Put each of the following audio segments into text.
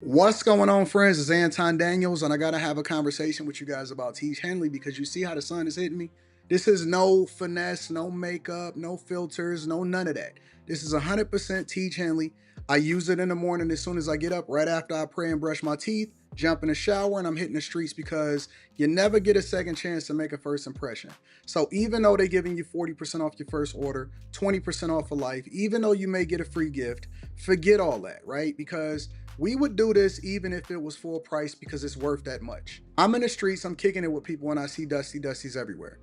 What's going on, friends? It's Anton Daniels, and I gotta have a conversation with you guys about Teach Henley because you see how the sun is hitting me. This is no finesse, no makeup, no filters, no none of that. This is 100% Teach Henley. I use it in the morning as soon as I get up, right after I pray and brush my teeth, jump in the shower, and I'm hitting the streets because you never get a second chance to make a first impression. So even though they're giving you 40% off your first order, 20% off for life, even though you may get a free gift, forget all that, right? Because we would do this even if it was full price because it's worth that much. I'm in the streets, I'm kicking it with people when I see Dusties everywhere.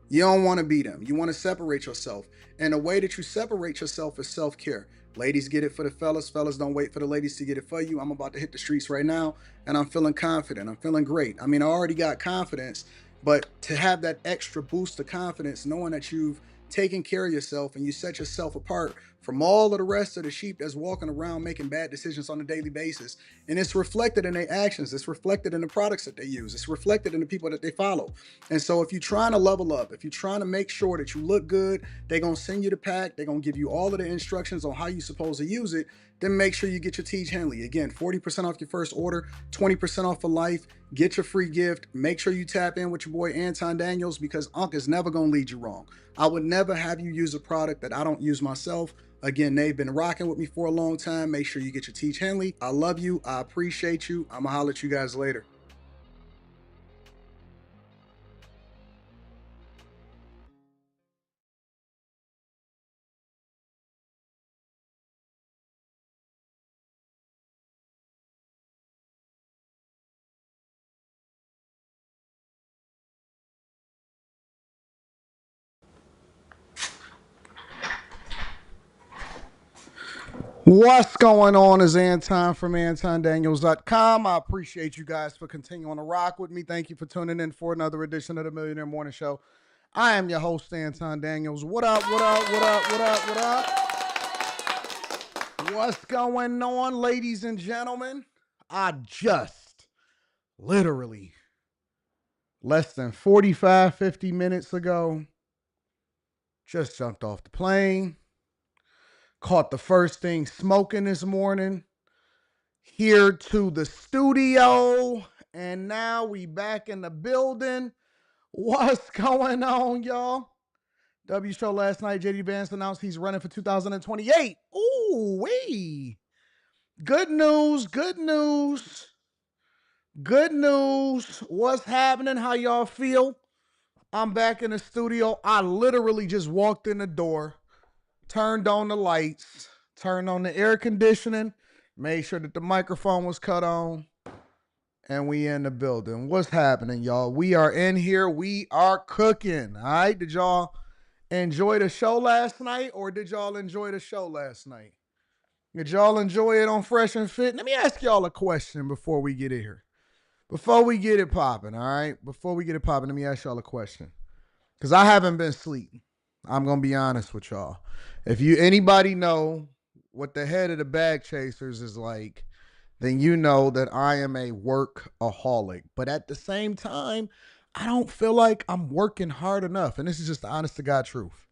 You don't want to be them. You want to separate yourself. And the way that you separate yourself is self care. Ladies get it for the fellas. Fellas don't wait for the ladies to get it for you. I'm about to hit the streets right now and I'm feeling confident. I'm feeling great. I mean, I already got confidence, but to have that extra boost of confidence, knowing that you've taken care of yourself and you set yourself apart from all of the rest of the sheep that's walking around making bad decisions on a daily basis. And it's reflected in their actions. It's reflected in the products that they use. It's reflected in the people that they follow. And so if you're trying to level up, if you're trying to make sure that you look good, they're going to send you the pack. They're going to give you all of the instructions on how you're supposed to use it. Then make sure you get your Teach Henley. Again, 40% off your first order, 20% off for life. Get your free gift. Make sure you tap in with your boy Anton Daniels because Unc is never going to lead you wrong. I would never have you use a product that I don't use myself. Again, they've been rocking with me for a long time. Make sure you get your Teach Henley. I love you. I appreciate you. I'm going to holler at you guys later. What's going on is Anton from AntonDaniels.com. I appreciate you guys for continuing to rock with me. Thank you for tuning in for another edition of the Millionaire Morning Show. I am your host, Anton Daniels. What up, what up, what up, what up, what up? What's going on, ladies and gentlemen? I just literally less than 45, 50 minutes ago just jumped off the plane, caught the first thing smoking this morning, here to the studio, and now we back in the building. What's going on, y'all? W show last night, JD Vance announced he's running for 2028. Ooh, wee. Good news, good news, good news. What's happening? How y'all feel? I'm back in the studio. I literally just walked in the door, turned on the lights, turned on the air conditioning, made sure that the microphone was cut on, and we in the building. What's happening, y'all? We are in here. We are cooking. All right. Did y'all enjoy the show last night, or did y'all enjoy the show last night? Did y'all enjoy it on Fresh and Fit? Let me ask y'all a question before we get in here. Before we get it popping, all right? Before we get it popping, let me ask y'all a question. Because I haven't been sleeping. I'm going to be honest with y'all. If you anybody know what the head of the bag chasers is like, then you know that I am a workaholic. But at the same time, I don't feel like I'm working hard enough. And this is just the honest to God truth.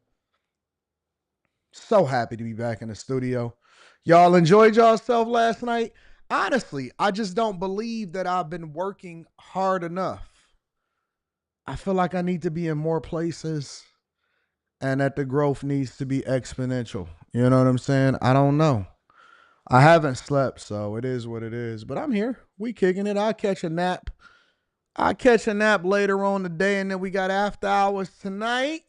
So happy to be back in the studio. Y'all enjoyed yourself last night? Honestly, I just don't believe that I've been working hard enough. I feel like I need to be in more places and that the growth needs to be exponential. You know what I'm saying? I don't know. I haven't slept, so it is what it is. But I'm here. We kicking it. I'll catch a nap. I'll catch a nap later on the day, and then we got after hours tonight.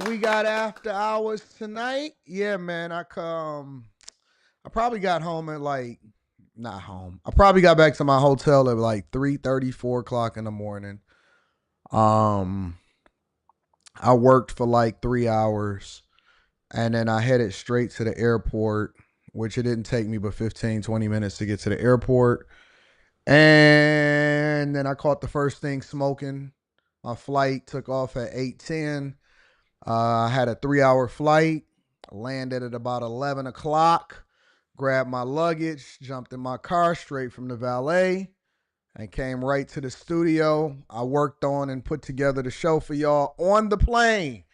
We got after hours tonight. Yeah, man. I probably got home at like not home. I probably got back to my hotel at like 3:30, 4 o'clock in the morning. Um, I worked for like 3 hours. And then I headed straight to the airport, which it didn't take me but 15, 20 minutes to get to the airport. And then I caught the first thing smoking. My flight took off at 8:10. I had a 3-hour flight, landed at about 11 o'clock, grabbed my luggage, jumped in my car straight from the valet, and came right to the studio. I worked on and put together the show for y'all on the plane.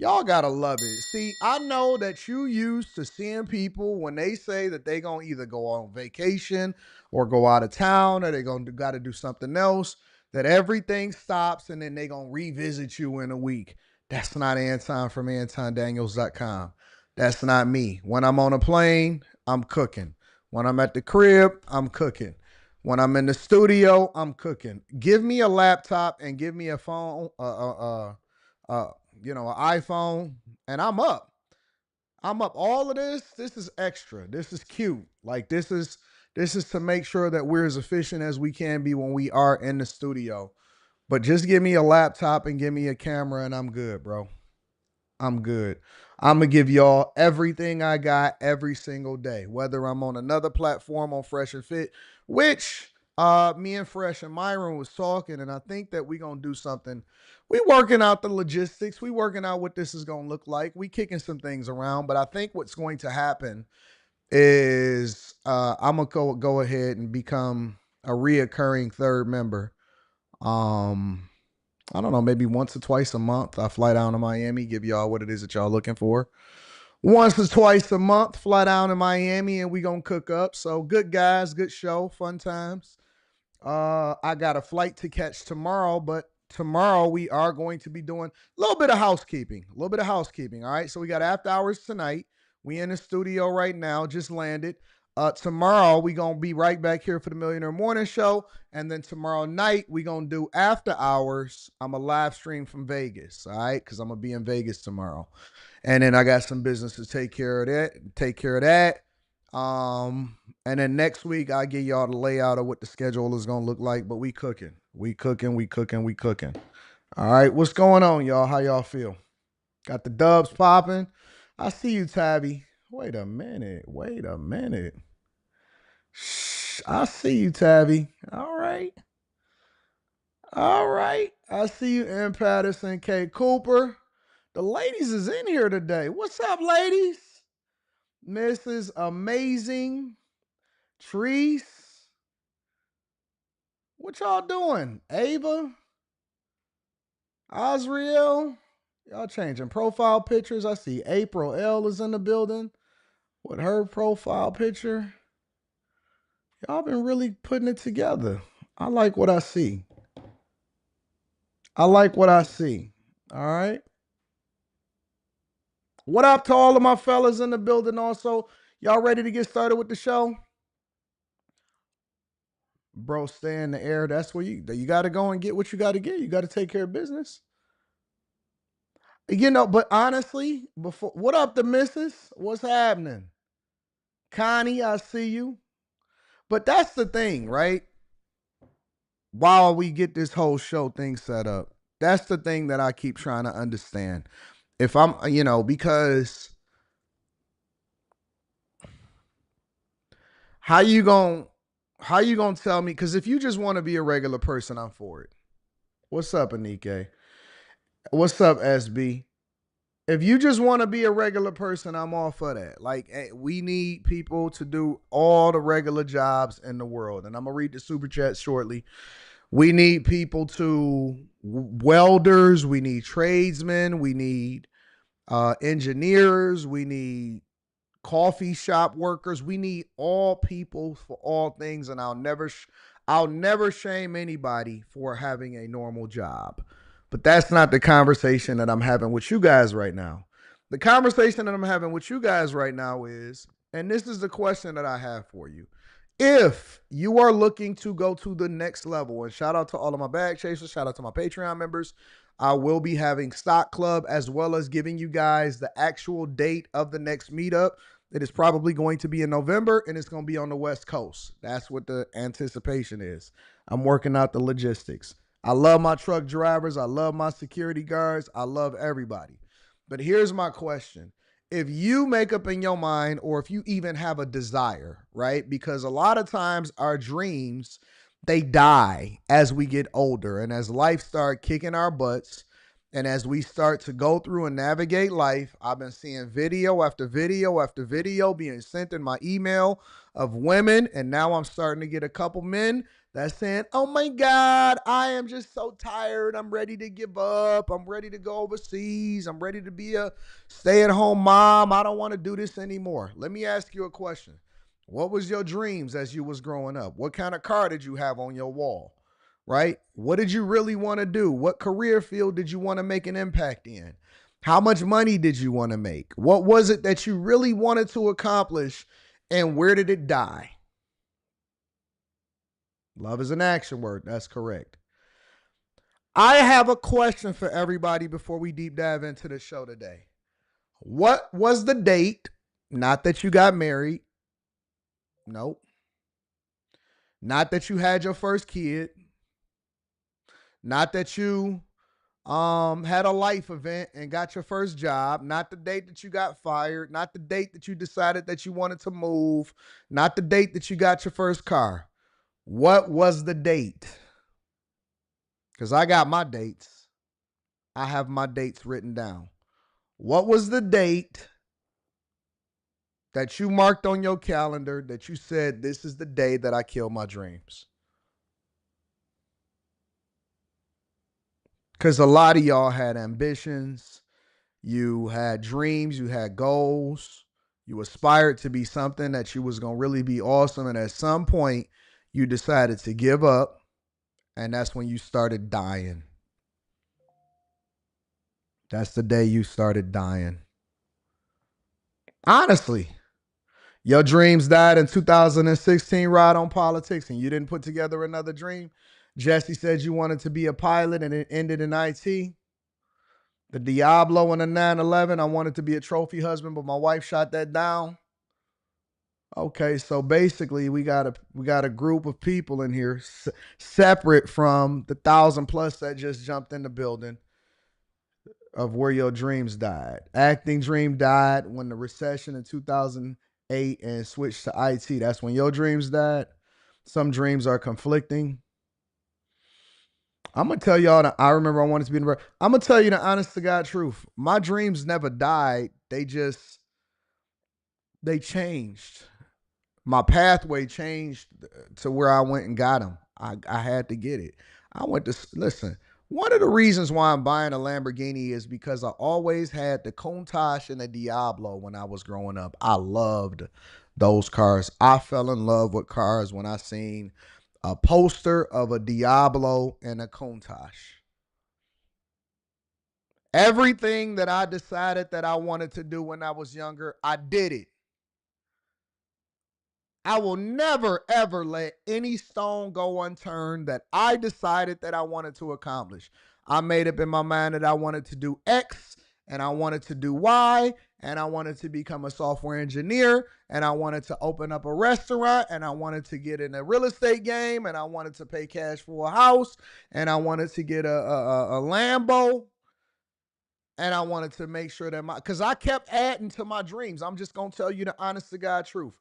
Y'all gotta love it. See, I know that you used to seeing people when they say that they gonna either go on vacation or go out of town or they gonna gotta do something else, that everything stops and then they gonna revisit you in a week. That's not Anton from AntonDaniels.com. That's not me. When I'm on a plane, I'm cooking. When I'm at the crib, I'm cooking. When I'm in the studio, I'm cooking. Give me a laptop and give me a phone, uh, an iPhone, and I'm up. I'm up. All of this is extra. This is cute. Like this is to make sure that we're as efficient as we can be when we are in the studio. But just give me a laptop and give me a camera and I'm good, bro. I'm good. I'm gonna give y'all everything I got every single day, whether I'm on another platform on Fresh and Fit, which me and Fresh and Myron was talking, and I think that we gonna do something. We working out the logistics. We working out what this is gonna look like. We kicking some things around, but I think what's going to happen is I'm gonna go ahead and become a reoccurring third member. Um, I don't know, maybe once or twice a month. I fly down to Miami, give y'all what it is that y'all looking for. Once or twice a month, fly down to Miami and we gonna cook up. So good guys, good show, fun times. I got a flight to catch tomorrow, but tomorrow we are going to be doing a little bit of housekeeping. A little bit of housekeeping. All right. So we got after hours tonight. We in the studio right now, just landed. Tomorrow we gonna be right back here for the Millionaire Morning Show. And then tomorrow night we gonna do after hours. I'm a live stream from Vegas. All right, because I'm gonna be in Vegas tomorrow. And then I got some business to take care of that. Take care of that. And then next week I'll give y'all the layout of what the schedule is gonna look like. But we cooking. We cooking, we cooking, we cooking. All right. What's going on, y'all? How y'all feel? Got the dubs popping. I see you, Tabby. Wait a minute. Wait a minute. Shh, I see you, Tabby. All right. All right. I see you, M. Patterson, K. Cooper. The ladies is in here today. What's up, ladies? Mrs. Amazing. Treese. What y'all doing? Ava? Osriel? Y'all changing profile pictures. I see April L is in the building with her profile picture. Y'all been really putting it together. I like what I see. I like what I see. All right. What up to all of my fellas in the building also? Y'all ready to get started with the show? Bro, stay in the air. That's where you got to go and get what you got to get. You got to take care of business. But honestly, what up the missus? What's happening? Connie, I see you. But that's the thing, right? While we get this whole show thing set up, that's the thing that I keep trying to understand. If I'm, because how you gonna tell me? Because if you just want to be a regular person, I'm for it. What's up, Anike? What's up, SB? If you just want to be a regular person, I'm all for that. Like, hey, we need people to do all the regular jobs in the world. And I'm going to read the super chat shortly. We need people welders. We need tradesmen. We need engineers. We need coffee shop workers. We need all people for all things. And I'll never shame anybody for having a normal job. But that's not the conversation that I'm having with you guys right now. The conversation that I'm having with you guys right now is, and this is the question that I have for you. If you are looking to go to the next level, and shout out to all of my bag chasers, shout out to my Patreon members, I will be having Stock Club as well as giving you guys the actual date of the next meetup. It is probably going to be in November, and it's going to be on the West Coast. That's what the anticipation is. I'm working out the logistics. I love my truck drivers. I love my security guards. I love everybody. But here's my question. If you make up in your mind, or if you even have a desire, right? Because a lot of times our dreams, they die as we get older and as life starts kicking our butts And as we start to go through and navigate life, I've been seeing video after video after video being sent in my email of women. And now I'm starting to get a couple men that's saying, oh my God, I am just so tired. I'm ready to give up. I'm ready to go overseas. I'm ready to be a stay-at-home mom. I don't want to do this anymore. Let me ask you a question. What was your dreams as you was growing up? What kind of car did you have on your wall? Right? What did you really want to do? What career field did you want to make an impact in? How much money did you want to make? What was it that you really wanted to accomplish, and where did it die? Love is an action word. That's correct. I have a question for everybody before we deep dive into the show today. What was the date? Not that you got married. Nope. Not that you had your first kid. Not that you had a life event and got your first job, not the date that you got fired, not the date that you decided that you wanted to move, not the date that you got your first car. What was the date? Because I got my dates. I have my dates written down. What was the date that you marked on your calendar that you said, this is the day that I kill my dreams? Because a lot of y'all had ambitions. You had dreams, you had goals, you aspired to be something that you was going to really be awesome. And at some point, you decided to give up. And that's when you started dying. That's the day you started dying. Honestly, your dreams died in 2016, Rod, on politics, and you didn't put together another dream. Jesse said you wanted to be a pilot and it ended in IT. The Diablo and the 9/11, I wanted to be a trophy husband, but my wife shot that down. Okay, so basically we got a group of people in here separate from the 1,000 plus that just jumped in the building of where your dreams died. Acting dream died when the recession in 2008 and switched to IT. That's when your dreams died. Some dreams are conflicting. I'm gonna tell y'all that I remember I wanted to be in the. I'm gonna tell you the honest to God truth. My dreams never died. They changed. My pathway changed to where I went and got them. I had to get it. I went to listen. One of the reasons why I'm buying a Lamborghini is because I always had the Countach and the Diablo when I was growing up. I loved those cars. I fell in love with cars when I seen a poster of a Diablo and a Countach. Everything that I decided that I wanted to do when I was younger, I did it. I will never, ever let any stone go unturned that I decided that I wanted to accomplish. I made up in my mind that I wanted to do X and I wanted to do Y and I wanted to become a software engineer and I wanted to open up a restaurant and I wanted to get in a real estate game and I wanted to pay cash for a house and I wanted to get a Lambo. And I wanted to make sure that because I kept adding to my dreams. I'm just going to tell you the honest to God truth.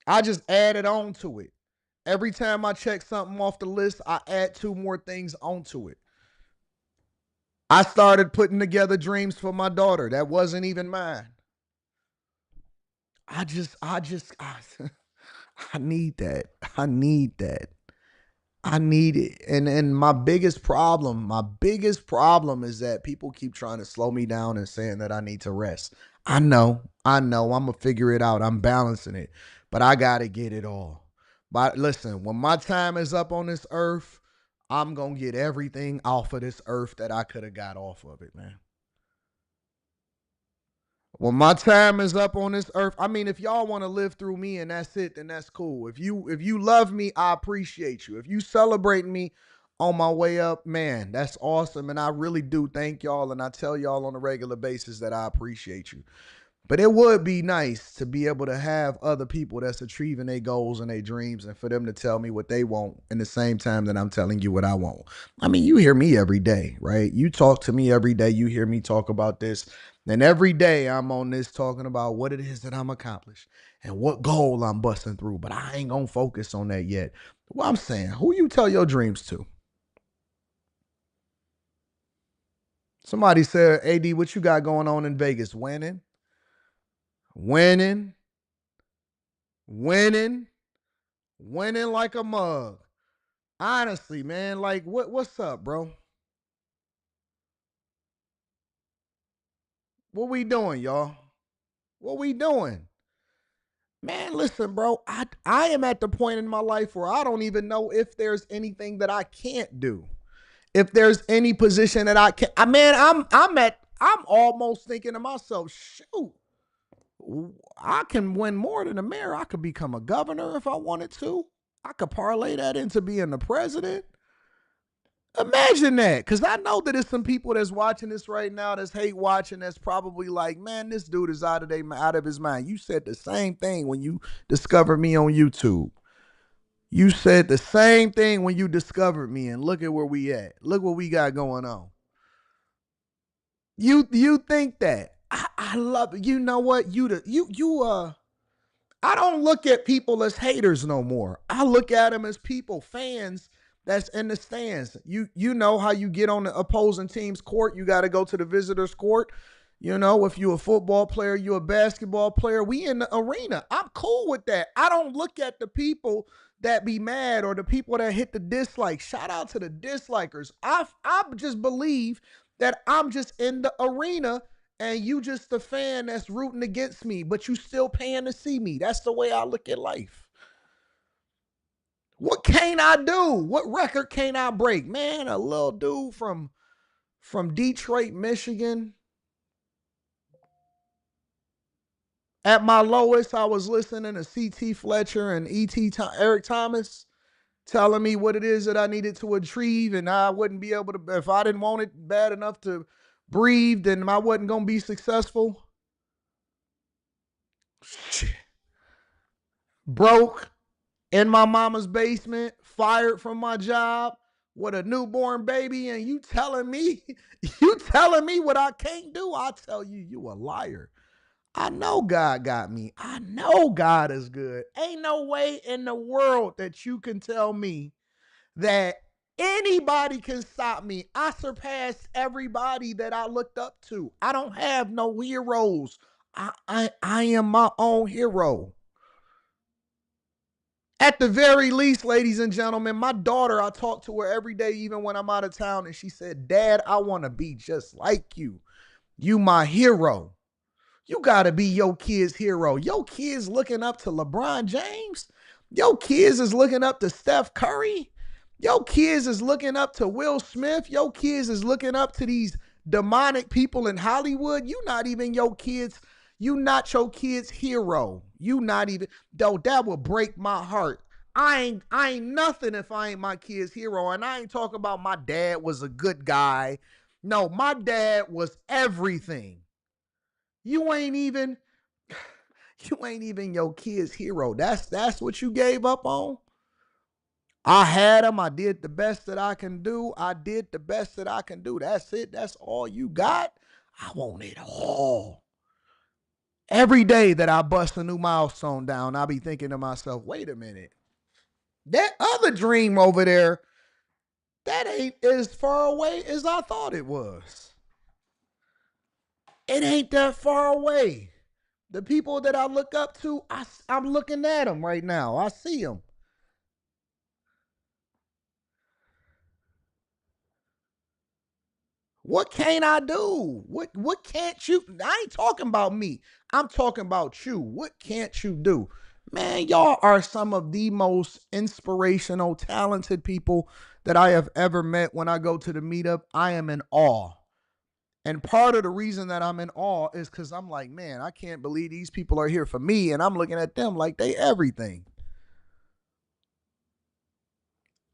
I just added on to it. Every time I check something off the list, I add 2 more things onto it. I started putting together dreams for my daughter. That wasn't even mine. I need that. I need that. I need it. And my biggest problem is that people keep trying to slow me down and saying that I need to rest. I know. I'm going to figure it out. I'm balancing it. But I got to get it all. But listen, when my time is up on this earth, I'm going to get everything off of this earth that I could have got off of it, man. When my time is up on this earth, I mean, if y'all want to live through me and that's it, then that's cool. If you love me, I appreciate you. If you celebrate me on my way up, man, that's awesome. And I really do thank y'all. And I tell y'all on a regular basis that I appreciate you. But it would be nice to be able to have other people that's achieving their goals and their dreams and for them to tell me what they want in the same time that I'm telling you what I want. I mean, you hear me every day, right? You talk to me every day. You hear me talk about this. And every day I'm on this talking about what it is that I'm accomplished and what goal I'm busting through. But I ain't going to focus on that yet. Well, I'm saying, who you tell your dreams to? Somebody said, AD, what you got going on in Vegas? Winning, winning, winning, winning like a mug. Honestly, man, like what's up, bro? What we doing, y'all? What we doing? Man, listen, bro. I am at the point in my life where I don't even know if there's anything that I can't do. If there's any position that I can, I'm almost thinking to myself, shoot, I can win more than the mayor. I could become a governor if I wanted to. I could parlay that into being the president. Imagine that, because I know that there's some people that's watching this right now that's hate watching, that's probably like, man, this dude is out of his mind. You said the same thing when you discovered me on YouTube. You said the same thing when you discovered me, and look at where we at. Look what we got going on. You think that? I love it. You know what? I don't look at people as haters no more. I look at them as people, fans that's in the stands. You know how you get on the opposing team's court, you got to go to the visitor's court. You know, if you're a football player, you're a basketball player, we in the arena. I'm cool with that. I don't look at the people that be mad or the people that hit the dislike. Shout out to the dislikers. I just believe that I'm just in the arena and you just a fan that's rooting against me, but you still paying to see me. That's the way I look at life. What can't I do? What record can't I break? Man, a little dude from Detroit, Michigan. At my lowest, I was listening to C.T. Fletcher and Eric Thomas telling me what it is that I needed to achieve, and I wouldn't be able to, if I didn't want it bad enough to breathe, then I wasn't going to be successful. Shit. Broke in my mama's basement, fired from my job with a newborn baby, and you telling me what I can't do? I tell you, you a liar. I know God got me. I know God is good. Ain't no way in the world that you can tell me that anybody can stop me. I surpassed everybody that I looked up to. I don't have no heroes. I am my own hero. At the very least, ladies and gentlemen, my daughter, I talk to her every day, even when I'm out of town, and she said, Dad, I want to be just like you. You my hero. You got to be your kid's hero. Your kids looking up to LeBron James. Your kids is looking up to Steph Curry. Your kids is looking up to Will Smith. Your kids is looking up to these demonic people in Hollywood. You not even your kids. You not your kid's hero. You not even, though that would break my heart. I ain't nothing if I ain't my kid's hero. And I ain't talking about my dad was a good guy. No, my dad was everything. You ain't even your kid's hero. That's what you gave up on. I had him. I did the best that I can do. I did the best that I can do. That's it. That's all you got. I want it all. Every day that I bust a new milestone down, I'll be thinking to myself, wait a minute. That other dream over there, that ain't as far away as I thought it was. It ain't that far away. The people that I look up to, I'm looking at them right now. I see them. What can't I do? What can't you? I ain't talking about me. I'm talking about you. What can't you do? Man, y'all are some of the most inspirational, talented people that I have ever met. When I go to the meetup, I am in awe. And part of the reason that I'm in awe is because I'm like, man, I can't believe these people are here for me. And I'm looking at them like they everything.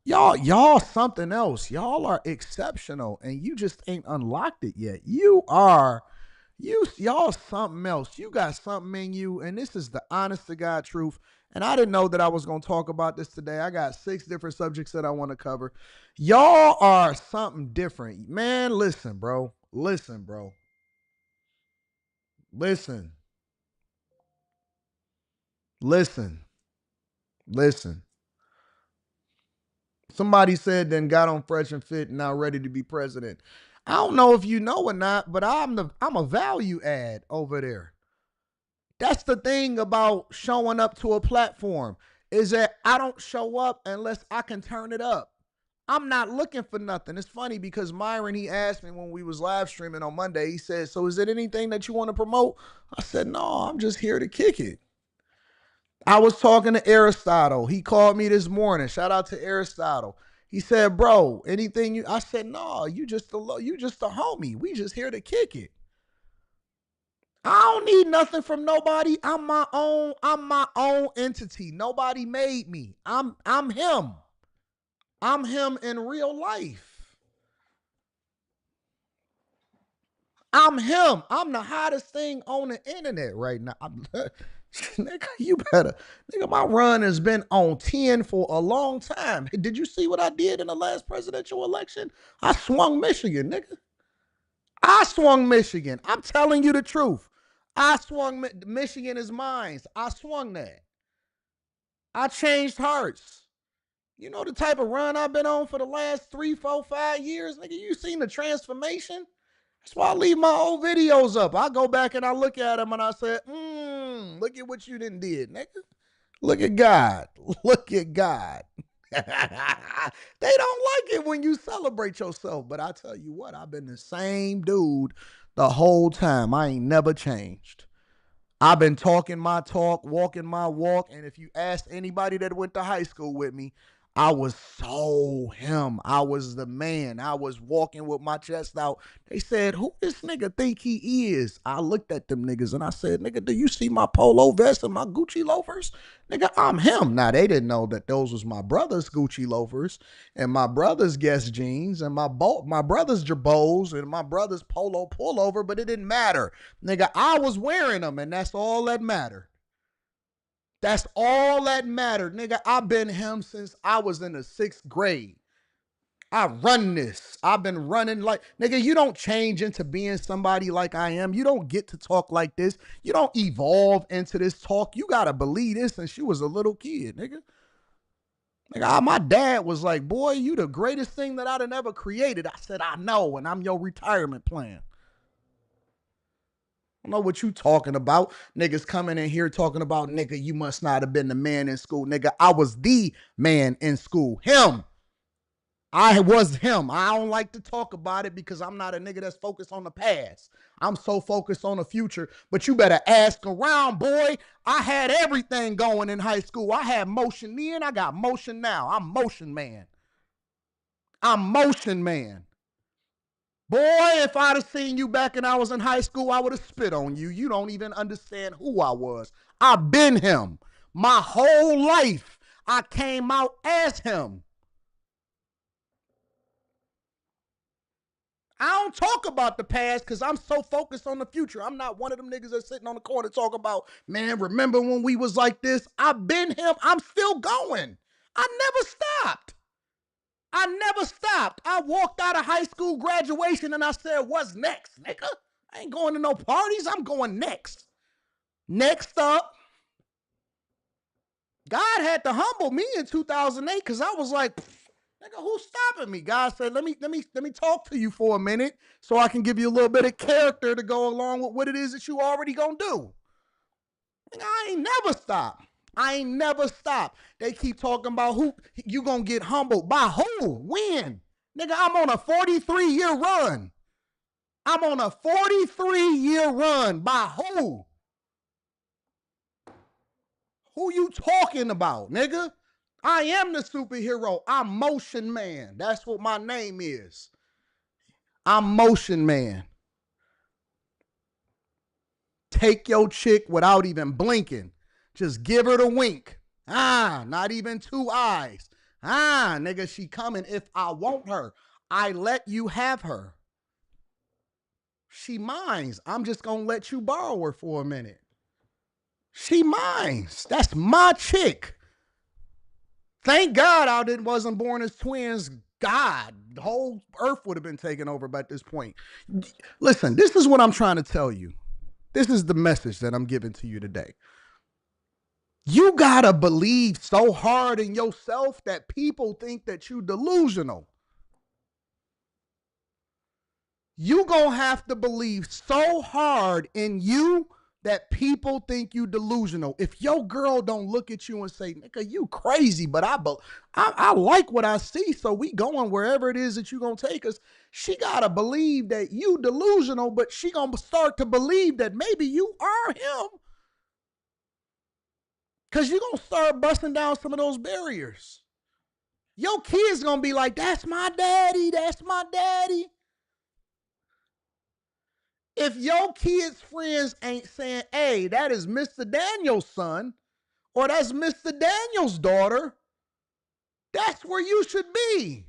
Y'all something else. Y'all are exceptional, and you just ain't unlocked it yet. Y'all something else. You got something in you, and this is the honest to God truth. And I didn't know that I was going to talk about this today. I got 6 different subjects that I want to cover. Y'all are something different. Man, listen, bro. Listen, bro. Listen. Listen. Listen. Somebody said then got on fresh and fit and now ready to be president. I don't know if you know or not, but I'm a value add over there. That's the thing about showing up to a platform, is that I don't show up unless I can turn it up. I'm not looking for nothing. It's funny because Myron, he asked me when we was live streaming on Monday, he said, so is it anything that you want to promote? I said, no, I'm just here to kick it. I was talking to Aristotle. He called me this morning. Shout out to Aristotle. He said, bro, anything you, I said, no, you just a homie. We just here to kick it. I don't need nothing from nobody. I'm my own entity. Nobody made me. I'm him. I'm him in real life. I'm him. I'm the hottest thing on the internet right now. Nigga, you better. Nigga, my run has been on 10 for a long time. Did you see what I did in the last presidential election? I swung Michigan, nigga. I swung Michigan. I'm telling you the truth. I swung Michigan is mine. I swung that. I changed hearts. You know the type of run I've been on for the last 3, 4, 5 years, nigga. You seen the transformation? That's why I leave my old videos up. I go back and I look at them and I said, look at what you done did, nigga. Look at God. Look at God. They don't like it when you celebrate yourself. But I tell you what, I've been the same dude the whole time. I ain't never changed. I've been talking my talk, walking my walk. And if you ask anybody that went to high school with me, I was so him. I was the man. I was walking with my chest out. They said, who this nigga think he is? I looked at them niggas and I said, nigga, do you see my polo vest and my Gucci loafers? Nigga, I'm him. Now, they didn't know that those was my brother's Gucci loafers and my brother's Guess jeans and my brother's Jabos and my brother's polo pullover, but it didn't matter. Nigga, I was wearing them and that's all that mattered. That's all that mattered. Nigga, I've been him since I was in the 6th grade. I run this. I've been running like, nigga, you don't change into being somebody like I am. You don't get to talk like this. You don't evolve into this talk. You got to believe this since you was a little kid, nigga. Nigga, my dad was like, boy, you the greatest thing that I'd have ever created. I said, I know, and I'm your retirement plan. I know what you talking about. Niggas coming in here talking about, nigga, you must not have been the man in school. Nigga, I was the man in school. Him. I was him. I don't like to talk about it because I'm not a nigga that's focused on the past. I'm so focused on the future. But you better ask around, boy. I had everything going in high school. I had motion then. I got motion now. I'm motion man. I'm motion man. Boy, if I'd have seen you back when I was in high school, I would have spit on you. You don't even understand who I was. I've been him. My whole life, I came out as him. I don't talk about the past because I'm so focused on the future. I'm not one of them niggas that's sitting on the corner talking about, man, remember when we was like this? I've been him. I'm still going. I never stopped. I never stopped. I walked out of high school graduation and I said, what's next, nigga? I ain't going to no parties. I'm going next. Next up, God had to humble me in 2008 because I was like, nigga, who's stopping me? God said, let me talk to you for a minute so I can give you a little bit of character to go along with what it is that you already gonna do. Nigga, I ain't never stopped. I ain't never stopped. They keep talking about who you gonna get humbled by who? When? Nigga, I'm on a 43-year run. I'm on a 43-year run by who? Who you talking about, nigga? I am the superhero. I'm Motion Man. That's what my name is. I'm Motion Man. Take your chick without even blinking. Just give her the wink. Not even 2 eyes. Nigga, she coming if I want her. I let you have her. She mines. I'm just gonna let you borrow her for a minute. She mines. That's my chick. Thank God I wasn't born as twins. God, the whole earth would have been taken over by this point. Listen, this is what I'm trying to tell you. This is the message that I'm giving to you today. You gotta believe so hard in yourself that people think that you delusional. You gonna have to believe so hard in you that people think you delusional. If your girl don't look at you and say, nigga, you crazy, but I like what I see, so we going wherever it is that you gonna take us, she gotta believe that you delusional, but she gonna start to believe that maybe you are him, because you gonna start busting down some of those barriers. Your kids gonna be like, that's my daddy, that's my daddy. If your kids' friends ain't saying, hey, that is Mr. Daniels' son, or that's Mr. Daniels' daughter, that's where you should be.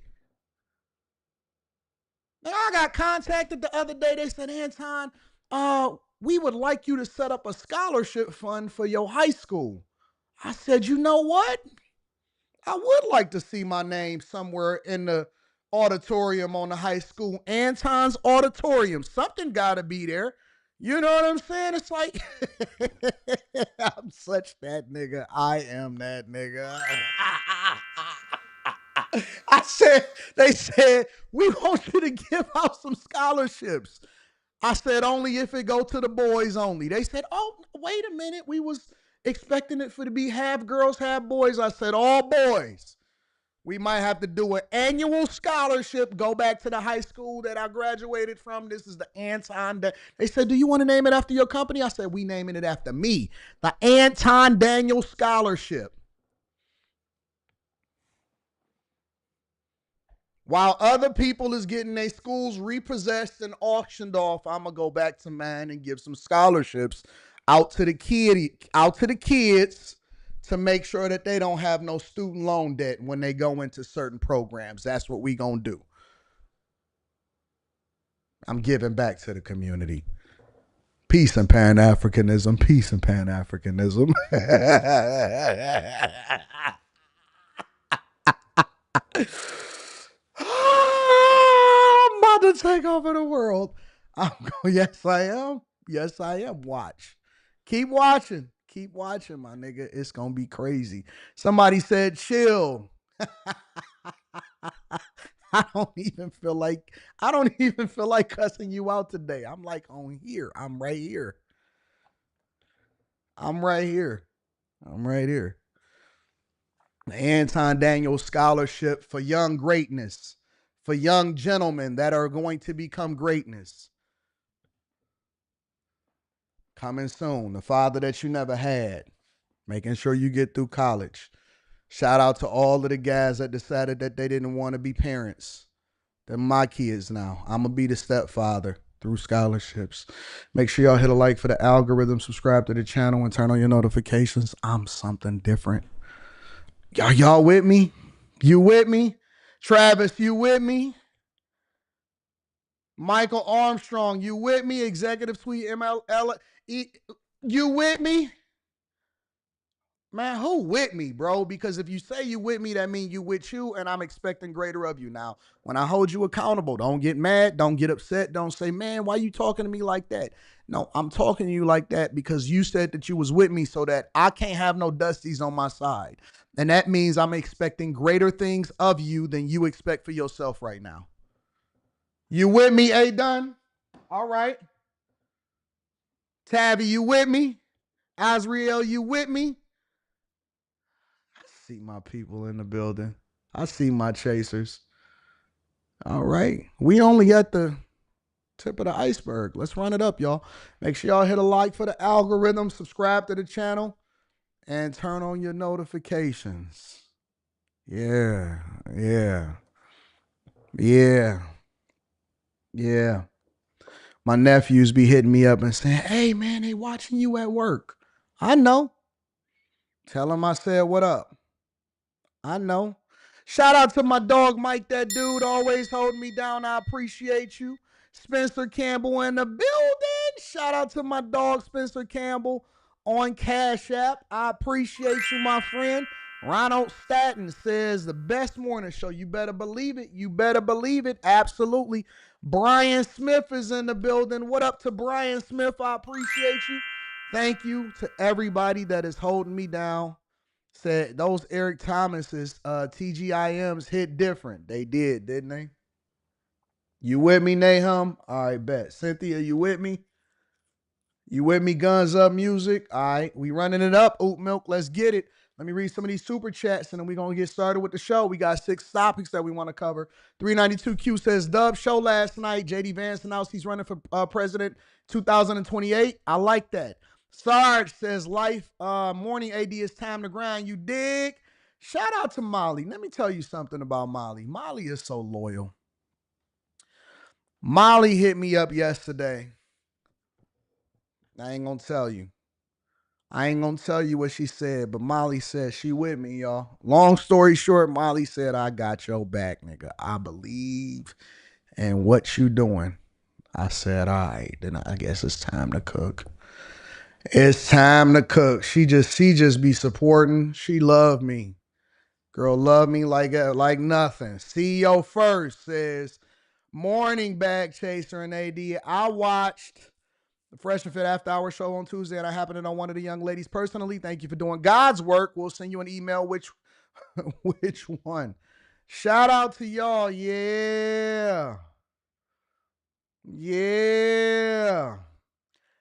Now, I got contacted the other day. They said, Anton, we would like you to set up a scholarship fund for your high school. I said, you know what? I would like to see my name somewhere in the auditorium on the high school. Anton's auditorium. Something got to be there. You know what I'm saying? It's like, I'm such that nigga. I am that nigga. I said, they said, we want you to give out some scholarships. I said, only if it go to the boys only. They said, oh, wait a minute. We was expecting it for to be half girls, half boys. I said, all boys. We might have to do an annual scholarship, go back to the high school that I graduated from. This is the Anton. They said, do you want to name it after your company? I said, we naming it after me. The Anton Daniels Scholarship. While other people is getting their schools repossessed and auctioned off, I'm gonna go back to mine and give some scholarships out to the kids to make sure that they don't have no student loan debt when they go into certain programs. That's what we gonna do. I'm giving back to the community. Peace and Pan-Africanism. Peace and Pan-Africanism. I'm about to take over the world. I'm going, yes, I am. Yes, I am. Watch. Keep watching. Keep watching, my nigga. It's going to be crazy. Somebody said, chill. I don't even feel like cussing you out today. I'm like on here. I'm right here. I'm right here. I'm right here. The Anton Daniels Scholarship for young greatness, for young gentlemen that are going to become greatness. Coming soon. The father that you never had. Making sure you get through college. Shout out to all of the guys that decided that they didn't want to be parents. They're my kids now. I'm going to be the stepfather through scholarships. Make sure y'all hit a like for the algorithm, subscribe to the channel, and turn on your notifications. I'm something different. Y'all with me? You with me? Travis, you with me? Michael Armstrong, you with me? Executive Suite MLL, you with me? Man, who with me, bro? Because if you say you with me, that means you with you, and I'm expecting greater of you. Now, when I hold you accountable, don't get mad, don't get upset, don't say, man, why you talking to me like that? No, I'm talking to you like that because you said that you was with me so that I can't have no dusties on my side. And that means I'm expecting greater things of you than you expect for yourself right now. You with me, A Dunn? All right. Tabby, you with me? Azriel, you with me? I see my people in the building. I see my chasers. All right. We only at the tip of the iceberg. Let's run it up, y'all. Make sure y'all hit a like for the algorithm, subscribe to the channel, and turn on your notifications. Yeah. Yeah. Yeah. Yeah. My nephews be hitting me up and saying, hey, man, they watching you at work. I know. Tell them I said, what up? I know. Shout out to my dog, Mike, that dude always holding me down. I appreciate you. Spencer Campbell in the building. Shout out to my dog, Spencer Campbell, on Cash App. I appreciate you, my friend. Ronald Staten says the best morning show. You better believe it. You better believe it. Absolutely. Brian Smith is in the building. What up to Brian Smith? I appreciate you. Thank you to everybody that is holding me down. Said those Eric Thomas's TGIMs hit different. They did, didn't they? You with me, Nahum? All right, bet. Cynthia, you with me? You with me, Guns Up Music? All right, we running it up. Oat Milk, let's get it. Let me read some of these super chats, and then we're going to get started with the show. We got 6 topics that we want to cover. 392Q says, Dub, show last night. JD Vance announced he's running for president 2028. I like that. Sarge says, life, morning AD, it's time to grind. You dig? Shout out to Molly. Let me tell you something about Molly. Molly is so loyal. Molly hit me up yesterday. I ain't going to tell you. I ain't gonna tell you what she said, but Molly said she with me, y'all. Long story short, Molly said, I got your back, nigga. I believe in what you doing. I said, all right, then I guess it's time to cook. It's time to cook. She just be supporting. She love me. Girl love me like nothing. CEO First says, morning bag chaser and AD. I watched the Fresh and Fit After Hour show on Tuesday, and I happened to know one of the young ladies personally. Thank you for doing God's work. We'll send you an email. Which one? Shout out to y'all. Yeah.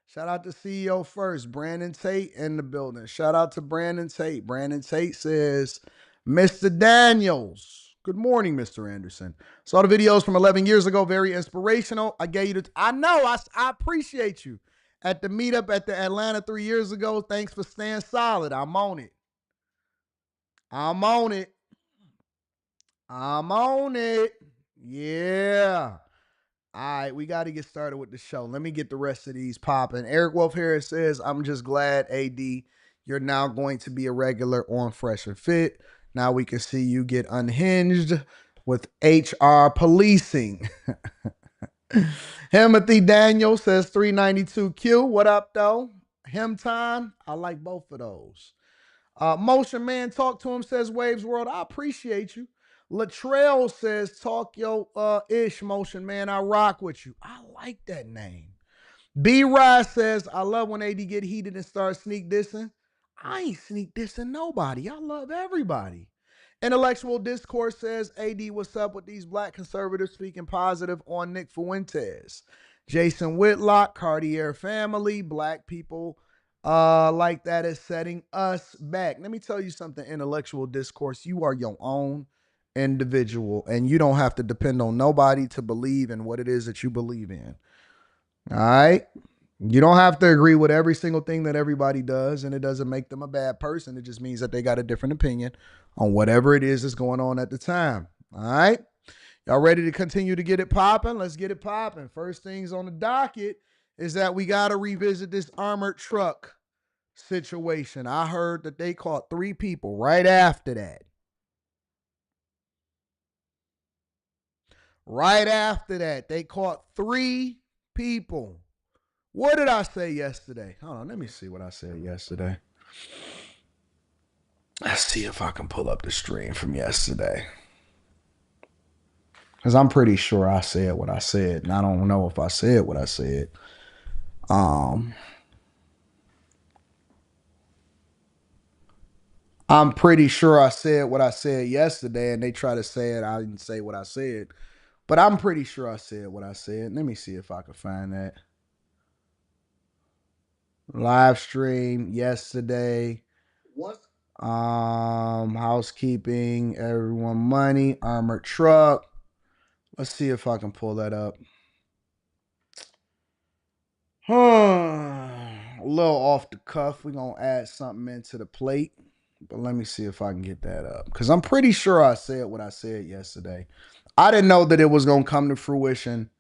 Shout out to CEO First, Brandon Tate in the building. Shout out to Brandon Tate. Brandon Tate says, Mr. Daniels. Good morning, Mr. Anderson. Saw the videos from 11 years ago. Very inspirational. I gave you I know. I appreciate you. At the meetup at the Atlanta 3 years ago, thanks for staying solid. I'm on it. Yeah. All right, we got to get started with the show. Let me get the rest of these popping. Eric Wolf Harris says, I'm just glad, AD, you're now going to be a regular on Fresh and Fit. Now we can see you get unhinged with HR policing. Timothy Daniel says 392Q. What up, though? Him time. I like both of those. Motion Man, talk to him, says Waves World. I appreciate you. Latrell says, talk yo ish, Motion Man. I rock with you. I like that name. B-Rod says, I love when AD get heated and start sneak dissing. I ain't sneak dissing nobody. I love everybody. Intellectual Discourse says, AD, what's up with these black conservatives speaking positive on Nick Fuentes? Jason Whitlock, Cartier family, black people like that is setting us back. Let me tell you something, Intellectual Discourse. You are your own individual, and you don't have to depend on nobody to believe in what it is that you believe in. All right? You don't have to agree with every single thing that everybody does, and it doesn't make them a bad person. It just means that they got a different opinion on whatever it is that's going on at the time. All right? Y'all ready to continue to get it popping? Let's get it popping. First things on the docket is that we got to revisit this armored truck situation. I heard that they caught 3 people right after that. Right after that, they caught 3 people. What did I say yesterday? Hold on, let me see what I said yesterday. Let's see if I can pull up the stream from yesterday. Because I'm pretty sure I said what I said, and I don't know if I said what I said. I'm pretty sure I said what I said yesterday, and they try to say it. I didn't say what I said. But I'm pretty sure I said what I said. Let me see if I can find that. Live stream yesterday. What? Housekeeping, everyone money, armored truck. Let's see if I can pull that up. A little off the cuff. We're going to add something into the plate. But let me see if I can get that up. Because I'm pretty sure I said what I said yesterday. I didn't know that it was going to come to fruition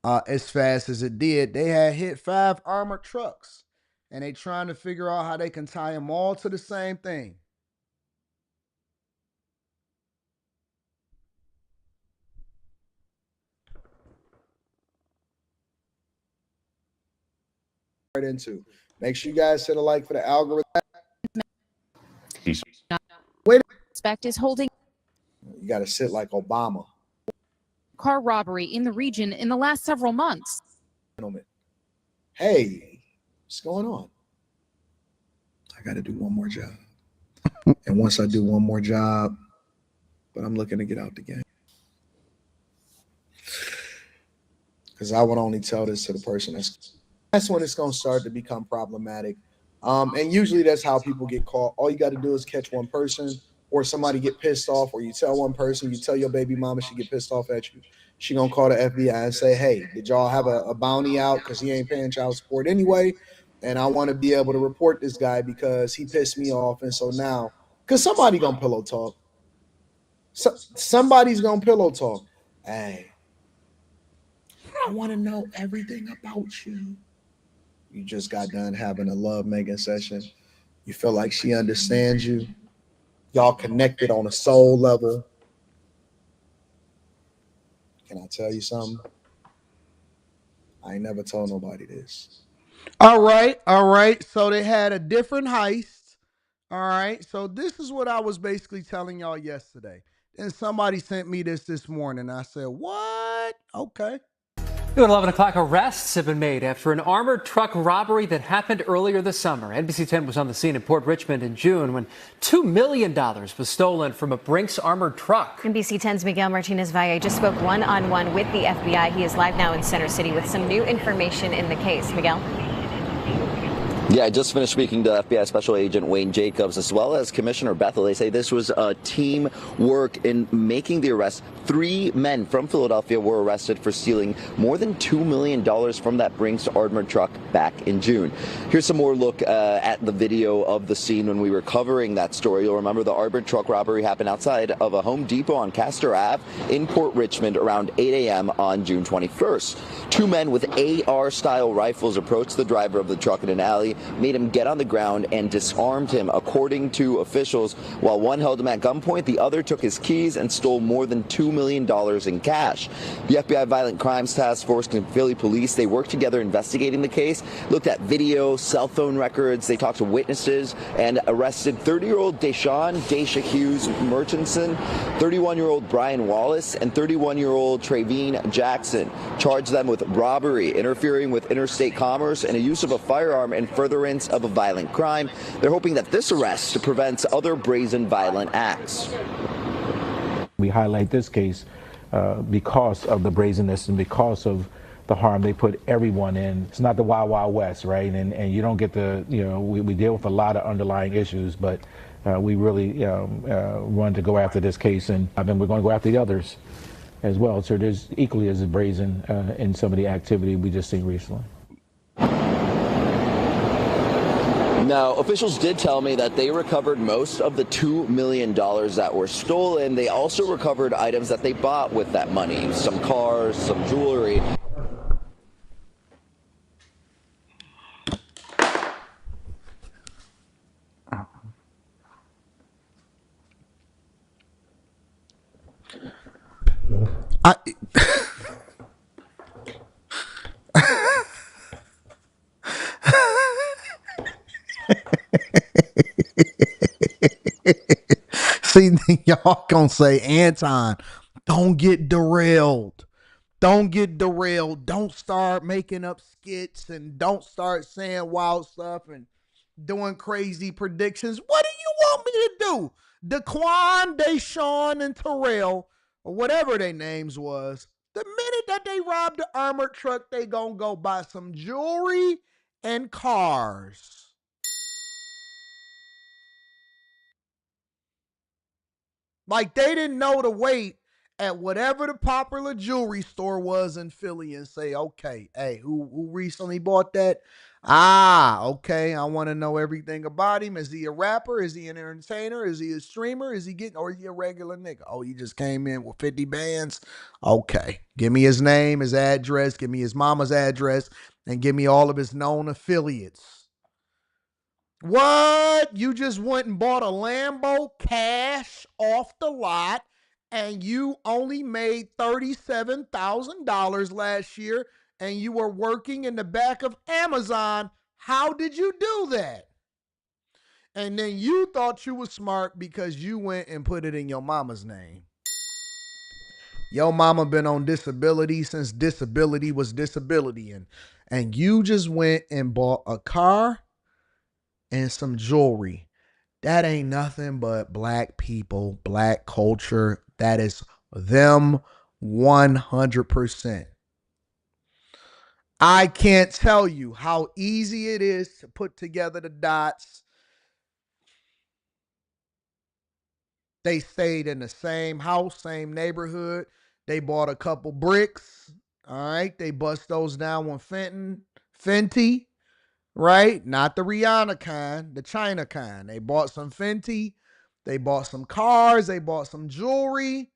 as fast as it did. They had hit 5 armored trucks. And they trying to figure out how they can tie them all to the same thing. Right into. Make sure you guys hit a like for the algorithm. Wait. Suspect is holding. You got to sit like Obama. Car robbery in the region in the last several months. Gentlemen, hey, what's going on? I got to do one more job. And once I do one more job, but I'm looking to get out the game. because I would only tell this to the person that's when it's going to start to become problematic. And usually that's how people get caught. All you got to do is catch one person, or somebody get pissed off, or you tell one person, you tell your baby mama, she get pissed off at you. She gonna call the FBI and say, "Hey, did y'all have a bounty out because he ain't paying child support anyway?" And I want to be able to report this guy because he pissed me off. And so now, because somebody gonna pillow talk, somebody's gonna pillow talk. Hey, I want to know everything about you. You just got done having a love making session. You feel like she understands you. Y'all connected on a soul level. Can I tell you something? I ain't never told nobody this. All right, all right. So they had a different heist. All right. So this is what I was basically telling y'all yesterday. And somebody sent me this morning. I said, "What? Okay." New at 11 o'clock, arrests have been made after an armored truck robbery that happened earlier this summer. NBC 10 was on the scene in Port Richmond in June when $2 million was stolen from a Brinks armored truck. NBC 10's Miguel Martinez-Valle just spoke one-on-one with the FBI. He is live now in Center City with some new information in the case. Miguel? Yeah, I just finished speaking to FBI Special Agent Wayne Jacobs as well as Commissioner Bethel. They say this was a team work in making the arrest. 3 men from Philadelphia were arrested for stealing more than $2 million from that Brinks armored truck back in June. Here's some more look at the video of the scene when we were covering that story. You'll remember the armored truck robbery happened outside of a Home Depot on Castor Ave in Port Richmond around 8 a.m. on June 21st. 2 men with AR-style rifles approached the driver of the truck in an alley, made him get on the ground, and disarmed him, according to officials. While one held him at gunpoint, the other took his keys and stole more than $2 million in cash. The FBI Violent Crimes Task Force and Philly Police, they worked together investigating the case, looked at video, cell phone records, they talked to witnesses, and arrested 30-year-old Daisha Hughes Murchison, 31-year-old Brian Wallace, and 31-year-old Traveen Jackson. Charged them with robbery, interfering with interstate commerce, and a use of a firearm in furtherance of a violent crime. They're hoping that this arrest prevents other brazen violent acts. We highlight this case because of the brazenness and because of the harm they put everyone in. It's not the Wild Wild West, right? And you don't get the, we deal with a lot of underlying issues, but we really run to go after this case, and we're going to go after the others as well. So there's equally as brazen in some of the activity we just seen recently. Now, officials did tell me that they recovered most of the $2 million that were stolen. They also recovered items that they bought with that money, some cars, some jewelry. See, y'all gonna say, Anton, don't get derailed. Don't get derailed. Don't start making up skits and don't start saying wild stuff and doing crazy predictions. What do you want me to do? Daquan, Deshaun, and Terrell, or whatever their names was, the minute that they robbed the armored truck, they gonna go buy some jewelry and cars. Like they didn't know to wait at whatever the popular jewelry store was in Philly and say, okay, hey, who recently bought that? Ah, okay. I want to know everything about him. Is he a rapper? Is he an entertainer? Is he a streamer? Is he getting, or is he a regular nigga? Oh, he just came in with 50 bands. Okay. Give me his name, his address, give me his mama's address, and give me all of his known affiliates. What? You just went and bought a Lambo cash off the lot and you only made $37,000 last year and you were working in the back of Amazon. How did you do that? And then you thought you were smart because you went and put it in your mama's name. Your mama been on disability since disability was disability. And you just went and bought a car and some jewelry. That ain't nothing but black people, black culture. That is them 100%. I can't tell you how easy it is to put together the dots. They stayed in the same house, same neighborhood. They bought a couple bricks. All right. They bust those down with Fenty, right? Not the Rihanna kind, the China kind. They bought some Fenty. They bought some cars. They bought some jewelry.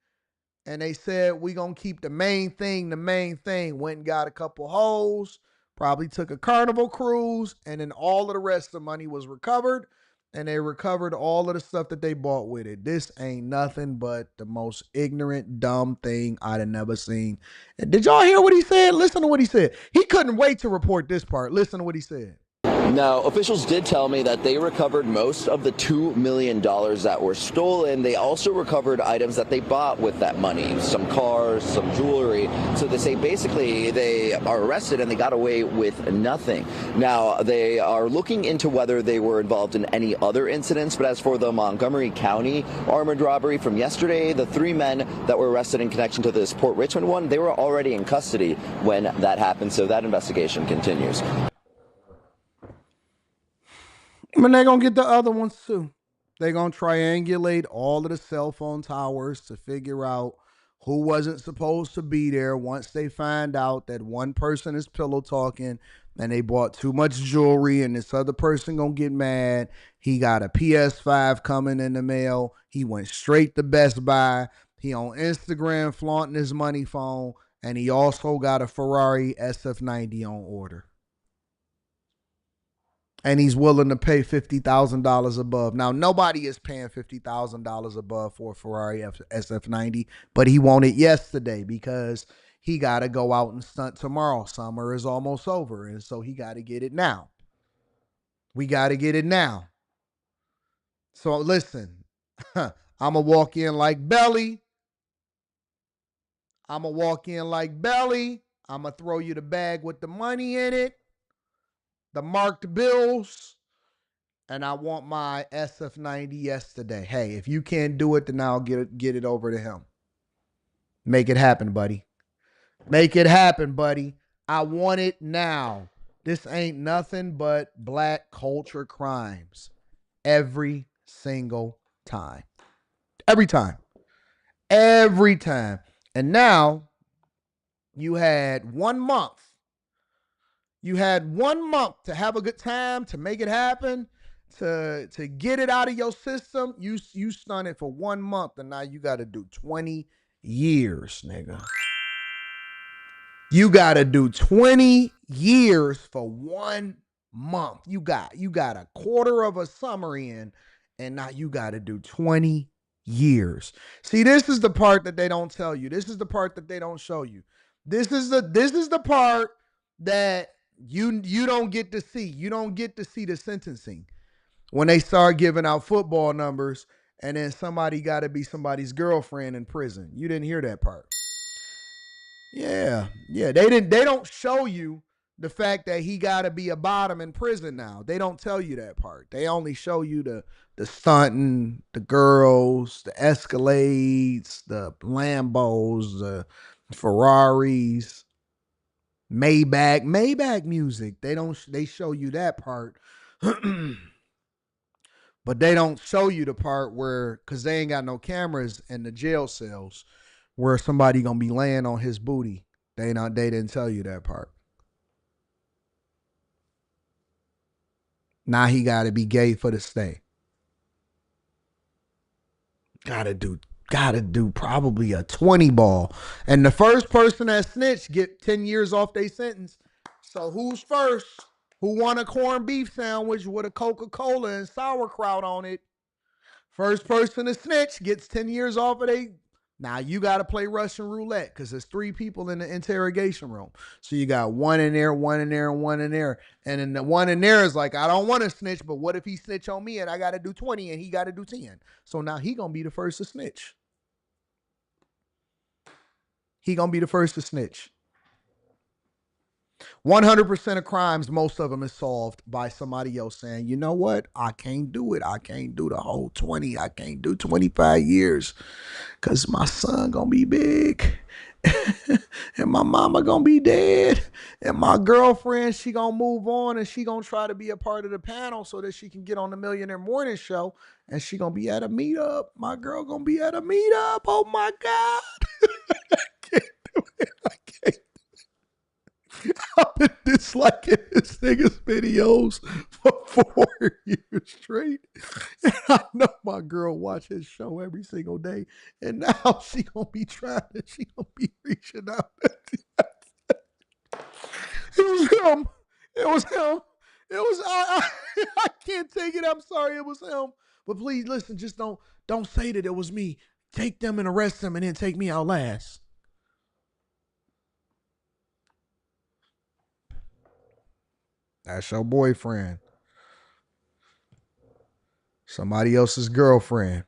And they said, we going to keep the main thing, the main thing. Went and got a couple hoes, probably took a Carnival cruise, and then all of the rest of the money was recovered, and they recovered all of the stuff that they bought with it. This ain't nothing but the most ignorant, dumb thing I'd have never seen. And did y'all hear what he said? Listen to what he said. He couldn't wait to report this part. Listen to what he said. Now, officials did tell me that they recovered most of the $2 million that were stolen. They also recovered items that they bought with that money, some cars, some jewelry. So they say basically they are arrested and they got away with nothing. Now, they are looking into whether they were involved in any other incidents. But as for the Montgomery County armored robbery from yesterday, the 3 men that were arrested in connection to this Port Richmond one, they were already in custody when that happened. So that investigation continues. I mean, they're going to get the other ones too. They're going to triangulate all of the cell phone towers to figure out who wasn't supposed to be there once they find out that one person is pillow talking and they bought too much jewelry and this other person going to get mad. He got a PS5 coming in the mail. He went straight to Best Buy. He on Instagram flaunting his money phone. And he also got a Ferrari SF90 on order. And he's willing to pay $50,000 above. Now, nobody is paying $50,000 above for a Ferrari SF90, but he wanted yesterday because he got to go out and stunt tomorrow. Summer is almost over, and so he got to get it now. We got to get it now. So listen, I'm going to walk in like Belly. I'm going to walk in like Belly. I'm going to throw you the bag with the money in it, the marked bills. And I want my SF90 yesterday. Hey, if you can't do it, then I'll get it over to him. Make it happen, buddy. Make it happen, buddy. I want it now. This ain't nothing but black culture crimes. Every single time. Every time. Every time. And now you had 1 month. You had 1 month to have a good time, to make it happen. To get it out of your system, you stunted for 1 month, and now you got to do 20 years, nigga. You got to do 20 years for 1 month. You got a quarter of a summer in, and now you got to do 20 years. See, this is the part that they don't tell you. This is the part that they don't show you. This is the part that you don't get to see. You don't get to see the sentencing. When they start giving out football numbers and then somebody got to be somebody's girlfriend in prison. You didn't hear that part. Yeah. They don't show you the fact that he got to be a bottom in prison now. They don't tell you that part. They only show you the stunting, the girls, the Escalades, the Lambos, the Ferraris, Maybach music. They show you that part. But they don't show you the part where, because they ain't got no cameras in the jail cells, where somebody gonna be laying on his booty. They didn't tell you that part. Now he gotta be gay for the stay. Gotta do probably a 20 ball. And the first person that snitched get 10 years off their sentence. So who's first? Who won a corned beef sandwich with a Coca-Cola and sauerkraut on it? First person to snitch gets 10 years off of they. Now you got to play Russian roulette because there's 3 people in the interrogation room. So you got one in there, one in there, and one in there. And then the one in there is like, I don't want to snitch, but what if he snitch on me and I got to do 20 and he got to do 10? So now he going to be the first to snitch. He going to be the first to snitch. 100% of crimes, most of them is solved by somebody else saying, you know what? I can't do it. I can't do the whole 20. I can't do 25 years because my son going to be big And my mama gonna be dead. And my girlfriend, she gonna move on and she gonna try to be a part of the panel so that she can get on the Millionaire Morning Show. And she gonna be at a meetup. My girl gonna be at a meetup. Oh my God. I can't do it. I can't. I've been disliking this nigga's videos for 4 years straight. And I know my girl watch his show every single day. And now she gonna be trying and she gonna be reaching out. It was him. It was him. It was I can't take it. I'm sorry. It was him. But please listen, just don't say that it was me. Take them and arrest them and then take me out last. That's your boyfriend. Somebody else's girlfriend.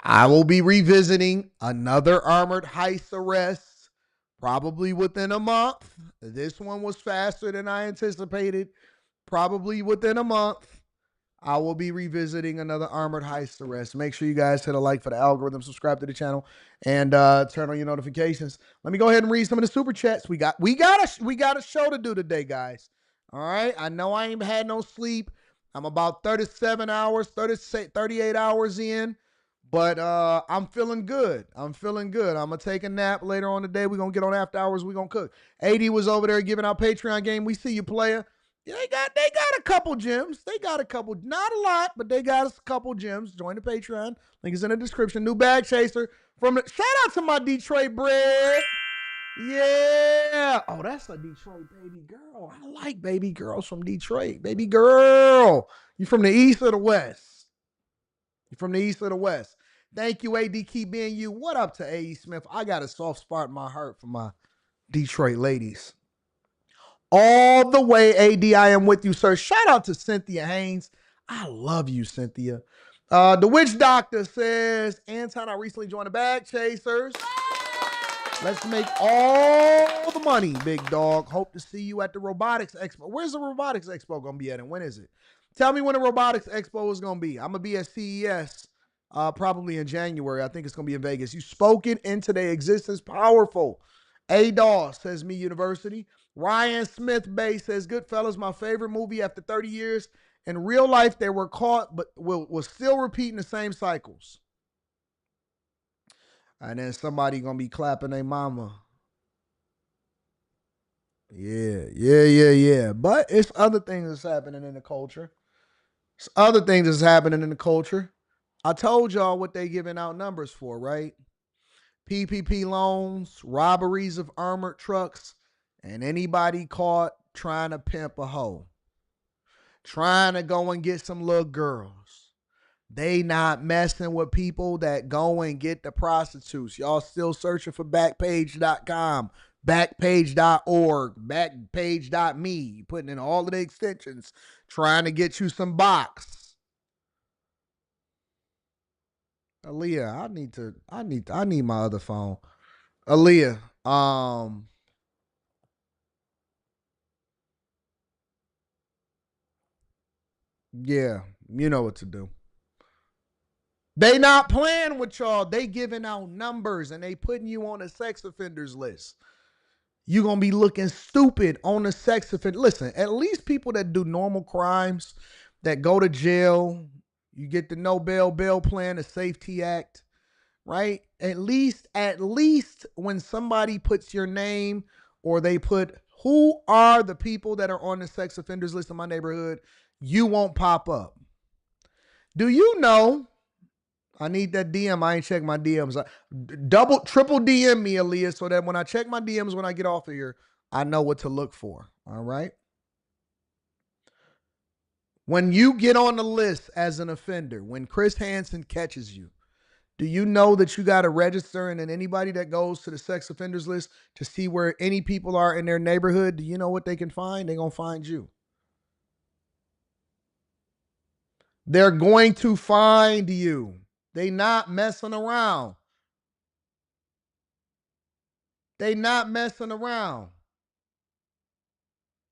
I will be revisiting another armored heist arrest probably within a month. This one was faster than I anticipated. Probably within a month, I will be revisiting another armored heist arrest. Make sure you guys hit a like for the algorithm, subscribe to the channel, and turn on your notifications. Let me go ahead and read some of the super chats. We got a show to do today, guys. All right. I know I ain't had no sleep. I'm about 38 hours in. But I'm feeling good. I'm feeling good. I'm going to take a nap later on today. We're going to get on after hours. We're going to cook. AD was over there giving out Patreon game. We see you, player. Yeah, they got a couple gems. They got a couple, not a lot, but they got a couple gems. Join the Patreon. Link is in the description. New bag chaser from the, shout out to my Detroit bread. Yeah. Oh, that's a Detroit baby girl. I like baby girls from Detroit. Baby girl. You from the east or the west? You from the east or the west? Thank you, AD. Keep being you. What up to A.E. Smith? I got a soft spot in my heart for my Detroit ladies. All the way, AD, I am with you, sir. Shout out to Cynthia Haynes. I love you, Cynthia. The Witch Doctor says, Anton, I recently joined the Bag Chasers. Let's make all the money, big dog. Hope to see you at the Robotics Expo. Where's the Robotics Expo going to be at and when is it? Tell me when the Robotics Expo is going to be. I'm going to be at CES probably in January. I think it's going to be in Vegas. You spoke it into their existence. Powerful. A-Dawes says Me University. Ryan Smith Bay says Goodfellas, my favorite movie after 30 years. In real life, they were caught, but will still repeating the same cycles. And then somebody going to be clapping their mama. Yeah. But it's other things that's happening in the culture. It's other things that's happening in the culture. I told y'all what they giving out numbers for, right? PPP loans, robberies of armored trucks, and anybody caught trying to pimp a hoe. Trying to go and get some little girls. They not messing with people that go and get the prostitutes. Y'all still searching for Backpage.com, Backpage.org, Backpage.me. You putting in all of the extensions, trying to get you some box. Aaliyah, I need my other phone. Aaliyah, yeah, you know what to do. They not playing with y'all. They giving out numbers and they putting you on a sex offenders list. You're going to be looking stupid on the sex offender. Listen, at least people that do normal crimes, that go to jail, you get the no bail plan, the Safety Act, right? At least when somebody puts your name or they put who are the people that are on the sex offenders list in my neighborhood, you won't pop up. Do you know? I need that DM. I ain't check my DMs. Triple DM me, Aaliyah, so that when I check my DMs when I get off of here, I know what to look for. All right? When you get on the list as an offender, when Chris Hansen catches you, do you know that you got to register? And then anybody that goes to the sex offenders list to see where any people are in their neighborhood, do you know what they can find? They're going to find you. They're going to find you. They not messing around. They not messing around.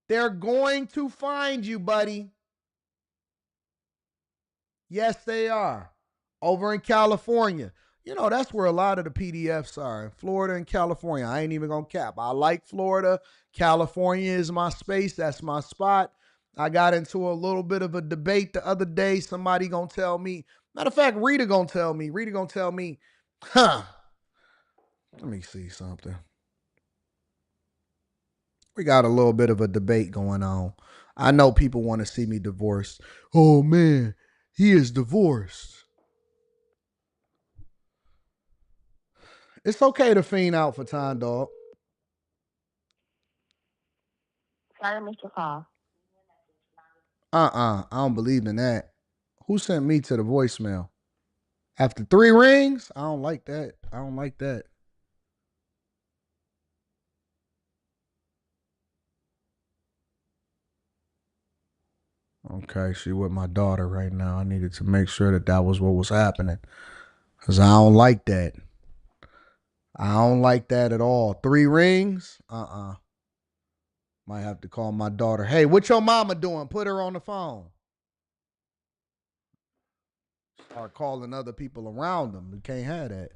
They're going to find you, buddy. Yes, they are. Over in California. You know, that's where a lot of the PDFs are, in Florida and California. I ain't even gonna cap. I like Florida. California is my space. That's my spot. I got into a little bit of a debate the other day. Somebody gonna tell me, matter of fact, Rita gonna tell me, huh? Let me see something. We got a little bit of a debate going on. I know people want to see me divorced. Oh man, he is divorced. It's okay to fiend out for time, dog. Sorry, Mr. Call. I don't believe in that. Who sent me to the voicemail? After 3 rings? I don't like that. I don't like that. Okay, she with my daughter right now. I needed to make sure that that was what was happening. Because I don't like that. I don't like that at all. 3 rings? Might have to call my daughter. Hey, what your mama doing? Put her on the phone. Start calling other people around them. We can't have that.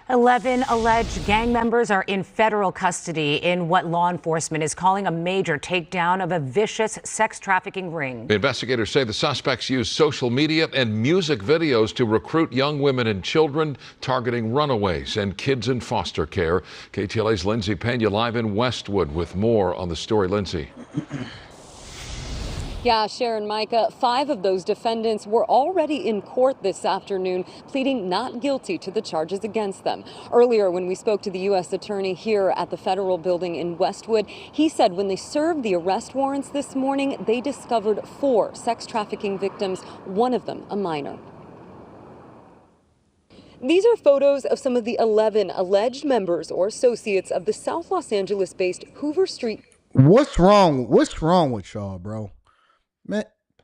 11 alleged gang members are in federal custody in what law enforcement is calling a major takedown of a vicious sex trafficking ring. Investigators say the suspects used social media and music videos to recruit young women and children, targeting runaways and kids in foster care. KTLA's Lindsay Pena live in Westwood with more on the story. Lindsay. Yeah, Sharon, Micah, 5 of those defendants were already in court this afternoon, pleading not guilty to the charges against them. Earlier, when we spoke to the U.S. attorney here at the federal building in Westwood, he said when they served the arrest warrants this morning, they discovered 4 sex trafficking victims, one of them a minor. These are photos of some of the 11 alleged members or associates of the South Los Angeles-based Hoover Street. What's wrong with y'all, bro? Man,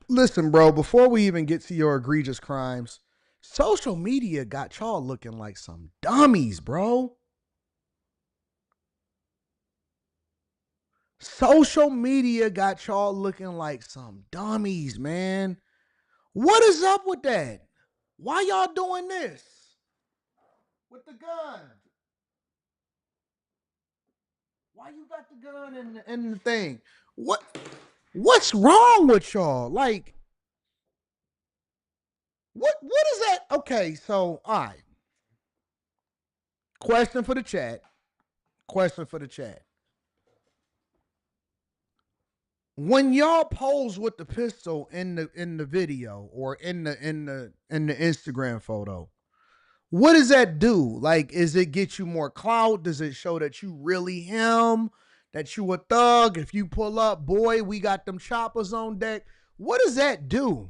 listen, bro, before we even get to your egregious crimes, social media got y'all looking like some dummies, bro. Social media got y'all looking like some dummies, man. What is up with that? Why y'all doing this? With the gun? Why you got the gun in the thing? What's wrong with y'all? Like, what is that? Okay, so all right. Question for the chat. When y'all pose with the pistol in the video or in the Instagram photo, what does that do? Like, is it get you more clout? Does it show that you really him? That you a thug? If you pull up, boy, we got them choppers on deck. What does that do?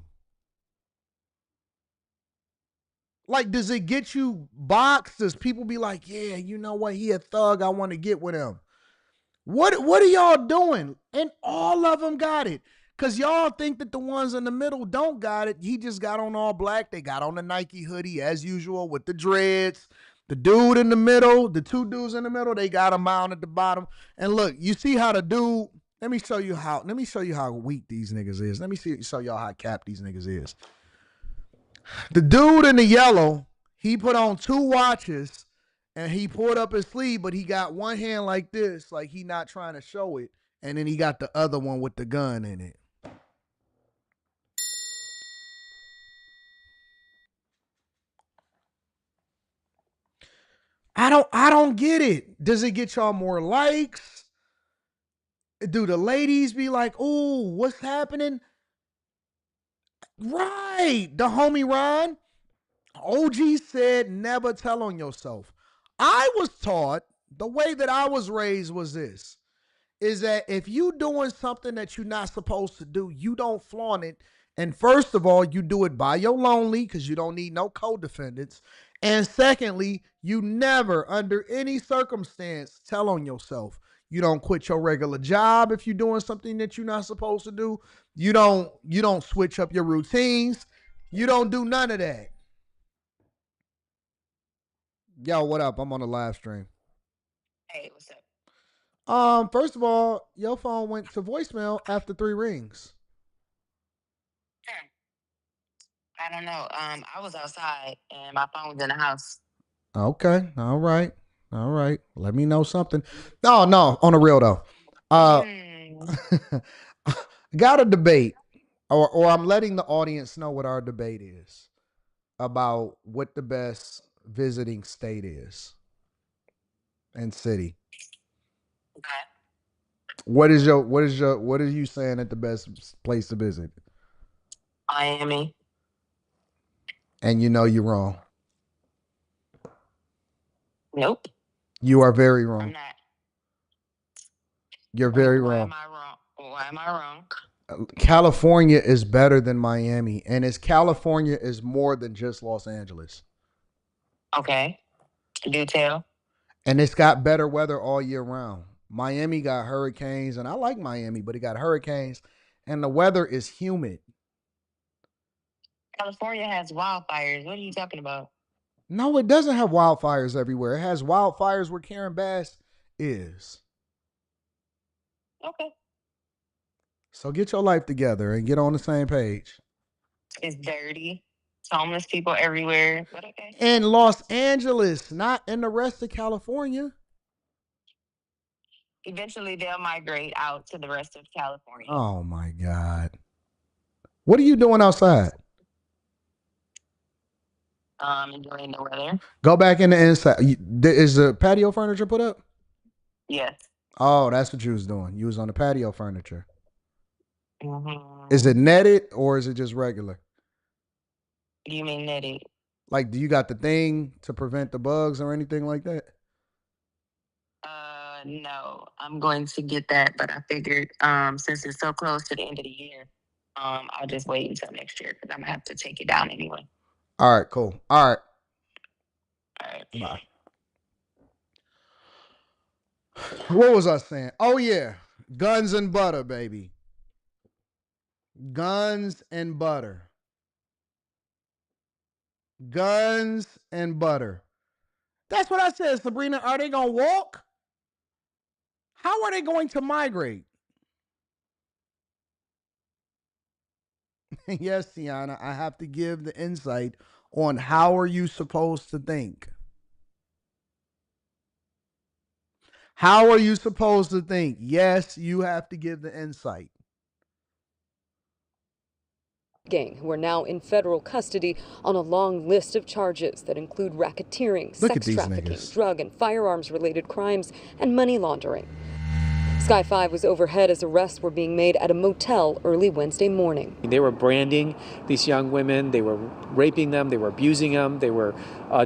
Like, does it get you boxed? Does people be like, yeah, you know what? He a thug. I want to get with him. What are y'all doing? And all of them got it. Because y'all think that the ones in the middle don't got it. He just got on all black. They got on the Nike hoodie as usual with the dreads. The dude in the middle, the 2 dudes in the middle, they got them out at the bottom. And look, you see how the dude, let me show you how weak these niggas is. Let me show y'all how capped these niggas is. The dude in the yellow, he put on 2 watches and he pulled up his sleeve, but he got one hand like this, like he not trying to show it. And then he got the other one with the gun in it. I don't get it. Does it get y'all more likes? Do the ladies be like, "Ooh, what's happening?" Right. The homie Ron, OG said, never tell on yourself. I was taught, the way that I was raised was this, is that if you doing something that you're not supposed to do, you don't flaunt it. And first of all, you do it by your lonely because you don't need no co-defendants. And secondly, you never, under any circumstance, tell on yourself. You don't quit your regular job if you're doing something that you're not supposed to do. You don't switch up your routines. You don't do none of that. Yo, what up? I'm on the live stream. Hey, what's up? First of all, your phone went to voicemail after 3 rings. I don't know. I was outside and my phone was in the house. Okay. All right. All right. Let me know something. No. On the real though. Got a debate, or I'm letting the audience know what our debate is about what the best visiting state is and city. What are you saying that the best place to visit? Miami. And you know you're wrong. Nope. You are very I'm wrong. not. You're very Why wrong. am I wrong? Why am I wrong? California is better than Miami, and California is more than just Los Angeles. Okay. Do tell. And it's got better weather all year round. Miami got hurricanes, and I like Miami, but it got hurricanes, and the weather is humid. California has wildfires. What are you talking about? No, it doesn't have wildfires everywhere. It has wildfires where Karen Bass is. Okay. So get your life together and get on the same page. It's dirty. It's homeless people everywhere. But okay. In Los Angeles, not in the rest of California. Eventually, they'll migrate out to the rest of California. Oh my God. What are you doing outside? Enjoying the weather. Go back in the inside. Is the patio furniture put up? Yes. Oh, that's what you was doing. You was on the patio furniture. Mm-hmm. Is it netted or is it just regular? What do you mean netted? Like, do you got the thing to prevent the bugs or anything like that? No. I'm going to get that, but I figured since it's so close to the end of the year, I'll just wait until next year because I'm gonna have to take it down anyway. All right, cool. All right. All right. Bye. What was I saying? Oh yeah. Guns and butter, baby. Guns and butter. Guns and butter. That's what I said, Sabrina. Are they going to walk? How are they going to migrate? Yes, Tiana, I have to give the insight on how are you supposed to think. How are you supposed to think? Yes, you have to give the insight. Gang, who are now in federal custody on a long list of charges that include racketeering, sex trafficking, drug and firearms related crimes, and money laundering. Sky 5 was overhead as arrests were being made at a motel early Wednesday morning. They were branding these young women, they were raping them, they were abusing them, they were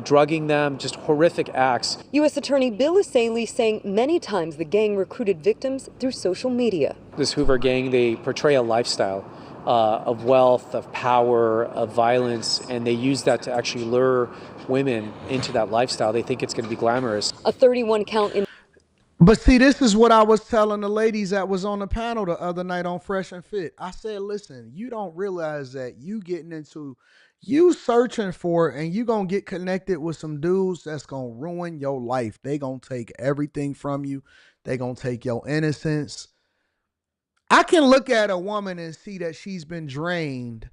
drugging them, just horrific acts. U.S. Attorney Bill Essayli saying many times the gang recruited victims through social media. This Hoover gang, they portray a lifestyle of wealth, of power, of violence, and they use that to actually lure women into that lifestyle. They think it's going to be glamorous. A 31-count in. But see, this is what I was telling the ladies that was on the panel the other night on Fresh and Fit. I said, listen, you don't realize that you searching for it and you going to get connected with some dudes that's going to ruin your life. They going to take everything from you. They going to take your innocence. I can look at a woman and see that she's been drained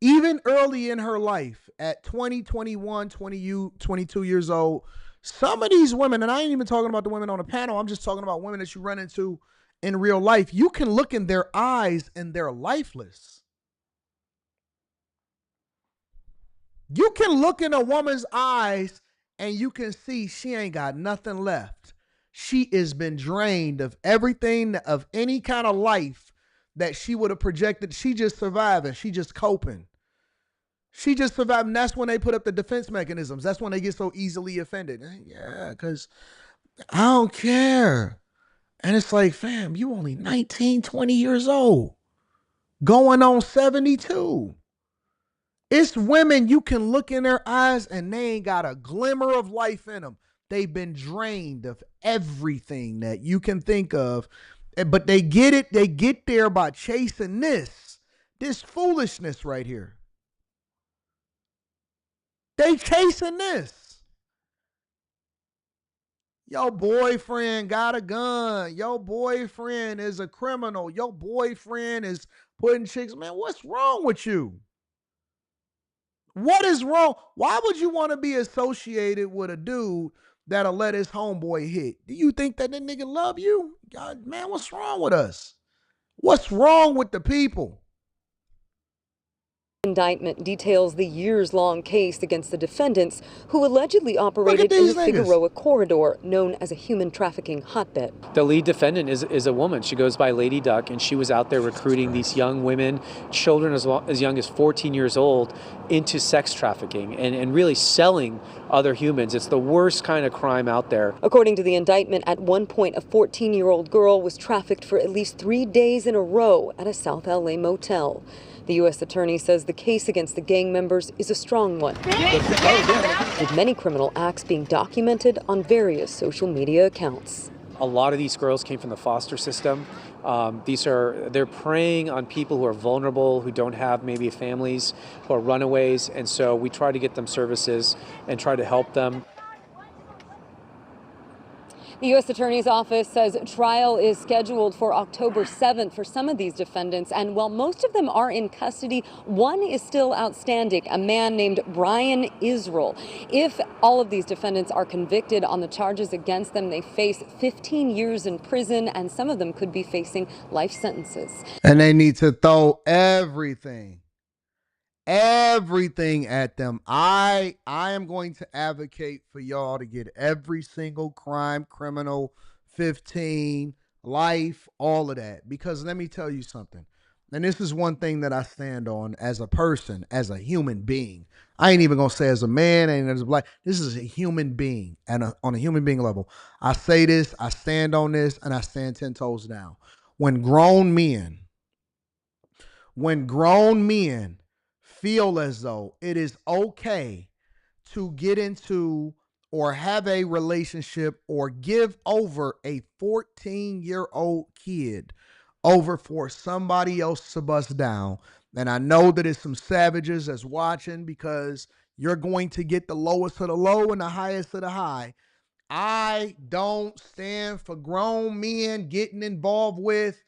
even early in her life at 20, 21, 22 years old. Some of these women, and I ain't even talking about the women on the panel, I'm just talking about women that you run into in real life. You can look in their eyes and they're lifeless. You can look in a woman's eyes and you can see she ain't got nothing left. She has been drained of everything, of any kind of life that she would have projected. She just surviving. She just coping. She just survived, and that's when they put up the defense mechanisms. That's when they get so easily offended. Yeah, because I don't care. And it's like, fam, you only 19, 20 years old. Going on 72. It's women you can look in their eyes and they ain't got a glimmer of life in them. They've been drained of everything that you can think of. But they get it. They get there by chasing this foolishness right here. They chasing this. Your boyfriend got a gun. Your boyfriend is a criminal. Your boyfriend is putting chicks. Man, what's wrong with you? What is wrong? Why would you want to be associated with a dude that'll let his homeboy hit? Do you think that nigga love you? God, man, what's wrong with us? What's wrong with the people? Indictment details the years-long case against the defendants who allegedly operated in these the niggas. Figueroa corridor, known as a human trafficking hotbed. The lead defendant is a woman. She goes by Lady Duck, and she was out there recruiting these young women, children as young as 14 years old, into sex trafficking and really selling other humans. It's the worst kind of crime out there. According to the indictment, at one point, a 14-year-old girl was trafficked for at least 3 days in a row at a South LA motel. The U.S. attorney says the case against the gang members is a strong one, with many criminal acts being documented on various social media accounts. A lot of these girls came from the foster system. They're preying on people who are vulnerable, who don't have maybe families, who are runaways, and so we try to get them services and try to help them. The U.S. Attorney's Office says trial is scheduled for October 7th for some of these defendants, and while most of them are in custody, one is still outstanding, a man named Brian Israel. If all of these defendants are convicted on the charges against them, they face 15 years in prison, and some of them could be facing life sentences. And they need to throw everything at them. I am going to advocate for y'all to get every single criminal 15, life, all of that. Because let me tell you something. And this is one thing that I stand on as a person, as a human being. I ain't even going to say as a man, ain't as a black. This is a human being. And on a human being level, I say this, I stand on this, and I stand 10 toes down. When grown men feel as though it is okay to get into or have a relationship or give over a 14-year-old kid over for somebody else to bust down. And I know that it's some savages that's watching, because you're going to get the lowest of the low and the highest of the high. I don't stand for grown men getting involved with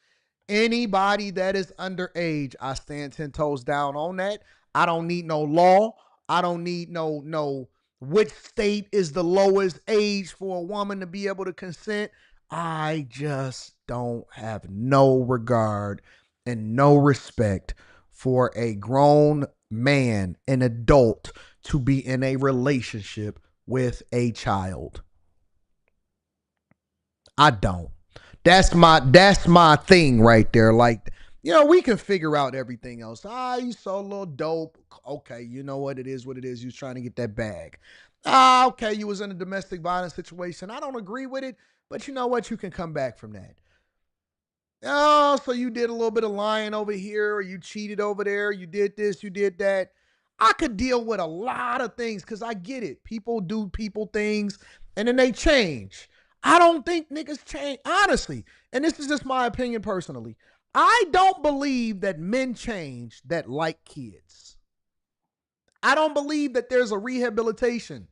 anybody that is underage. I stand 10 toes down on that. I don't need no law. I don't need no which state is the lowest age for a woman to be able to consent. I just don't have no regard and no respect for a grown man, an adult, to be in a relationship with a child. I don't. That's my thing right there. Like, we can figure out everything else. You saw a little dope. Okay, you know what? It is what it is. You was trying to get that bag. Okay, you was in a domestic violence situation. I don't agree with it, but you know what? You can come back from that. Oh, so you did a little bit of lying over here, or you cheated over there, you did this, you did that. I could deal with a lot of things, because I get it. People do people things, and then they change. I don't think niggas change, honestly. And this is just my opinion personally. I don't believe that men change that like kids. I don't believe that there's a rehabilitation.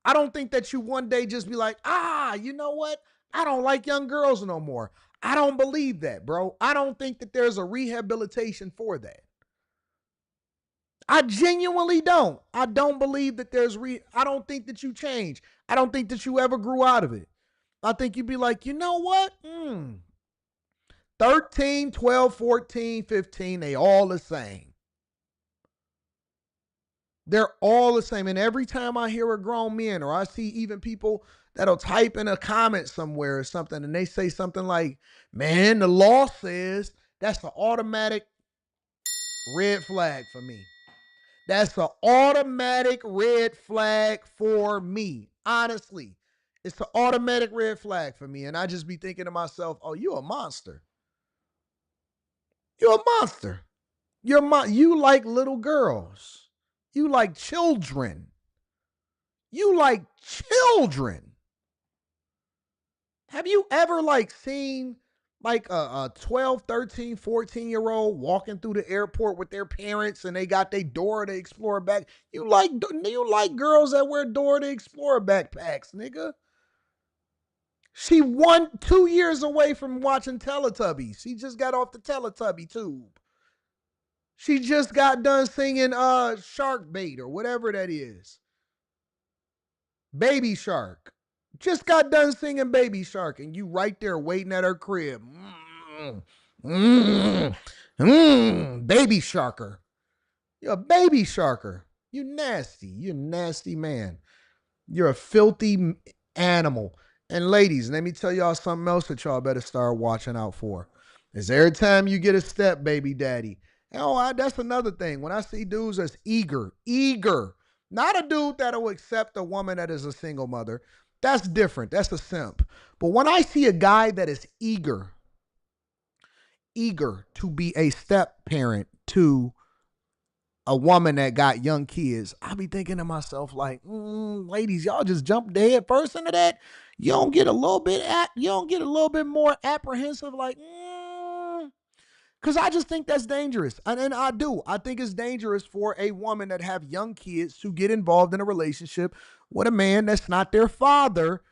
I don't think that you one day just be like, you know what? I don't like young girls no more. I don't believe that, bro. I don't think that there's a rehabilitation for that. I genuinely don't. I don't believe that I don't think that you change. I don't think that you ever grew out of it. I think you'd be like, you know what? 13, 12, 14, 15, they all the same. They're all the same. And every time I hear a grown man, or I see even people that'll type in a comment somewhere or something, and they say something like, man, the law says, that's an automatic red flag for me. That's an automatic red flag for me. Honestly, it's an automatic red flag for me. And I just be thinking to myself, oh, you a monster. You're a monster. You like little girls. You like children. You like children. Have you ever seen a 12, 13, 14-year-old walking through the airport with their parents, and they got their Dora the Explorer back? You like girls that wear Dora the Explorer backpacks, nigga. She 2 years away from watching Teletubbies. She just got off the Teletubby tube. She just got done singing Shark Bait or whatever that is. Baby Shark. Just got done singing Baby Shark, and you right there waiting at her crib. Baby Sharker. You're a baby sharker. You nasty. You're a nasty man. You're a filthy animal. And ladies, let me tell y'all something else that y'all better start watching out for. Is every time you get a step baby daddy. That's another thing. When I see dudes that's eager, not a dude that'll accept a woman that is a single mother. That's different. That's a simp. But when I see a guy that is eager to be a step parent to a woman that got young kids, I be thinking to myself like, ladies, y'all just jump dead first into that. You don't get a little bit more apprehensive, like, because I just think that's dangerous. And I do. I think it's dangerous for a woman that have young kids to get involved in a relationship with a man that's not their father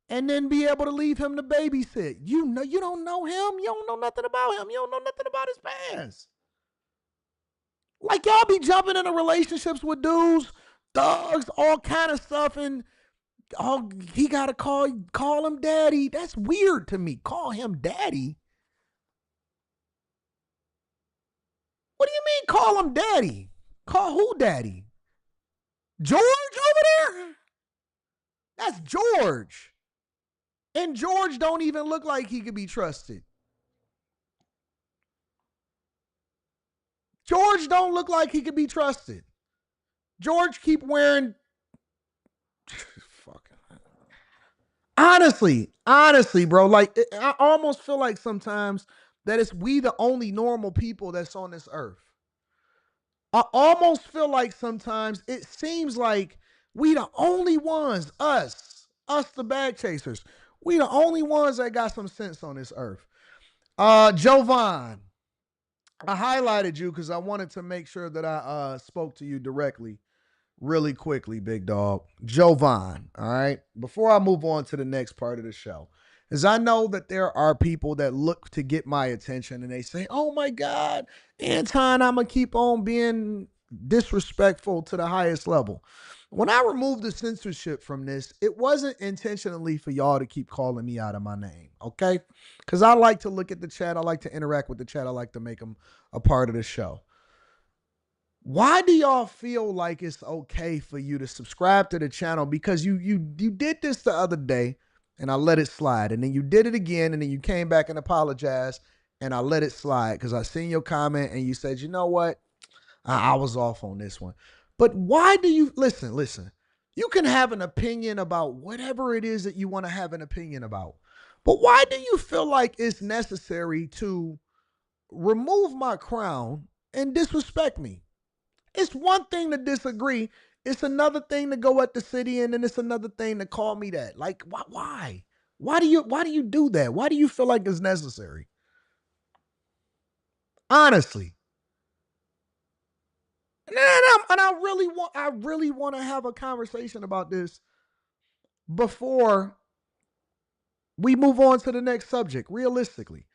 and then be able to leave him to babysit. You don't know him. You don't know nothing about him. You don't know nothing about his past. Like, y'all be jumping into relationships with dudes, thugs, all kind of stuff, and he gotta call him daddy. That's weird to me. Call him daddy. What do you mean call him daddy? Call who daddy? George over there? That's George. And George don't even look like he could be trusted. George don't look like he could be trusted. George keep wearing Honestly, bro, like I almost feel like sometimes that it's we the only normal people that's on this earth. I almost feel like sometimes it seems like we the only ones, us the bag chasers. We the only ones that got some sense on this earth. Jovan, I highlighted you because I wanted to make sure that I spoke to you directly really quickly, big dog. Jovan, all right? Before I move on to the next part of the show, is I know that there are people that look to get my attention and they say, oh my God, Anton, I'm going to keep on being disrespectful to the highest level. When I removed the censorship from this, it wasn't intentionally for y'all to keep calling me out of my name, okay? Because I like to look at the chat. I like to interact with the chat. I like to make them a part of the show. Why do y'all feel like it's okay for you to subscribe to the channel? Because you did this the other day and I let it slide. And then you did it again and then you came back and apologized and I let it slide because I seen your comment and you said, you know what? I was off on this one. But why do you, listen, you can have an opinion about whatever it is that you want to have an opinion about. But why do you feel like it's necessary to remove my crown and disrespect me? It's one thing to disagree. It's another thing to go at the city and then it's another thing to call me that. Like, why? Why do you do that? Why do you feel like it's necessary? Honestly. And I really want to have a conversation about this before we move on to the next subject, realistically.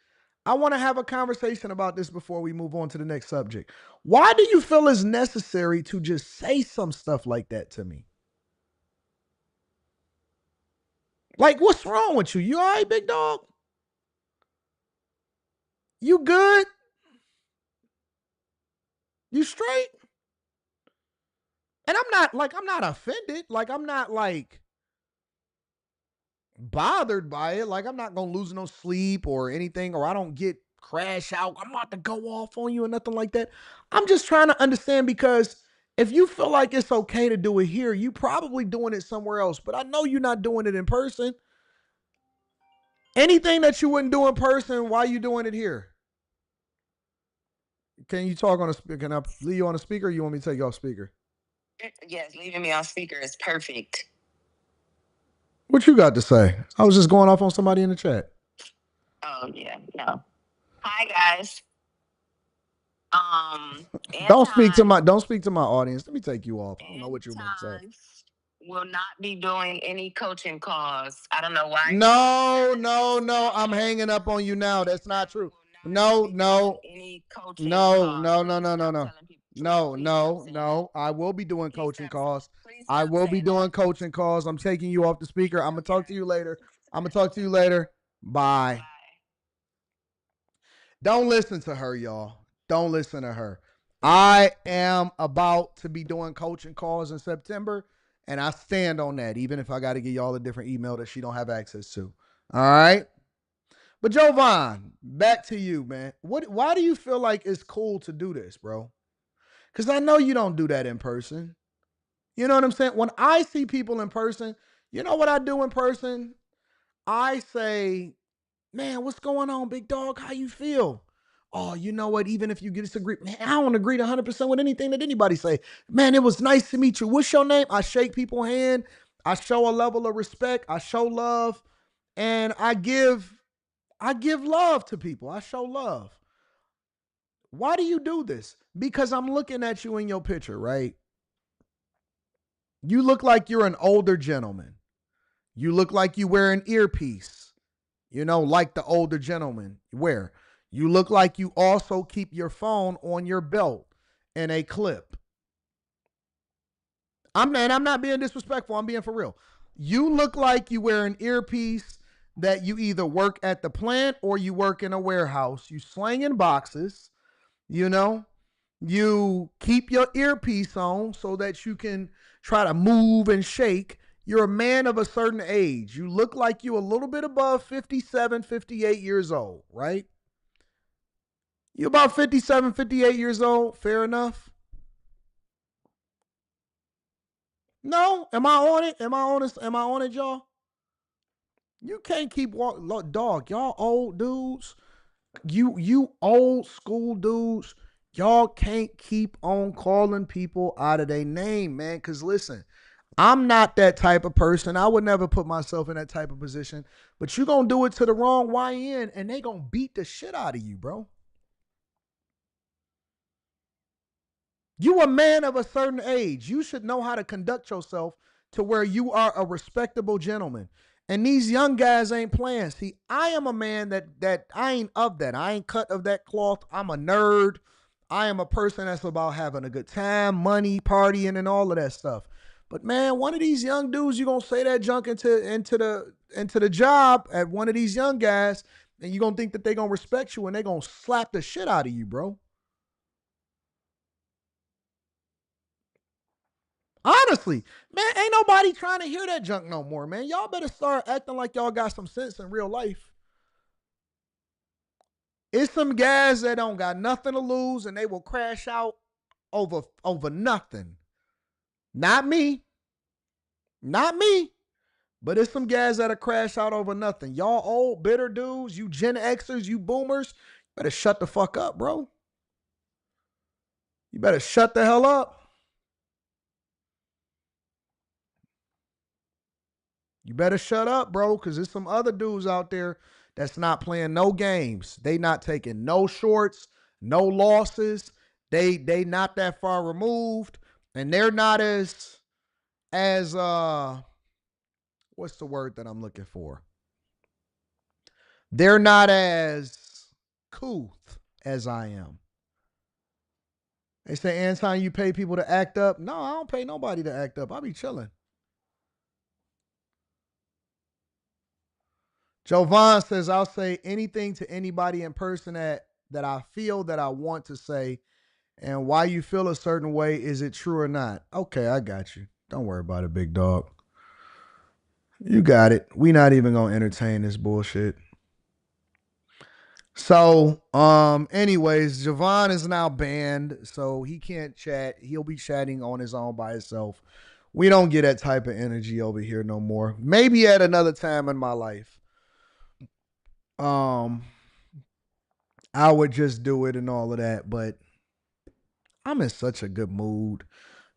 I want to have a conversation about this before we move on to the next subject. Why do you feel it's necessary to just say some stuff like that to me? Like, what's wrong with you? You all right, big dog? You good? You straight? And I'm not offended. Like, I'm not like bothered by it. Like, I'm not going to lose no sleep or anything, or I don't get crash out. I'm about to go off on you or nothing like that. I'm just trying to understand because if you feel like it's okay to do it here, you probably doing it somewhere else. But I know you're not doing it in person. Anything that you wouldn't do in person, why are you doing it here? Can you talk on a speaker? Can I leave you on a speaker or you want me to take you off speaker? Yes, leaving me on speaker is perfect. What you got to say? I was just going off on somebody in the chat. Oh yeah, no. Hi guys. Don't speak to my audience. Let me take you off. I don't know what you're about to say. Will not be doing any coaching calls. I don't know why. No. I'm hanging up on you now. That's not true. No, no, any coaching no, calls. no, no, Please no, no, stop no. telling people. No, Please stop no, saying that. no. I will be doing Please coaching stop saying. calls. Please I stop will be saying that. doing coaching calls. I'm taking you off the speaker. I'm gonna talk to you later. I'm gonna talk to you later. Bye. Don't listen to her, y'all. Don't listen to her. I am about to be doing coaching calls in September, and I stand on that, even if I got to give y'all a different email that she don't have access to. All right. But Jovan, back to you, man. Why do you feel like it's cool to do this, bro? Because I know you don't do that in person. You know what I'm saying? When I see people in person, you know what I do in person? I say, man, what's going on, big dog? How you feel? Oh, you know what? Even if you disagree, man, I don't agree 100% with anything that anybody say. Man, it was nice to meet you. What's your name? I shake people's hand. I show a level of respect. I show love, and I give love to people. I show love. Why do you do this? Because I'm looking at you in your picture, right? You look like you're an older gentleman. You look like you wear an earpiece, like the older gentleman wear. You look like you also keep your phone on your belt in a clip. I'm not being disrespectful. I'm being for real. You look like you wear an earpiece, that you either work at the plant or you work in a warehouse. You slinging boxes, you keep your earpiece on so that you can try to move and shake. You're a man of a certain age. You look like you're a little bit above 57, 58 years old, right? You're about 57, 58 years old. Fair enough. No? Am I on it? Am I honest? Am I on it, y'all? You can't keep walking. Look, dog, y'all old dudes. You old school dudes. Y'all can't keep on calling people out of their name, man. Because listen, I'm not that type of person. I would never put myself in that type of position. But you're going to do it to the wrong YN, and they going to beat the shit out of you, bro. You a man of a certain age. You should know how to conduct yourself to where you are a respectable gentleman. And these young guys ain't playing. See, I am a man that I ain't of that. I ain't cut of that cloth. I'm a nerd. I am a person that's about having a good time, money, partying, and all of that stuff. But man, one of these young dudes, you gonna say that junk into the job at one of these young guys, and you gonna think that they gonna respect you, and they gonna slap the shit out of you, bro. Honestly, man, ain't nobody trying to hear that junk no more, man. Y'all better start acting like y'all got some sense in real life. It's some guys that don't got nothing to lose and they will crash out over nothing. Not me. Not me. But it's some guys that'll crash out over nothing. Y'all old, bitter dudes, you Gen Xers, you boomers, better shut the fuck up, bro. You better shut the hell up. You better shut up, bro, because there's some other dudes out there that's not playing no games. They not taking no shorts, no losses. They not that far removed, and they're not as what's the word that I'm looking for? They're not as couth as I am. They say, Anton, you pay people to act up. No, I don't pay nobody to act up. I be chilling. Jovan says, I'll say anything to anybody in person that I feel that I want to say. And why you feel a certain way, is it true or not? Okay, I got you. Don't worry about it, big dog. You got it. We not even going to entertain this bullshit. So, anyways, Javon is now banned, so he can't chat. He'll be chatting on his own by himself. We don't get that type of energy over here no more. Maybe at another time in my life. I would just do it and all of that, but I'm in such a good mood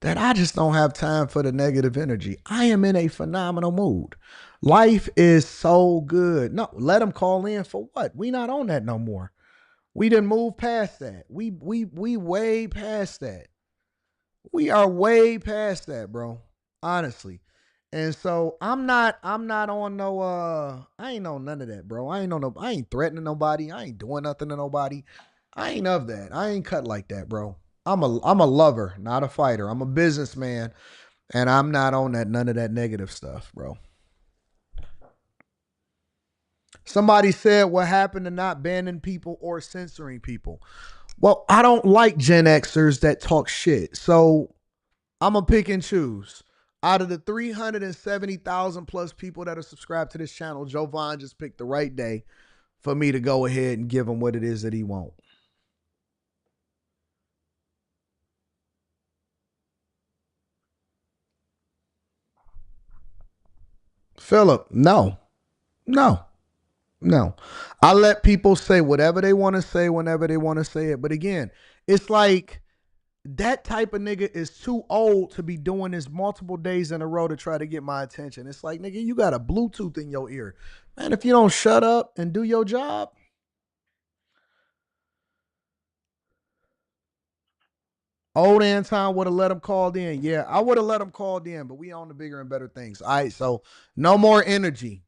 that I just don't have time for the negative energy. I am in a phenomenal mood. Life is so good. No, let them call in for what? We not on that no more. We didn't move past that. We way past that. We are way past that, bro. Honestly. And so I'm not on no I ain't on none of that, bro. I ain't threatening nobody. I ain't doing nothing to nobody. I ain't of that. I ain't cut like that, bro. I'm a lover, not a fighter. I'm a businessman, and I'm not on none of that negative stuff, bro. Somebody said what happened to not banning people or censoring people. Well, I don't like Gen Xers that talk shit. So I'm going to pick and choose. Out of the 370,000 plus people that are subscribed to this channel, Jovan just picked the right day for me to go ahead and give him what it is that he wants. Philip, no. I let people say whatever they want to say whenever they want to say it. But again, it's like that type of nigga is too old to be doing this multiple days in a row to try to get my attention. It's like, nigga, you got a Bluetooth in your ear. Man, if you don't shut up and do your job. Old Anton would have let him called in. Yeah, I would have let him called in, but we on the bigger and better things. All right, so no more energy.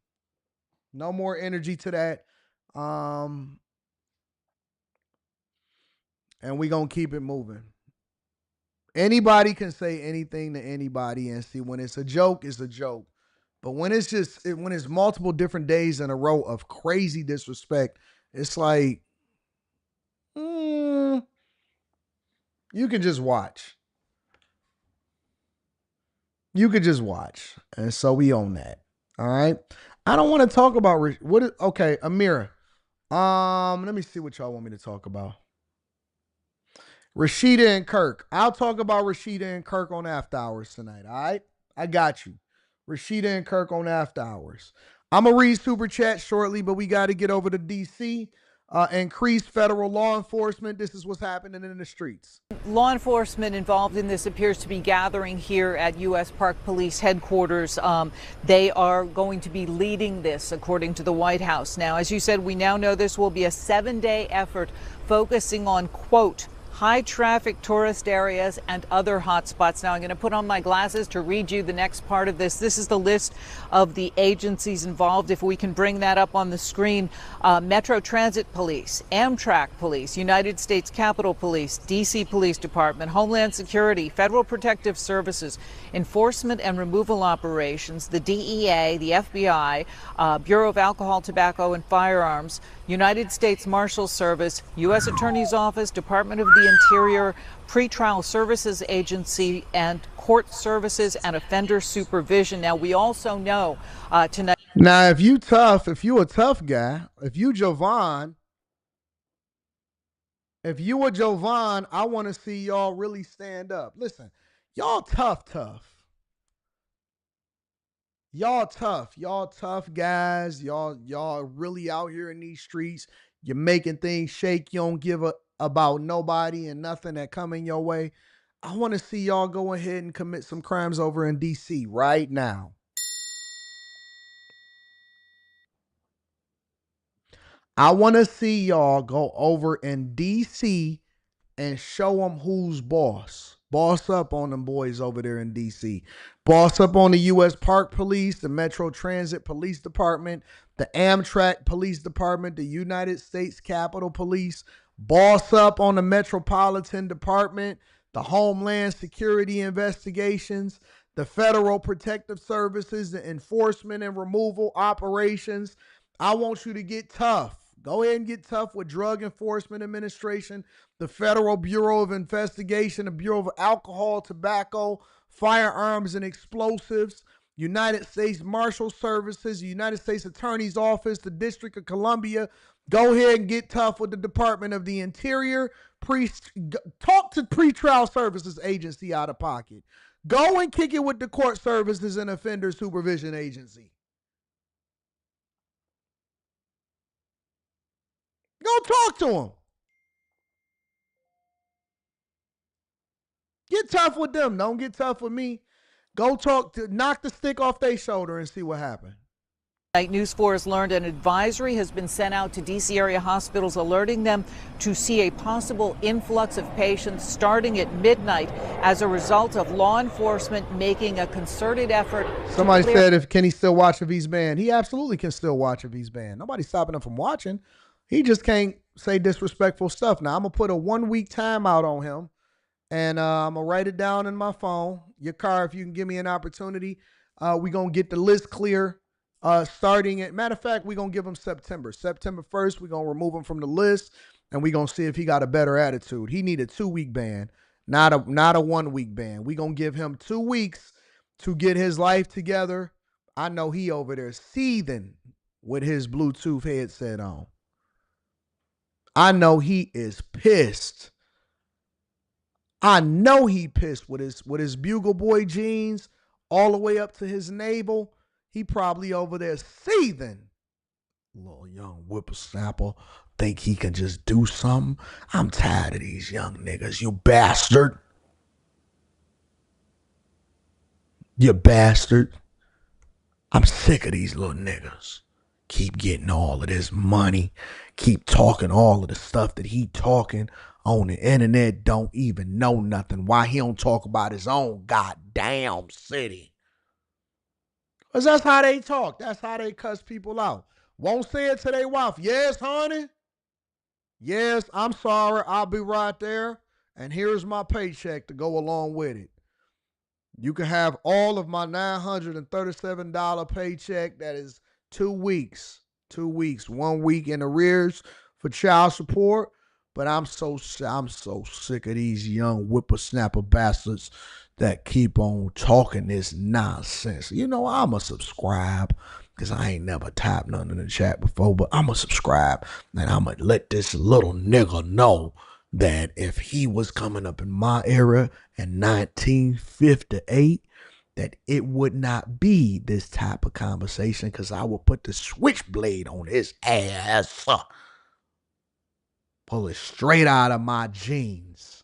No more energy to that. And we going to keep it moving. Anybody can say anything to anybody, and see, when it's a joke, it's a joke. But when it's when it's multiple different days in a row of crazy disrespect, it's like, you can just watch. You could just watch. And so we own that. All right. I don't want to talk about okay, Amira. Let me see what y'all want me to talk about. Rashida and Kirk. I'll talk about Rashida and Kirk on After Hours tonight. All right. I got you. Rashida and Kirk on After Hours. I'm going to read Super Chat shortly, but we got to get over to D.C. Increased federal law enforcement. This is what's happening in the streets. Law enforcement involved in this appears to be gathering here at U.S. Park Police headquarters. They are going to be leading this, according to the White House. Now, as you said, we now know this will be a 7-day effort focusing on, quote, high traffic tourist areas and other hotspots. Now I'm going to put on my glasses to read you the next part of this. This is the list of the agencies involved. If we can bring that up on the screen: Metro Transit Police, Amtrak Police, United States Capitol Police, D.C. Police Department, Homeland Security, Federal Protective Services, Enforcement and Removal Operations, the DEA, the FBI, Bureau of Alcohol, Tobacco and Firearms, United States Marshal Service, U.S. Attorney's Office, Department of the Interior, Pretrial Services Agency, and Court Services and Offender Supervision. Now, we also know tonight. Now, if you a tough guy, if you Jovan, I want to see y'all really stand up. Listen, y'all tough. Y'all tough guys. Y'all really out here in these streets. You're making things shake. You don't give a about nobody and nothing that coming your way. I want to see y'all go ahead and commit some crimes over in DC right now. I want to see y'all go over in DC and show them who's boss. Boss up on them boys over there in DC. Boss up on the U.S. Park Police, the Metro Transit Police Department, the Amtrak Police Department, the United States Capitol Police. Boss up on the Metropolitan Department, the Homeland Security Investigations, the Federal Protective Services, the Enforcement and Removal Operations. I want you to get tough. Go ahead and get tough with Drug Enforcement Administration, the Federal Bureau of Investigation, the Bureau of Alcohol, Tobacco, Firearms and Explosives, United States Marshal Services, the United States Attorney's Office, the District of Columbia. Go ahead and get tough with the Department of the Interior. Talk to Pretrial Services Agency out of pocket. Go and kick it with the Court Services and Offender Supervision Agency. Go talk to them. Get tough with them. Don't get tough with me. Go knock the stick off their shoulder and see what happens. News 4 has learned an advisory has been sent out to D.C. area hospitals alerting them to see a possible influx of patients starting at midnight as a result of law enforcement making a concerted effort. Somebody said, can he still watch if he's banned? He absolutely can still watch if he's banned. Nobody's stopping him from watching. He just can't say disrespectful stuff. Now, I'm going to put a 1-week timeout on him, and I'm going to write it down in my phone. Your car, if you can give me an opportunity, we're going to get the list clear. Starting at, matter of fact, we're going to give him September 1st. We're going to remove him from the list, and we're going to see if he got a better attitude. He need a 2-week ban, not a 1-week ban. We're going to give him 2 weeks to get his life together. I know he over there seething with his Bluetooth headset on. I know he is pissed. I know he pissed with his Bugle Boy jeans all the way up to his navel. He probably over there seething. Little young whippersnapper think he can just do something. I'm tired of these young niggas, you bastard. You bastard. I'm sick of these little niggas. Keep getting all of this money. Keep talking all of the stuff that he talking on the internet. Don't even know nothing. Why he don't talk about his own goddamn city? Because that's how they talk. That's how they cuss people out. Won't say it to their wife. Yes, honey. Yes, I'm sorry. I'll be right there. And here's my paycheck to go along with it. You can have all of my $937 paycheck. That is 2 weeks. 2 weeks. 1 week in arrears for child support. But I'm so sick of these young whippersnapper bastards that keep on talking this nonsense. You know, I'm a subscribe because I ain't never typed nothing in the chat before, but I'm a subscribe and I'm going to let this little nigga know that if he was coming up in my era in 1958, that it would not be this type of conversation because I would put the switchblade on his ass. Pull it straight out of my jeans.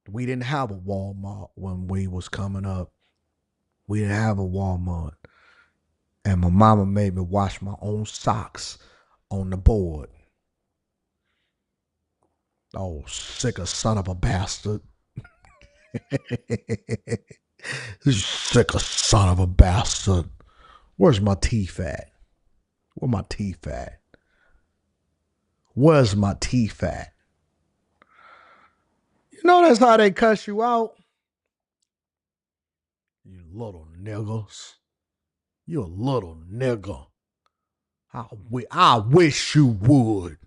We didn't have a Walmart when we was coming up. We didn't have a Walmart. And my mama made me wash my own socks on the board. Oh, sick of son of a bastard. Sick of son of a bastard. Where's my teeth at? Where my teeth at? Where's my teeth at? You know that's how they cuss you out. You little niggas. You a little nigga. I wish you would.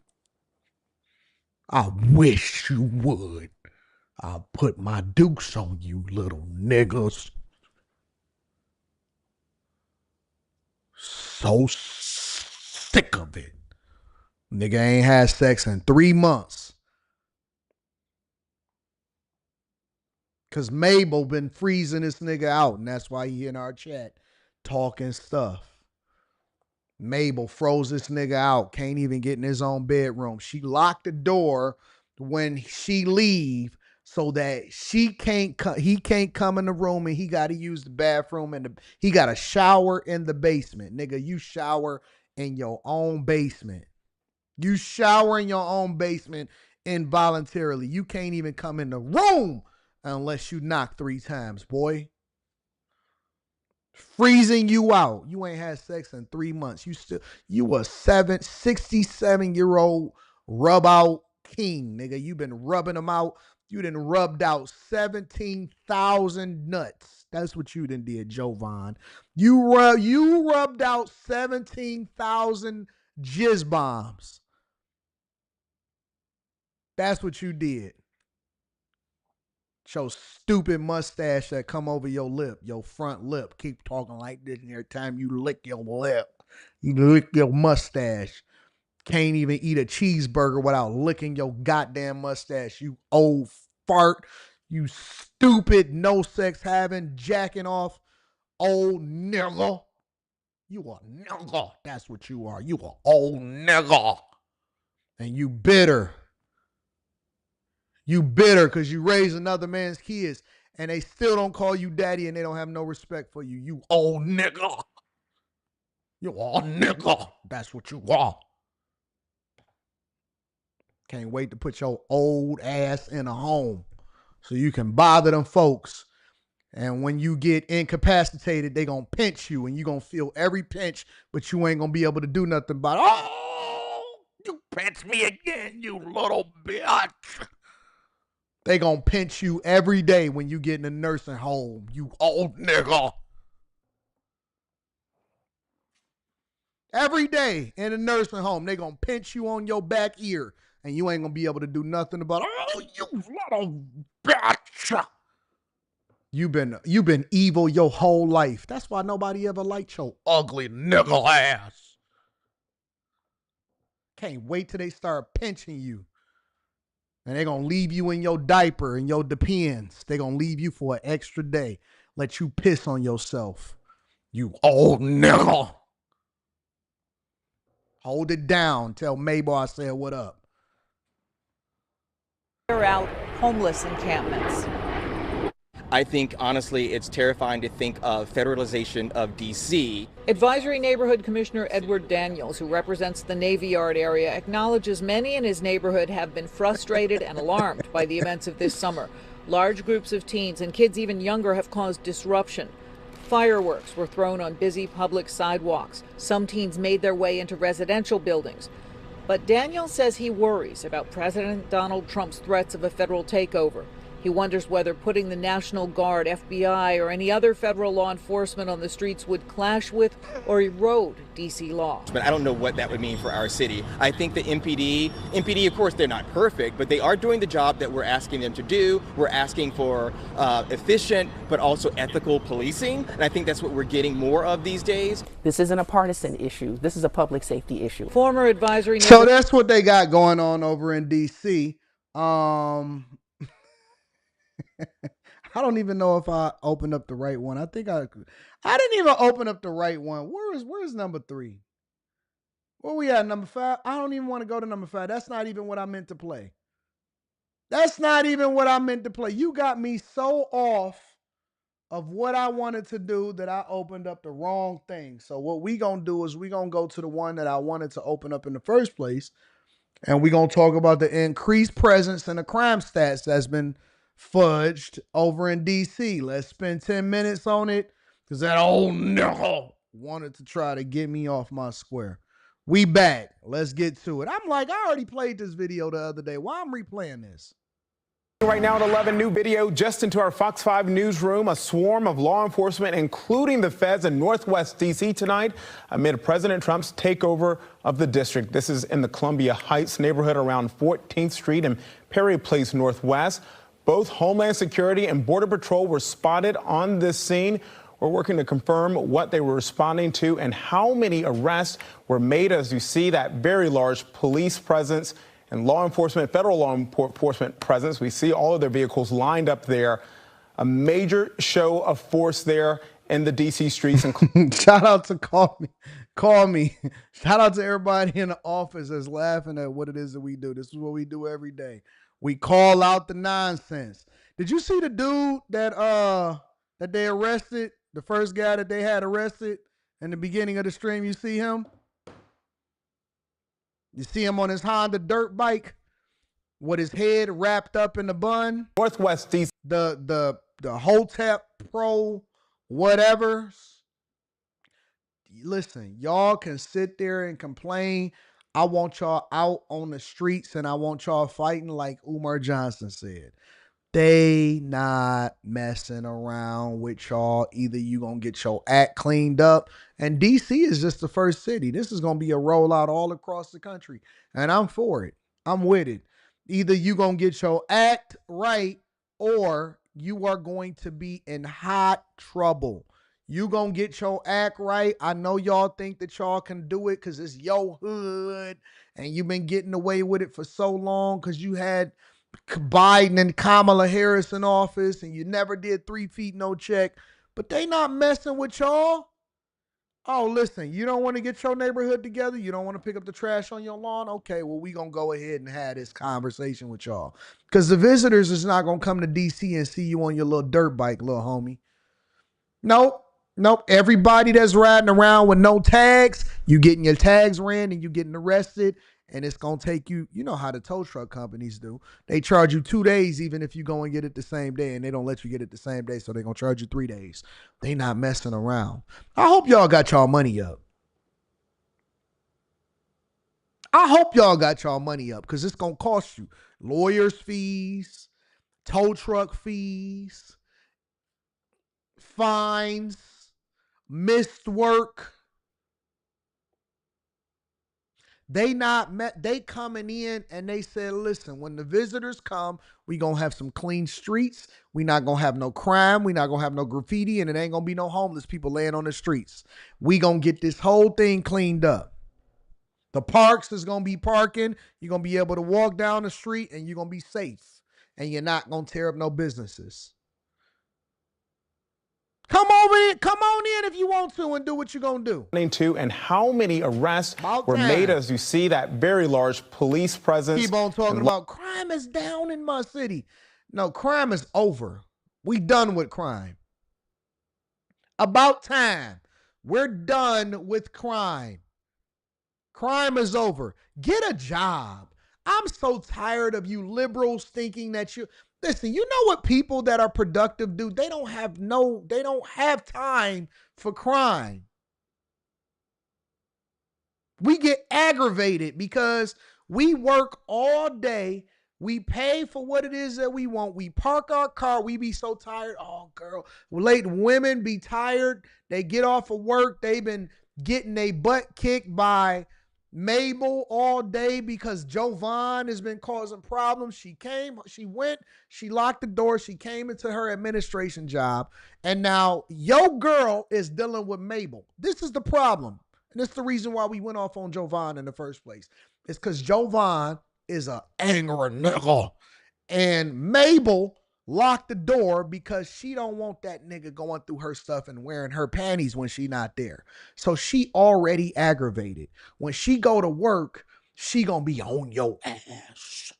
I wish you would. I'll put my dukes on you little niggas. So sick of it. Nigga ain't had sex in 3 months. Because Mabel been freezing this nigga out, and that's why he in our chat talking stuff. Mabel froze this nigga out, can't even get in his own bedroom. She locked the door when she leave so that he can't come in the room, and he got to use the bathroom, and he got to shower in the basement. Nigga, you shower in your own basement. You shower in your own basement involuntarily. You can't even come in the room unless you knock 3 times, boy. Freezing you out. You ain't had sex in 3 months. You a 67-year-old rub out king, nigga. You been rubbing them out. You done rubbed out 17,000 nuts. That's what you done did, Jovan. You rubbed out 17,000 jizz bombs. That's what you did. Your stupid mustache that come over your lip, your front lip. Keep talking like this every time you lick your lip. You lick your mustache. Can't even eat a cheeseburger without licking your goddamn mustache. You old fart. You stupid, no sex having, jacking off old nigga. You a nigga. That's what you are. You a old nigga. And you bitter. You bitter because you raised another man's kids and they still don't call you daddy and they don't have no respect for you. You old nigga. You are nigga. That's what you are. Can't wait to put your old ass in a home so you can bother them folks. And when you get incapacitated, they gonna pinch you and you gonna feel every pinch, but you ain't gonna be able to do nothing about it. Oh, you pinch me again, you little bitch. They gonna pinch you every day when you get in a nursing home, you old nigga. Every day in a nursing home, they gonna pinch you on your back ear and you ain't gonna be able to do nothing about it. Oh, you little bitch. You've been evil your whole life. That's why nobody ever liked your ugly nigga ass. Can't wait till they start pinching you. And they're going to leave you in your diaper and your Depends. They're going to leave you for an extra day. Let you piss on yourself. You old nigga. Hold it down. Tell Mabel I said what up. Clear out homeless encampments. I think, honestly, it's terrifying to think of federalization of D.C. Advisory Neighborhood Commissioner Anton Daniels, who represents the Navy Yard area, acknowledges many in his neighborhood have been frustrated and alarmed by the events of this summer. Large groups of teens and kids even younger have caused disruption. Fireworks were thrown on busy public sidewalks. Some teens made their way into residential buildings. But Daniels says he worries about President Donald Trump's threats of a federal takeover. He wonders whether putting the National Guard, FBI, or any other federal law enforcement on the streets would clash with or erode D.C. law. But I don't know what that would mean for our city. I think the MPD, of course, they're not perfect, but they are doing the job that we're asking them to do. We're asking for efficient but also ethical policing, and I think that's what we're getting more of these days. This isn't a partisan issue. This is a public safety issue. Former advisory. So that's what they got going on over in D.C. I don't even know if I opened up the right one. I think I didn't even open up the right one. Where's number 3? Where we at, number 5? I don't even want to go to number 5. That's not even what I meant to play. You got me so off of what I wanted to do that I opened up the wrong thing. So what we gonna do is we gonna go to the one that I wanted to open up in the first place, and we gonna talk about the increased presence in the crime stats that's been fudged over in D.C. Let's spend 10 minutes on it because that old nigga wanted to try to get me off my square. We back. Let's get to it. I'm like, I already played this video the other day. Why I'm replaying this? Right now at 11, new video just into our Fox 5 newsroom. A swarm of law enforcement, including the feds in Northwest D.C. tonight amid President Trump's takeover of the district. This is in the Columbia Heights neighborhood around 14th Street and Perry Place Northwest. Both Homeland Security and Border Patrol were spotted on this scene. We're working to confirm what they were responding to and how many arrests were made. As you see, that very large police presence and federal law enforcement presence. We see all of their vehicles lined up there. A major show of force there in the D.C. streets. Shout out to Call Me. Shout out to everybody in the office that's laughing at what it is that we do. This is what we do every day. We call out the nonsense. Did you see the dude that they arrested? The first guy that they had arrested in the beginning of the stream. You see him? You see him on his Honda dirt bike with his head wrapped up in the bun. Northwest DC. The Hotep Pro whatever. Listen, y'all can sit there and complain. I want y'all out on the streets and I want y'all fighting like Umar Johnson said. They not messing around with y'all. Either you gonna get your act cleaned up, and DC is just the first city. This is gonna be a rollout all across the country, and I'm for it. I'm with it. Either you gonna get your act right, or you are going to be in hot trouble. You gonna get your act right. I know y'all think that y'all can do it because it's your hood, and you've been getting away with it for so long because you had Biden and Kamala Harris in office and you never did 3 feet no check, but they not messing with y'all. Oh, listen, you don't want to get your neighborhood together? You don't want to pick up the trash on your lawn? Okay, well, we going to go ahead and have this conversation with y'all because the visitors is not going to come to DC and see you on your little dirt bike, little homie. Nope. Nope. Everybody that's riding around with no tags, you getting your tags ran and you getting arrested. And it's going to take you, you know how the tow truck companies do. They charge you 2 days even if you go and get it the same day, and they don't let you get it the same day, so they're going to charge you 3 days. They not messing around. I hope y'all got y'all money up. I hope y'all got y'all money up because it's going to cost you lawyers' fees, tow truck fees, fines, missed work. They coming in and they said, listen, when the visitors come, we going to have some clean streets. We not going to have no crime. We not going to have no graffiti, and it ain't going to be no homeless people laying on the streets. We going to get this whole thing cleaned up. The parks is going to be parking. You're going to be able to walk down the street and you're going to be safe, and you're not going to tear up no businesses. Come on in if you want to and do what you're going to do. And how many arrests were made as you see that very large police presence? Keep on talking about crime is down in my city. No, crime is over. We done with crime. About time. We're done with crime. Crime is over. Get a job. I'm so tired of you liberals thinking that you... Listen, you know what people that are productive do? They don't have time for crime. We get aggravated because we work all day. We pay for what it is that we want. We park our car. We be so tired. Oh, girl. Late women be tired. They get off of work. They've been getting their butt kicked by Mabel all day because Jovan has been causing problems. She went, she locked the door, she came into her administration job, and now your girl is dealing with Mabel. This is the problem. And it's the reason why we went off on Jovan in the first place. It's because Jovan is an angry nigga. And Mabel locked the door because she don't want that nigga going through her stuff and wearing her panties when she not there. So she already aggravated. When she go to work, she gonna be on your ass.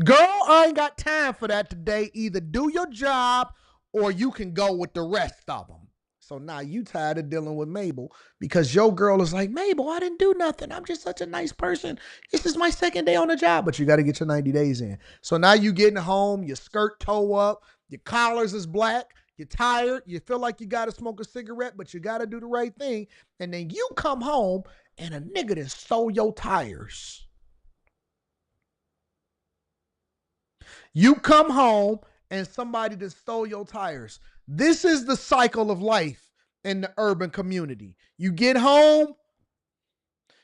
Girl, I ain't got time for that today. Either do your job or you can go with the rest of them. So now you tired of dealing with Mabel because your girl is like, Mabel, I didn't do nothing. I'm just such a nice person. This is my second day on the job, but you got to get your 90 days in. So now you getting home, your skirt toe up, your collars is black, you're tired, you feel like you got to smoke a cigarette, but you got to do the right thing. And then you come home and a nigga that stole your tires. You come home and somebody that stole your tires. This is the cycle of life in the urban community. You get home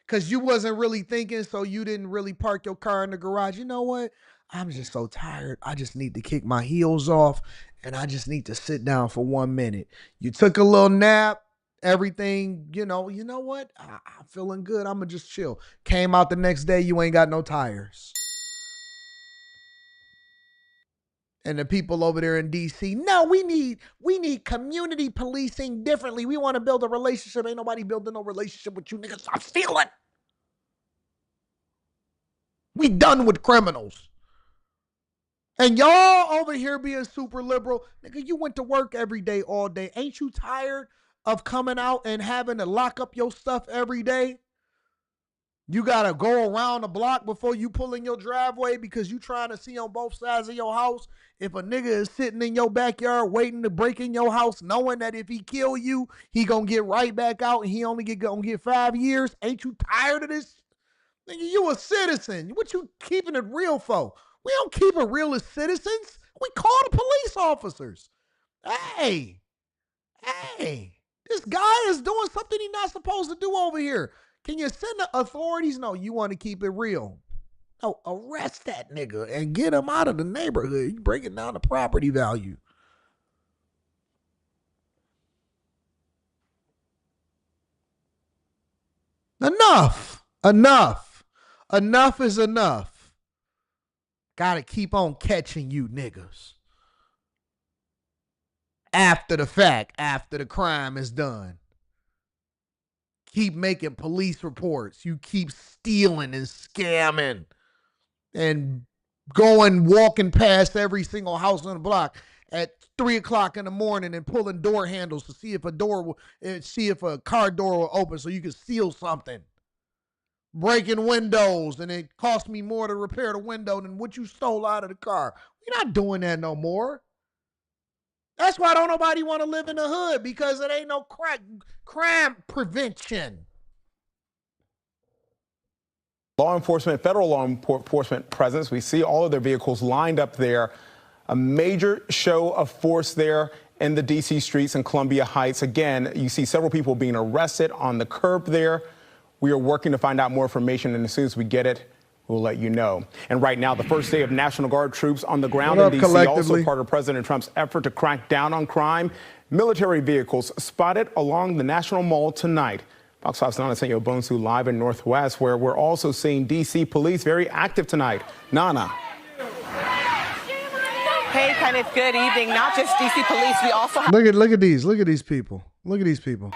because you wasn't really thinking, so you didn't really park your car in the garage. You know what? I'm just so tired. I just need to kick my heels off, and I just need to sit down for 1 minute. You took a little nap, everything, you know what? I'm feeling good. I'm going to just chill. Came out the next day, you ain't got no tires. And the people over there in DC, no, we need community policing differently. We want to build a relationship. Ain't nobody building no relationship with you niggas. I'm stealing. We done with criminals. And y'all over here being super liberal. Nigga, you went to work every day, all day. Ain't you tired of coming out and having to lock up your stuff every day? You got to go around the block before you pull in your driveway because you trying to see on both sides of your house if a nigga is sitting in your backyard waiting to break in your house, knowing that if he kill you, he gonna get right back out and he only gonna get 5 years. Ain't you tired of this? Nigga, you a citizen. What you keeping it real for? We don't keep it real as citizens. We call the police officers. Hey, this guy is doing something he's not supposed to do over here. Can you send the authorities? No, you want to keep it real. No, arrest that nigga and get him out of the neighborhood. You breaking down the property value. Enough is enough. Gotta keep on catching you niggas. After the fact, after the crime is done. Keep making police reports. You keep stealing and scamming and walking past every single house on the block. at 3 o'clock in the morning and pulling door handles to see if a car door will open so you can steal something. Breaking windows, and it cost me more to repair the window than what you stole out of the car. We're not doing that no more. That's why don't nobody want to live in the hood, because it ain't no crime prevention. Federal law enforcement presence. We see all of their vehicles lined up there. A major show of force there in the D.C. streets in Columbia Heights. Again, you see several people being arrested on the curb there. We are working to find out more information, and as soon as we get it, we'll let you know. And right now, the first day of National Guard troops on the ground in D.C., also part of President Trump's effort to crack down on crime. Military vehicles spotted along the National Mall tonight. Fox 5's Nana Senyo Bonsu live in Northwest, where we're also seeing D.C. police very active tonight. Nana. Hey, Kenneth, good evening. Not just D.C. police, we also have... Look at these people. Look at these people.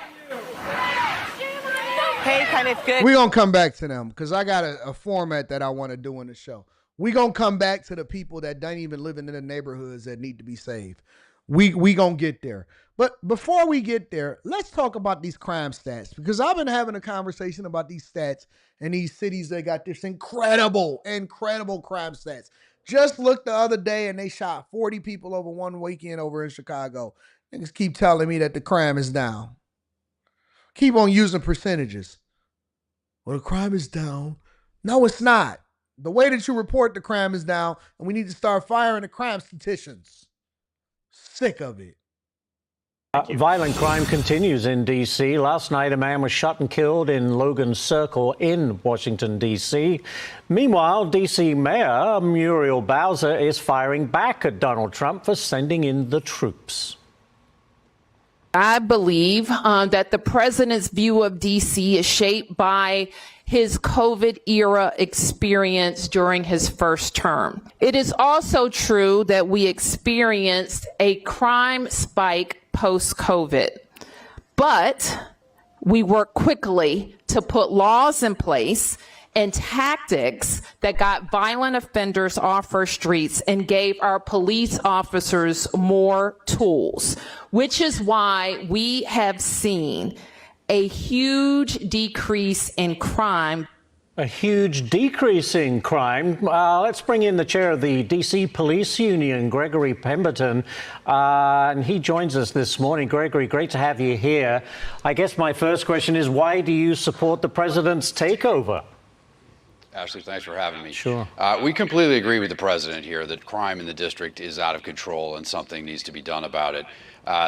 Hey, Kenneth, good. We're going to come back to them because I got a format that I want to do in the show. We're going to come back to the people that don't even live in the neighborhoods that need to be saved. We going to get there. But before we get there, let's talk about these crime stats, because I've been having a conversation about these stats in these cities that got this incredible crime stats. Just looked the other day and they shot 40 people over one weekend over in Chicago. Niggas keep telling me that the crime is down. Keep on using percentages. Well, the crime is down. No, it's not. The way that you report the crime is down, and we need to start firing the crime statisticians. Sick of it. Violent crime continues in D.C. Last night, a man was shot and killed in Logan Circle in Washington, D.C. Meanwhile, D.C. Mayor Muriel Bowser is firing back at Donald Trump for sending in the troops. I believe that the president's view of D.C. is shaped by his COVID era experience during his first term. It is also true that we experienced a crime spike post-COVID, but we worked quickly to put laws in place and tactics that got violent offenders off our streets and gave our police officers more tools, which is why we have seen a huge decrease in crime. A huge decrease in crime. Let's bring in the chair of the D.C. Police Union, Gregory Pemberton, and he joins us this morning. Gregory, great to have you here. I guess my first question is, why do you support the president's takeover? Ashley, thanks for having me. Sure. We completely agree with the president here that crime in the district is out of control and something needs to be done about it.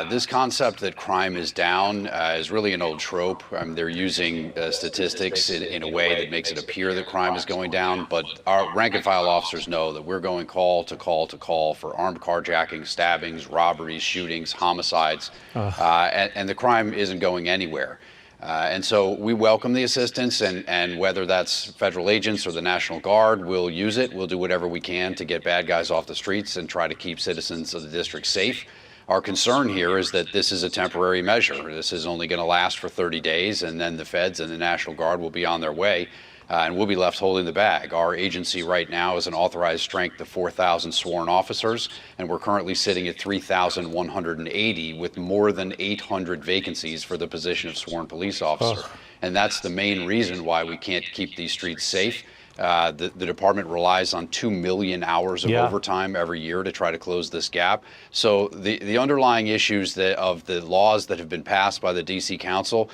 This concept that crime is down is really an old trope. They're using statistics in a way that makes it appear that crime is going down, but our rank and file officers know that we're going call to call to call for armed carjacking, stabbings, robberies, shootings, homicides, and the crime isn't going anywhere. And so we welcome the assistance, and whether that's federal agents or the National Guard, we'll use it. We'll do whatever we can to get bad guys off the streets and try to keep citizens of the district safe. Our concern here is that this is a temporary measure. This is only going to last for 30 days, and then the feds and the National Guard will be on their way, and we'll be left holding the bag. Our agency right now is an authorized strength of 4,000 sworn officers, and we're currently sitting at 3,180 with more than 800 vacancies for the position of sworn police officer. And that's the main reason why we can't keep these streets safe. The department relies on 2 million hours of overtime every year to try to close this gap. So the underlying issues of the laws that have been passed by the D.C. Council,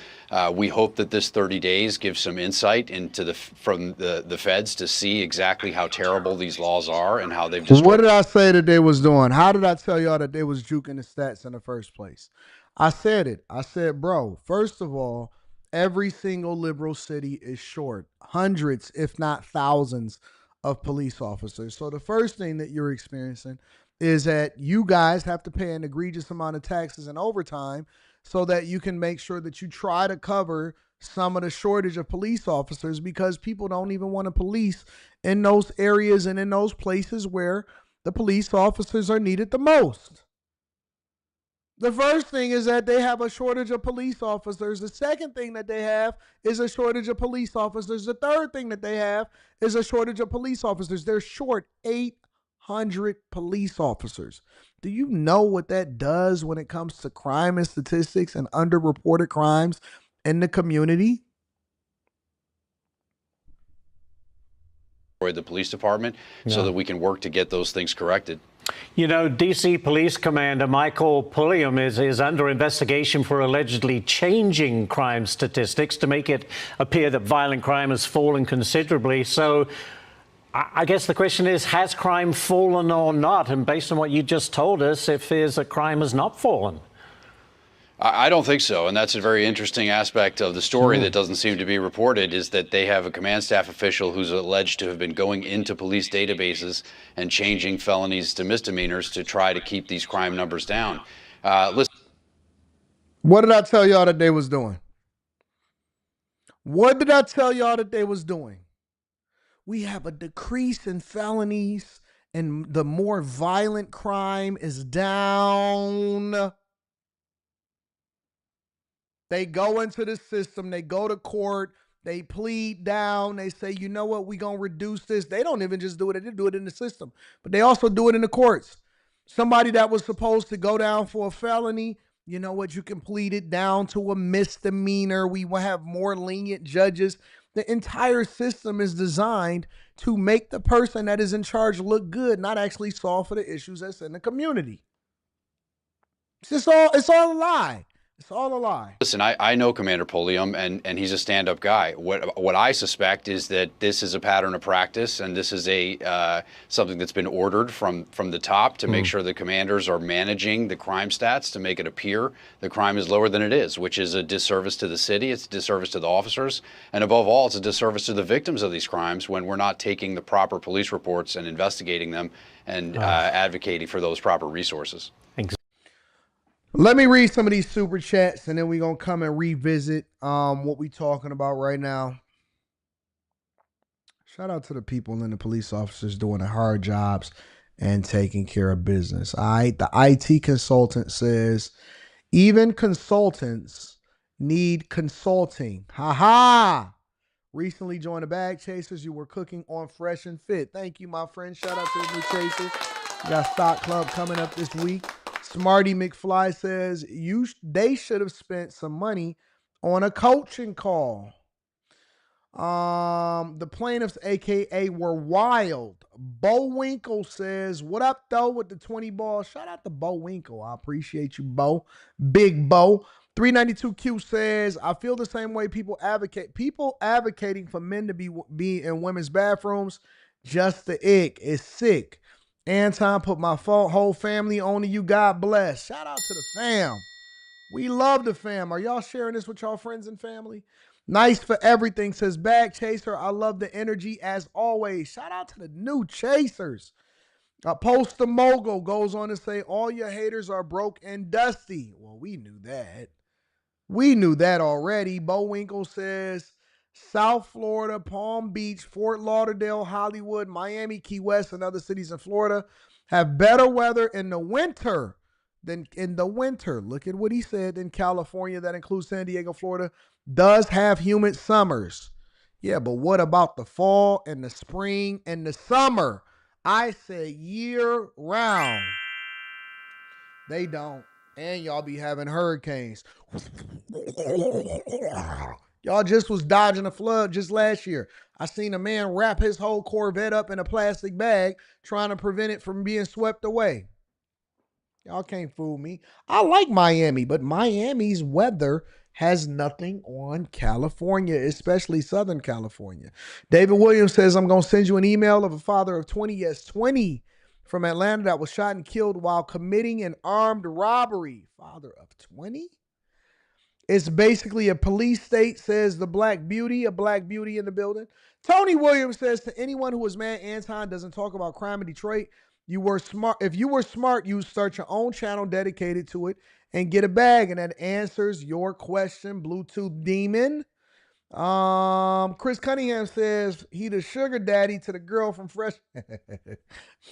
we hope that this 30 days gives some insight into from the feds to see exactly how terrible these laws are and how they've destroyed. What did I say that they was doing? How did I tell y'all that they was juking the stats in the first place? I said it. I said, bro, first of all, every single liberal city is short hundreds, if not thousands, of police officers. So the first thing that you're experiencing is that you guys have to pay an egregious amount of taxes and overtime so that you can make sure that you try to cover some of the shortage of police officers, because people don't even want to police in those areas and in those places where the police officers are needed the most. The first thing is that they have a shortage of police officers. The second thing that they have is a shortage of police officers. The third thing that they have is a shortage of police officers. They're short 1,200 police officers. Do you know what that does when it comes to crime and statistics and underreported crimes in the community? The police department so that we can work to get those things corrected. You know, D.C. Police Commander Michael Pulliam is under investigation for allegedly changing crime statistics to make it appear that violent crime has fallen considerably. So I guess the question is, has crime fallen or not? And based on what you just told us, it fears that crime has not fallen. I don't think so, and that's a very interesting aspect of the story that doesn't seem to be reported, is that they have a command staff official who's alleged to have been going into police databases and changing felonies to misdemeanors to try to keep these crime numbers down. Listen. What did I tell y'all that they was doing? What did I tell y'all that they was doing? We have a decrease in felonies and the more violent crime is down. They go into the system, they go to court, they plead down, they say, you know what, we're going to reduce this. They don't even just do it, they do it in the system, but they also do it in the courts. Somebody that was supposed to go down for a felony, you know what, you can plead it down to a misdemeanor. We will have more lenient judges. The entire system is designed to make the person that is in charge look good, not actually solve for the issues that's in the community. It's all a lie. It's all a lie. Listen, I know Commander Pulliam, and he's a stand-up guy. What I suspect is that this is a pattern of practice, and this is something that's been ordered from the top to make sure the commanders are managing the crime stats to make it appear the crime is lower than it is, which is a disservice to the city, it's a disservice to the officers, and above all, it's a disservice to the victims of these crimes when we're not taking the proper police reports and investigating them and advocating for those proper resources. Let me read some of these super chats, and then we're going to come and revisit what we're talking about right now. Shout out to the people and the police officers doing the hard jobs and taking care of business. All right. The IT consultant says, even consultants need consulting. Ha ha. Recently joined the Bag Chasers. You were cooking on Fresh and Fit. Thank you, my friend. Shout out to the new Chasers. We got Stock Club coming up this week. Smarty McFly says they should have spent some money on a coaching call. The plaintiffs, aka, were wild. Bo Winkle says, what up though with the 20 ball? Shout out to Bo Winkle. I appreciate you, Bo. Big Bo. 392Q says, I feel the same way people advocating for men to be in women's bathrooms. Just the ick. It's sick. Anton, put my whole family on to you. God bless. Shout out to the fam. We love the fam. Are y'all sharing this with y'all friends and family? Nice for everything, says Bag Chaser. I love the energy as always. Shout out to the new Chasers. Poster Mogul goes on to say, all your haters are broke and dusty. Well, we knew that. We knew that already. Bo Winkle says, South Florida, Palm Beach, Fort Lauderdale, Hollywood, Miami, Key West, and other cities in Florida have better weather in the winter than in the winter. Look at what he said. In California, that includes San Diego, Florida, does have humid summers. Yeah, but what about the fall and the spring and the summer? I say year round. They don't. And y'all be having hurricanes. Y'all just was dodging a flood just last year. I seen a man wrap his whole Corvette up in a plastic bag trying to prevent it from being swept away. Y'all can't fool me. I like Miami, but Miami's weather has nothing on California, especially Southern California. David Williams says, I'm going to send you an email of a father of 20, yes, 20 from Atlanta that was shot and killed while committing an armed robbery. Father of 20? It's basically a police state, says the Black Beauty, a Black Beauty in the building. Tony Williams says, to anyone who is mad Anton doesn't talk about crime in Detroit, you were smart. If you were smart, you'd start your own channel dedicated to it and get a bag. And that answers your question, Bluetooth Demon. Chris Cunningham says he the sugar daddy to the girl from Fresh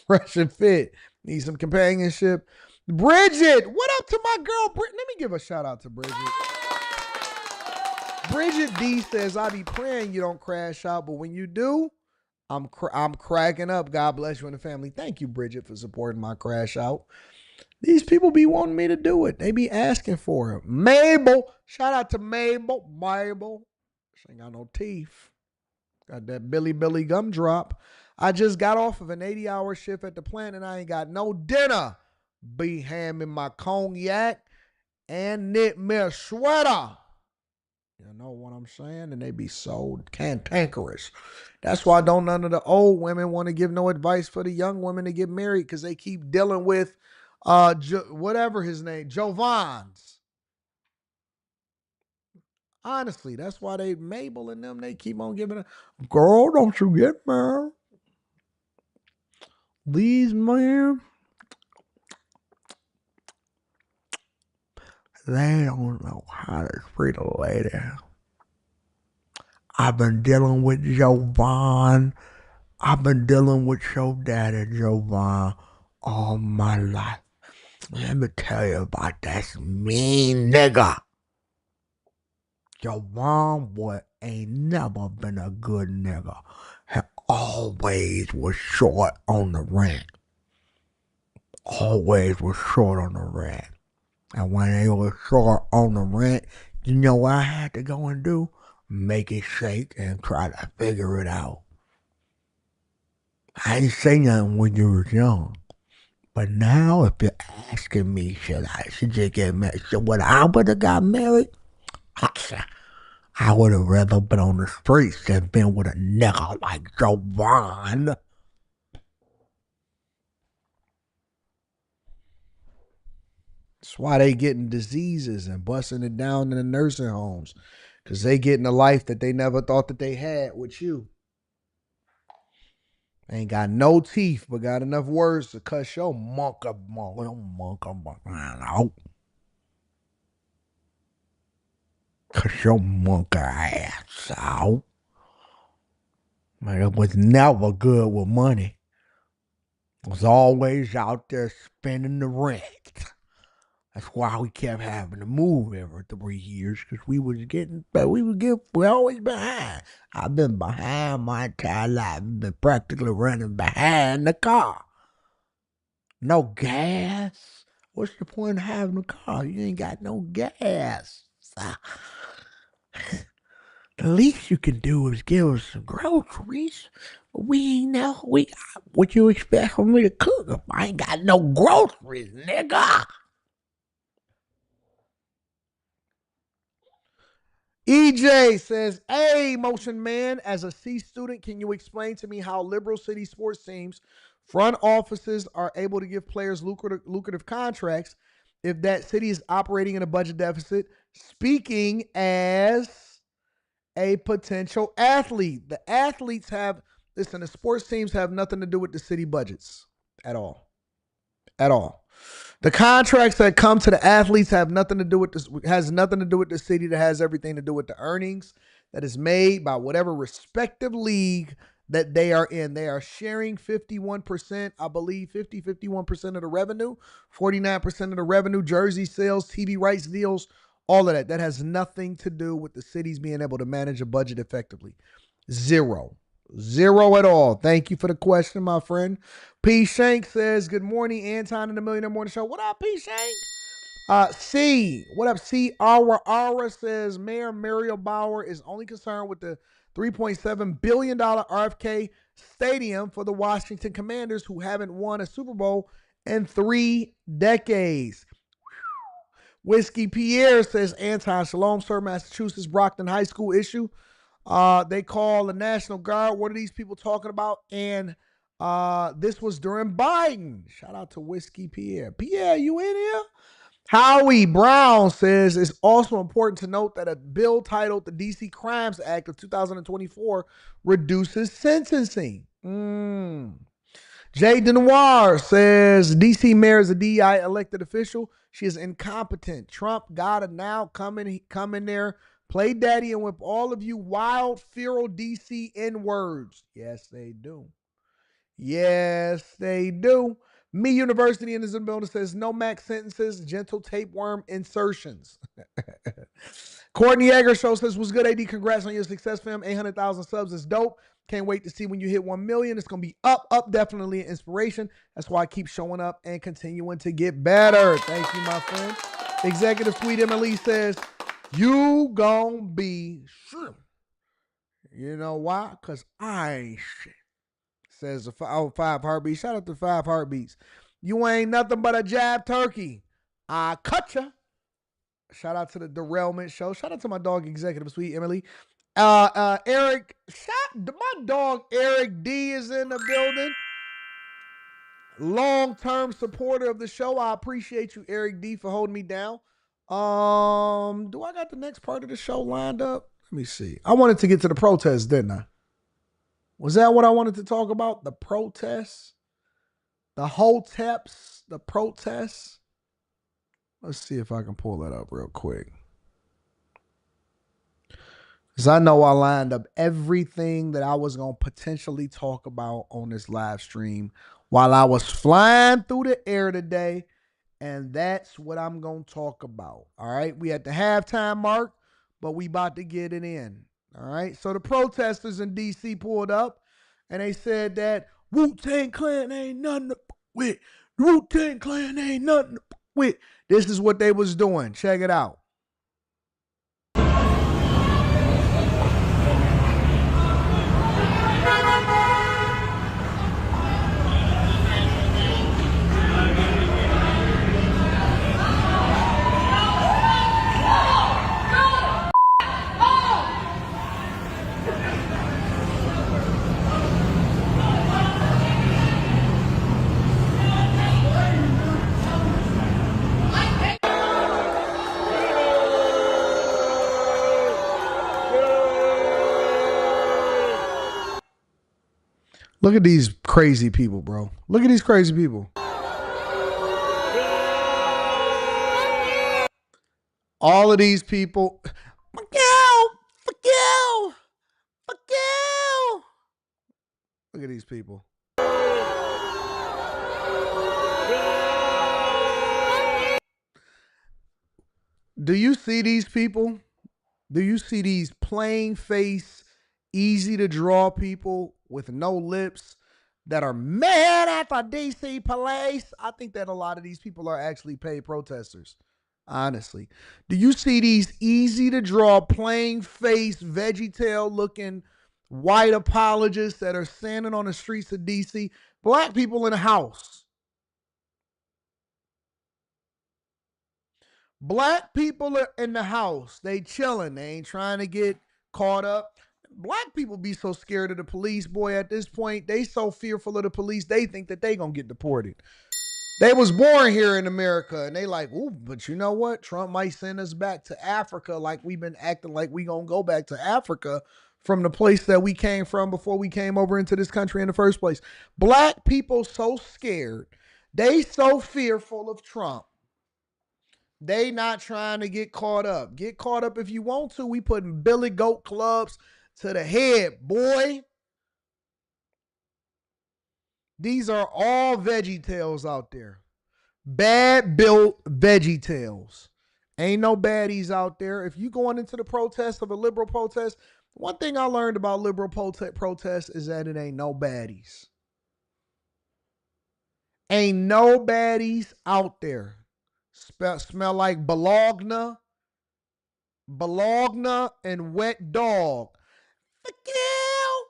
and Fit. Need some companionship. Bridget, what up to my girl? Let me give a shout out to Bridget. Bridget D says, I be praying you don't crash out, but when you do, I'm cracking up. God bless you and the family. Thank you, Bridget, for supporting my crash out. These people be wanting me to do it. They be asking for it. Mabel. Shout out to Mabel. Mabel. She ain't got no teeth. Got that Billy gumdrop. I just got off of an 80-hour shift at the plant and I ain't got no dinner. Be hamming my cognac and knit me a sweater. You know what I'm saying? And they be so cantankerous. That's why don't none of the old women want to give no advice for the young women to get married, because they keep dealing with whatever his name, Jovan's. Honestly, that's why Mabel and them, they keep on giving girl, don't you get married. These men, they don't know how to treat a lady. I've been dealing with Jovan. I've been dealing with your daddy, Jovan, all my life. Let me tell you about that mean nigga. Jovan, boy, ain't never been a good nigga. He always was short on the rent. Always was short on the rent. And when they were short on the rent, you know what I had to go and do? Make it shake and try to figure it out. I didn't say nothing when you was young. But now, if you're asking me, should you get married? So when I would have got married, I would have rather been on the streets than been with a nigga like Jovan. That's why they getting diseases and busting it down in the nursing homes. Because they getting a life that they never thought that they had with you. Ain't got no teeth, but got enough words to cuss your monk out. Cuss your monk ass out. Man, it was never good with money. Was always out there spending the rent. That's why we kept having to move every 3 years, because we always behind. I've been behind my entire life. I've been practically running behind the car. No gas. What's the point of having a car? You ain't got no gas. The least you can do is give us some groceries. We ain't know what you expect from me to cook if I ain't got no groceries, nigga. EJ says, hey, Motion Man, as a C student, can you explain to me how liberal city sports teams, front offices are able to give players lucrative contracts if that city is operating in a budget deficit? Speaking as a potential athlete. The athletes the sports teams have nothing to do with the city budgets at all. At all. The contracts that come to the athletes has nothing to do with the city. That has everything to do with the earnings that is made by whatever respective league that they are in. They are sharing 51%, I believe 51% of the revenue, 49% of the revenue, jersey sales, TV rights deals, all of that. That has nothing to do with the cities being able to manage a budget effectively. Zero at all. Thank you for the question, my friend. P. Shank says, good morning, Anton and the Millionaire Morning Show. What up, P. Shank? C. What up, C? Aura says, Mayor Muriel Bauer is only concerned with the $3.7 billion RFK Stadium for the Washington Commanders, who haven't won a Super Bowl in 3 decades. Whiskey Pierre says, Anton, shalom, sir, Massachusetts, Brockton High School issue. They call the National Guard. What are these people talking about? And this was during Biden. Shout out to Whiskey Pierre. Pierre, you in here? Howie Brown says it's also important to note that a bill titled the DC Crimes Act of 2024 reduces sentencing. Jay Denoir says DC mayor is a DEI elected official. She is incompetent. Trump gotta now come in there, play daddy, and whip all of you wild, feral DC N-words. Yes, they do. Yes, they do. Me University in the building says no max sentences, gentle tapeworm insertions. Courtney Egger show says, what's good, AD? Congrats on your success, fam. 800,000 subs is dope. Can't wait to see when you hit 1 million. It's going to be up, definitely an inspiration. That's why I keep showing up and continuing to get better. Thank you, my friend. Executive Tweet Emily says, you gon' be sure. You know why? Because I ain't shit. Says the 5 Heartbeats. Shout out to 5 Heartbeats. You ain't nothing but a jab turkey. I cut ya. Shout out to the Derailment Show. Shout out to my dog, Executive Sweet Emily. Eric, my dog Eric D is in the building. Long-term supporter of the show. I appreciate you, Eric D, for holding me down. Do I got the next part of the show lined up? Let me see. I wanted to get to the protests, didn't I? Was that what I wanted to talk about? The protests? The hoteps? The protests? Let's see if I can pull that up real quick. Because I know I lined up everything that I was going to potentially talk about on this live stream while I was flying through the air today. And that's what I'm going to talk about. All right. We at the halftime mark, but we about to get it in. All right. So the protesters in D.C. pulled up and they said that Wu-Tang Clan ain't nothing to with. Wu-Tang Clan ain't nothing to with. This is what they was doing. Check it out. Look at these crazy people, bro. Look at these crazy people. All of these people. Fuck you! Fuck you! Fuck you! Look at these people. Do you see these people? Do you see these plain face, easy to draw people with no lips that are mad at the DC police? I think that a lot of these people are actually paid protesters. Honestly. Do you see these easy to draw, plain face, veggie tail looking white apologists that are standing on the streets of DC? Black people in a house. Black people are in the house. They chilling. They ain't trying to get caught up. Black people be so scared of the police, boy, at this point. They so fearful of the police, they think that they gonna get deported. They was born here in America, and they like, ooh, but you know what? Trump might send us back to Africa like we've been acting like we gonna go back to Africa from the place that we came from before we came over into this country in the first place. Black people so scared. They so fearful of Trump. They not trying to get caught up. Get caught up if you want to. We putting Billy Goat clubs to the head, boy. These are all veggie tails out there. Bad built veggie tails. Ain't no baddies out there. If you going into the protest of a liberal protest, one thing I learned about liberal protest is that it ain't no baddies. Ain't no baddies out there. Smell like Bologna and wet dog. Fuck you!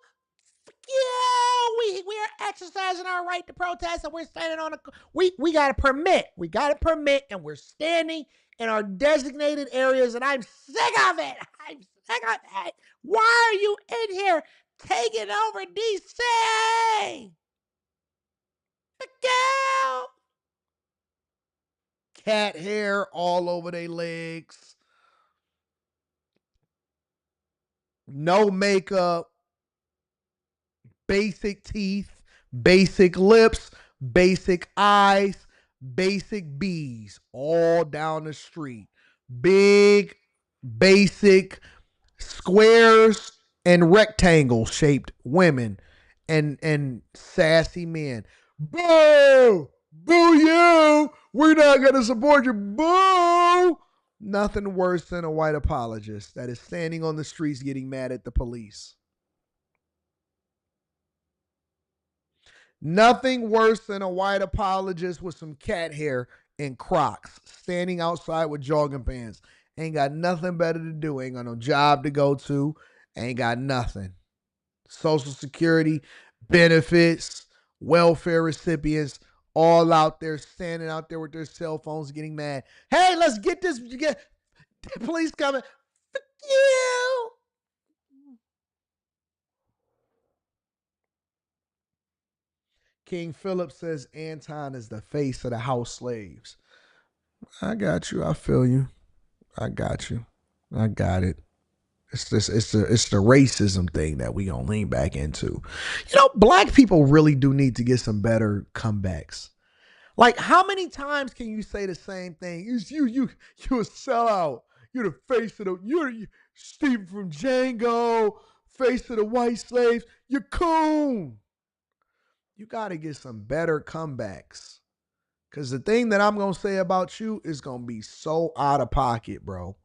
Fuck you! We are exercising our right to protest, and we're standing on a. We got a permit. We got a permit, and we're standing in our designated areas, and I'm sick of it. I'm sick of it. Why are you in here taking over DC? Fuck you! Cat hair all over their legs. No makeup. Basic teeth. Basic lips. Basic eyes. Basic B's. All down the street. Big, basic squares and rectangle shaped women and sassy men. Boo! Boo you! We're not going to support you. Boo! Nothing worse than a white apologist that is standing on the streets getting mad at the police. Nothing worse than a white apologist with some cat hair and Crocs standing outside with jogging pants. Ain't got nothing better to do. Ain't got no job to go to. Ain't got nothing. Social Security, benefits, welfare recipients, all out there, standing out there with their cell phones getting mad. Hey, let's get this. Get police coming. Fuck you. King Philip says Anton is the face of the house slaves. I got you. I feel you. I got you. I got it. It's the racism thing that we gonna lean back into. You know, black people really do need to get some better comebacks. Like, how many times can you say the same thing? You a sellout. You're the face of the you're Steve from Django, face of the white slaves. You're coon. You got to get some better comebacks. Because the thing that I'm going to say about you is going to be so out of pocket, bro.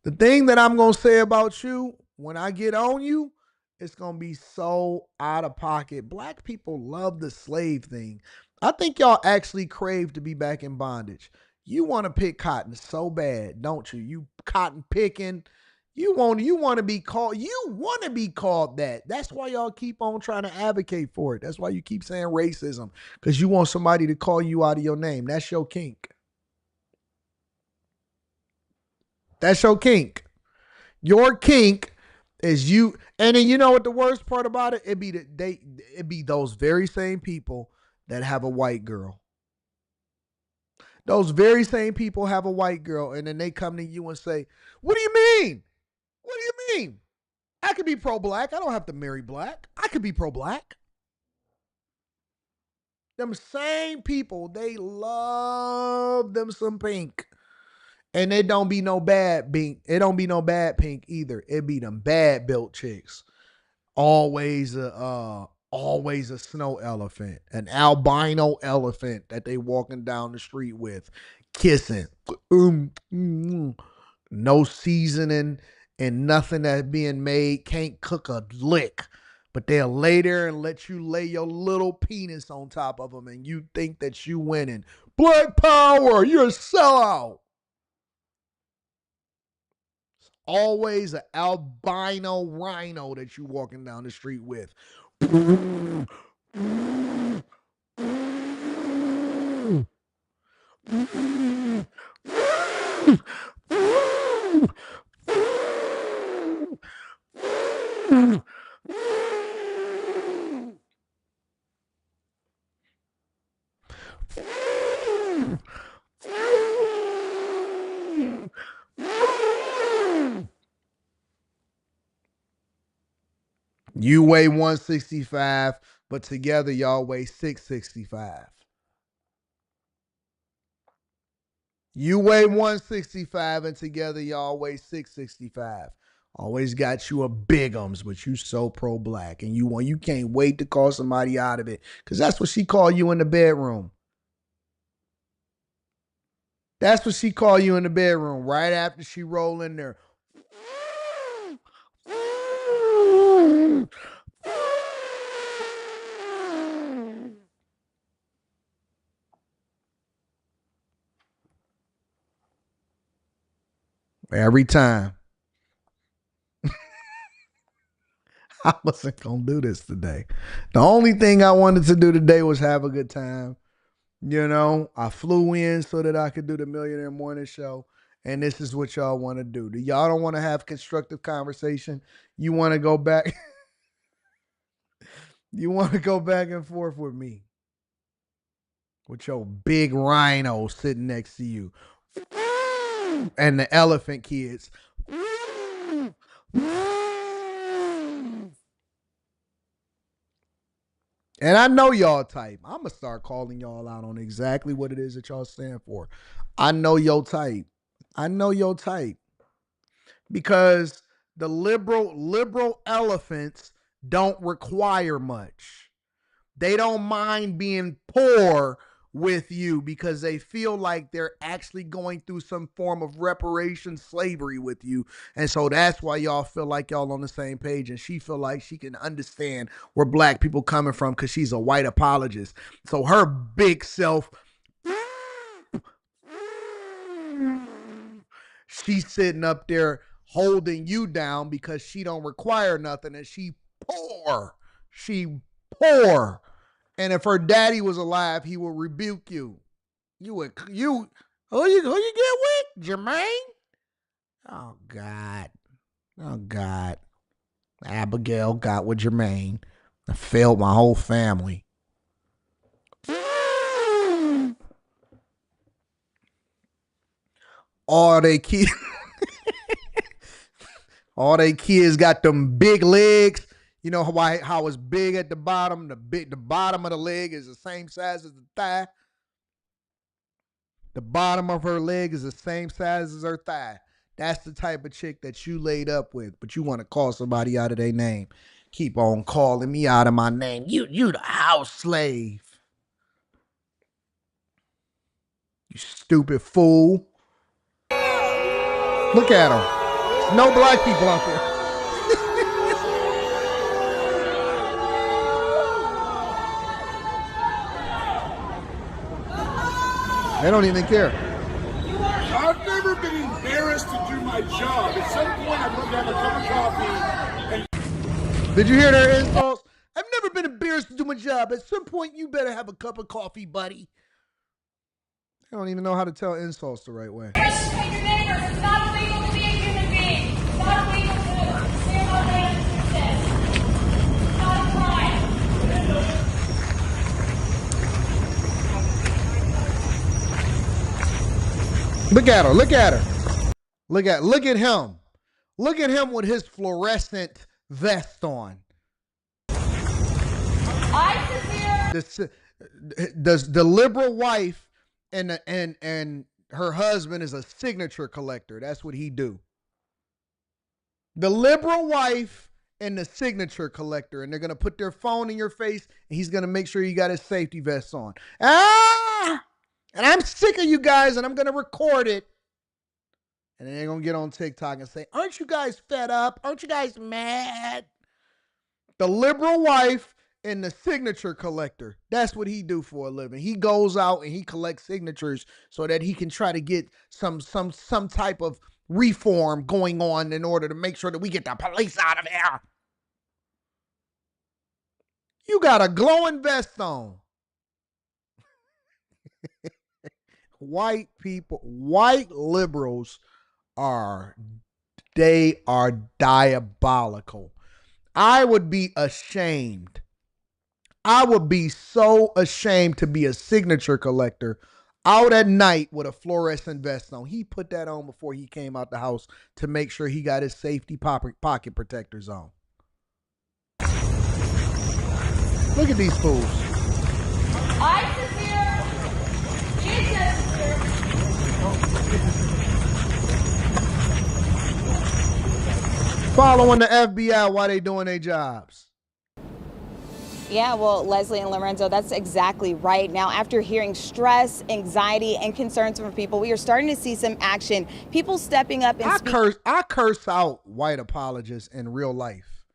The thing that I'm going to say about you when I get on you, it's going to be so out of pocket. Black people love the slave thing. I think y'all actually crave to be back in bondage. You want to pick cotton so bad, don't you? You cotton picking. You want to be called that. That's why y'all keep on trying to advocate for it. That's why you keep saying racism, because you want somebody to call you out of your name. That's your kink. That's your kink. Your kink is you. And then you know what the worst part about it? It'd be those very same people that have a white girl. Those very same people have a white girl, and then they come to you and say, "What do you mean? What do you mean? I could be pro-black. I don't have to marry black. I could be pro-black." Them same people, they love them some pink. And it don't be no bad pink. It don't be no bad pink either. It be them bad built chicks. Always a snow elephant, an albino elephant that they walking down the street with, kissing. No seasoning and nothing that's being made. Can't cook a lick. But they'll lay there and let you lay your little penis on top of them, and you think that you winning. Black power, you're a sellout. Always an albino rhino that you walking down the street with. You weigh 165, but together y'all weigh 665. You weigh 165 and together y'all weigh 665. Always got you a bigums, but you so pro-black, and you can't wait to call somebody out of it, because that's what she called you in the bedroom. That's what she called you in the bedroom right after she rolled in there. Every time. I wasn't going to do this today. The only thing I wanted to do today was have a good time. You know, I flew in so that I could do the Millionaire Morning Show. And this is what y'all want to do. Y'all don't want to have constructive conversation. You want to go back. You want to go back and forth with me. With your big rhino sitting next to you. And the elephant kids. And I know y'all type. I'm going to start calling y'all out on exactly what it is that y'all stand for. I know your type. I know your type. Because the liberal elephants don't require much. They don't mind being poor with you because they feel like they're actually going through some form of reparation slavery with you. And so that's why y'all feel like y'all on the same page. And she feel like she can understand where black people coming from because she's a white apologist. So her big self, she's sitting up there holding you down because she don't require nothing and she poor. She poor. And if her daddy was alive, he would rebuke you. Who you get with? Jermaine? Oh God. Oh God. Abigail got with Jermaine. I failed my whole family. All they kids all they kids got them big legs. You know how it's big at the bottom? The bottom of the leg is the same size as the thigh. The bottom of her leg is the same size as her thigh. That's the type of chick that you laid up with, but you want to call somebody out of their name. Keep on calling me out of my name. You the house slave. You stupid fool. Look at her. There's no black people out there. They don't even care. I've never been embarrassed to do my job. At some point, I'd love to have a cup of coffee. Did you hear their insults? I've never been embarrassed to do my job. At some point, you better have a cup of coffee, buddy. They don't even know how to tell insults the right way. Respect your neighbors. It's not illegal to be a human being. It's not illegal to stand on that. It's not a crime. Look at her. Look at her. Look at him. Look at him with his fluorescent vest on. The liberal wife and her husband is a signature collector. That's what he do. The liberal wife and the signature collector, and they're gonna put their phone in your face, and he's gonna make sure you got his safety vest on. And I'm sick of you guys, and I'm going to record it. And then they're going to get on TikTok and say, aren't you guys fed up? Aren't you guys mad? The liberal wife and the signature collector. That's what he do for a living. He goes out and he collects signatures so that he can try to get some type of reform going on in order to make sure that we get the police out of here. You got a glowing vest on. White people, white liberals are diabolical. I would be ashamed. I would be so ashamed to be a signature collector out at night with a fluorescent vest on. He put that on before he came out the house to make sure he got his safety pocket protectors on. Look at these fools. ISIS here. Jesus is here. Following the FBI while they doing their jobs. Yeah, well, Leslie and Lorenzo, that's exactly right. Now, after hearing stress, anxiety, and concerns from people, we are starting to see some action. People stepping up and I curse out white apologists in real life.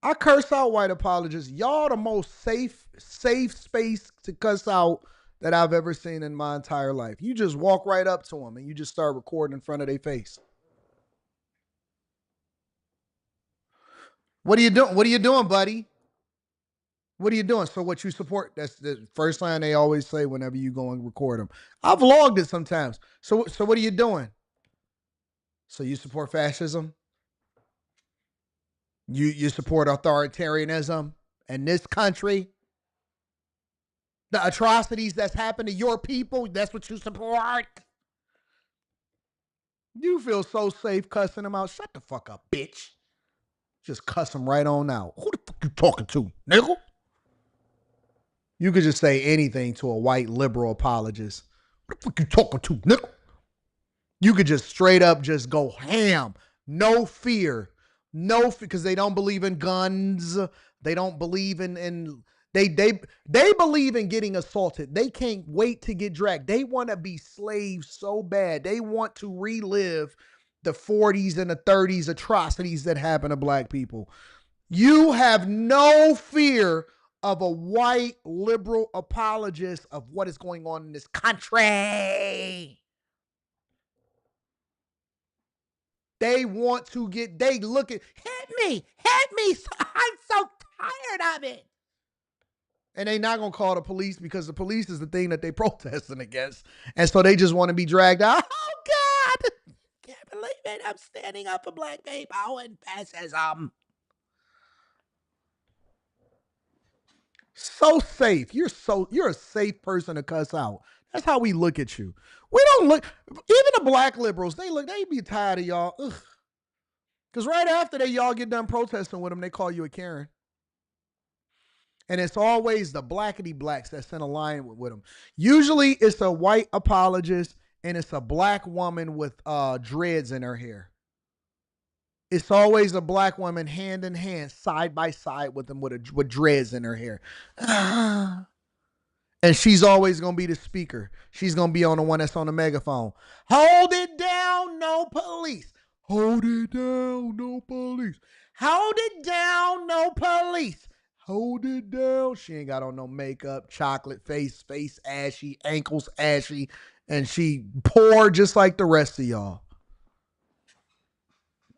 I curse out white apologists. Y'all the most safe space to cuss out that I've ever seen in my entire life. You just walk right up to them and you just start recording in front of their face. What are you doing? What are you doing, buddy? What are you doing? So what you support? That's the first line they always say whenever you go and record them. I've vlogged it sometimes. So what are you doing? So you support fascism? You support authoritarianism in this country? The atrocities that's happened to your people, that's what you support? You feel so safe cussing them out. Shut the fuck up, bitch. Just cuss them right on out. Who the fuck you talking to, nigga? You could just say anything to a white liberal apologist. What the fuck you talking to, nigga? You could just straight up just go ham. No fear. No fear, because they don't believe in guns. They don't believe in They believe in getting assaulted. They can't wait to get dragged. They want to be slaves so bad. They want to relive the 40s and the 30s atrocities that happen to black people. You have no fear of a white liberal apologist of what is going on in this country. They want to get, they look at, hit me, I'm so tired of it. And they not going to call the police because the police is the thing that they protesting against. And so they just want to be dragged out. Oh, God. Can't believe it. I'm standing up for black people and fascism. So safe. You're a safe person to cuss out. That's how we look at you. We don't look, even the black liberals, they be tired of y'all. Because right after y'all get done protesting with them, they call you a Karen. And it's always the blackity blacks that's in alignment with them. Usually it's a white apologist and it's a black woman with dreads in her hair. It's always a black woman hand in hand, side by side with them with dreads in her hair. And she's always going to be the speaker. She's going to be on the one that's on the megaphone. Hold it down, no police. Hold it down, no police. Hold it down, no police. Hold it down. She ain't got on no makeup, chocolate face ashy, ankles ashy, and she poor just like the rest of y'all.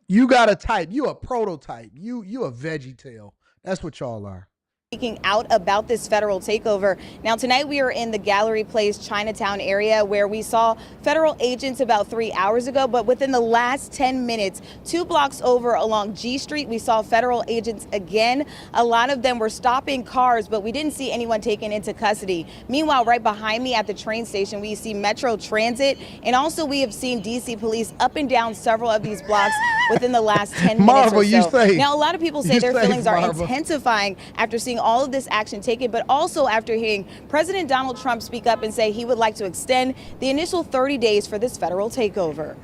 You got a type. You a prototype. You a veggie tail. That's what y'all are. Speaking out about this federal takeover. Now, tonight we are in the Gallery Place Chinatown area where we saw federal agents about 3 hours ago, but within the last 10 minutes, 2 blocks over along G Street, we saw federal agents again. A lot of them were stopping cars, but we didn't see anyone taken into custody. Meanwhile, right behind me at the train station, we see Metro Transit, and also we have seen DC police up and down several of these blocks within the last 10 minutes Marvel, or so. you say. Now, a lot of people say their feelings are Marvel. intensifying after seeing all of this action taken, but also after hearing President Donald Trump speak up and say he would like to extend the initial 30 days for this federal takeover.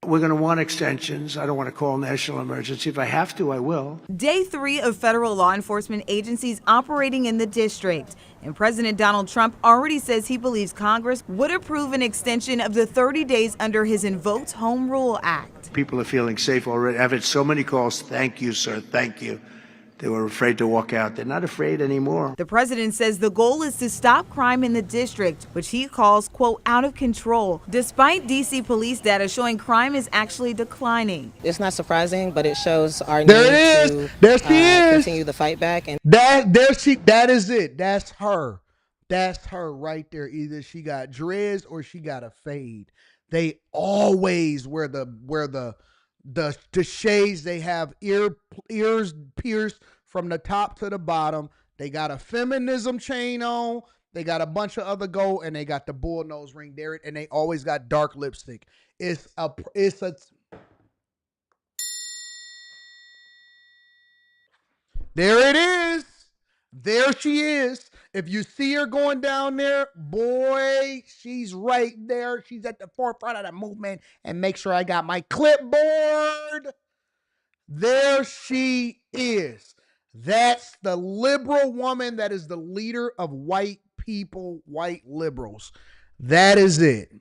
We're going to want extensions. I don't want to call national emergency. If I have to, I will. Day 3 of federal law enforcement agencies operating in the district. And President Donald Trump already says he believes Congress would approve an extension of the 30 days under his invoked Home Rule Act. People are feeling safe already. I've had so many calls. Thank you, sir. Thank you. They were afraid to walk out. They're not afraid anymore. The president says the goal is to stop crime in the district, which he calls, quote, out of control, despite D.C. police data showing crime is actually declining. It's not surprising, but it shows our need to continue the fight back. And that is it. That's her. That's her right there. Either she got dreads or she got a fade. They always wear the shades. They have ears pierced from the top to the bottom. They got a feminism chain on. They got a bunch of other gold, and they got the bull nose ring there, and they always got dark lipstick. It's a there it is. There she is. If you see her going down there, boy, she's right there. She's at the forefront of the movement. And make sure I got my clipboard. There she is. That's the liberal woman that is the leader of white people, white liberals. That is it.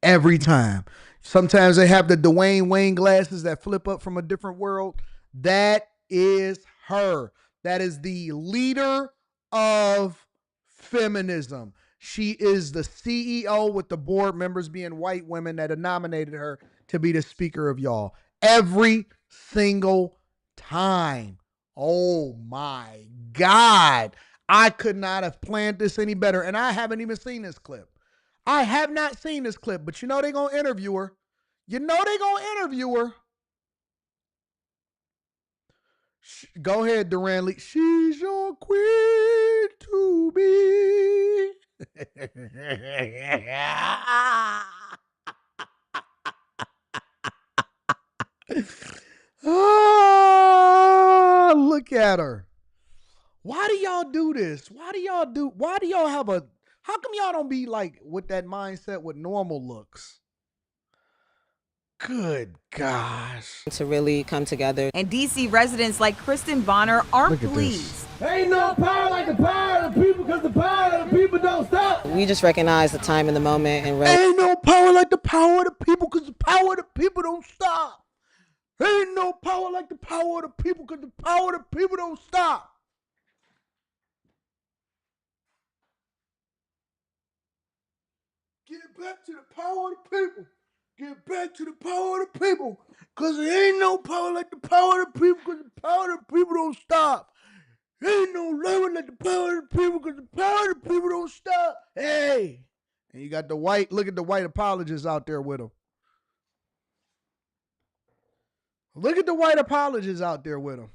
Every time. Sometimes they have the Dwayne Wayne glasses that flip up from a different world. That is her. That is the leader of feminism. She is the CEO with the board members being white women that have nominated her to be the speaker of y'all. Every single time. Oh my God. I could not have planned this any better. And I haven't even seen this clip. I have not seen this clip, but you know they're going to interview her. You know they're going to interview her. Go ahead, Duran Lee. She's your queen to be. Oh, look at her. Why do y'all do this? Why do y'all have how come y'all don't be like with that mindset with normal looks? Good gosh. to really come together. And D.C. residents like Kristen Bonner aren't Look at pleased. this. Ain't no power like the power of the people, because the power of the people don't stop. We just recognize the time and the moment and Ain't no power like the power of the people, because the power of the people don't stop. Ain't no power like the power of the people, because the power of the people don't stop. Get back to the power of the people. Get back to the power of the people. Because there ain't no power like the power of the people, because the power of the people don't stop. Ain't no level like the power of the people, because the power of the people don't stop. Hey. And you got the white, look at the white apologists out there with them. Look at the white apologists out there with them.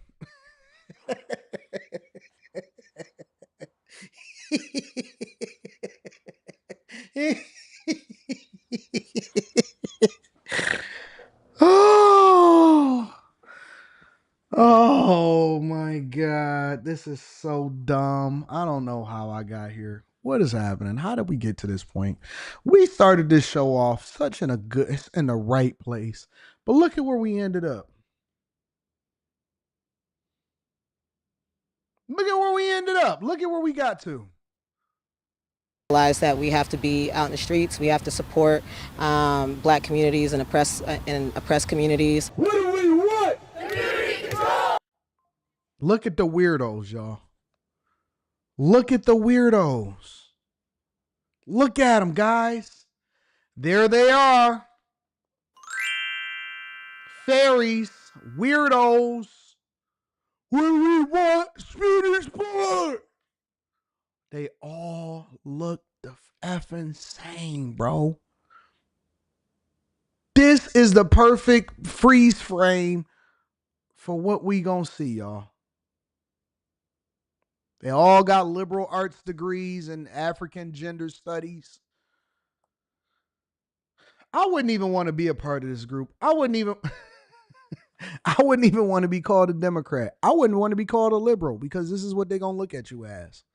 Oh my God. This is so dumb. I don't know how I got here. What is happening? How did we get to this point? We started this show off such in the right place. But look at where we ended up. Look at where we ended up. Look at where we got to. realize that we have to be out in the streets. We have to support Black communities and oppressed communities. What do we want? Look at the weirdos, y'all. Look at the weirdos. Look at them, guys. There they are. Fairies, weirdos. What do we want? Speed and sport. They all look the effing same, bro. This is the perfect freeze frame for what we gonna see, y'all. They all got liberal arts degrees and African gender studies. I wouldn't even want to be a part of this group. I wouldn't even want to be called a Democrat. I wouldn't want to be called a liberal, because this is what they're gonna look at you as.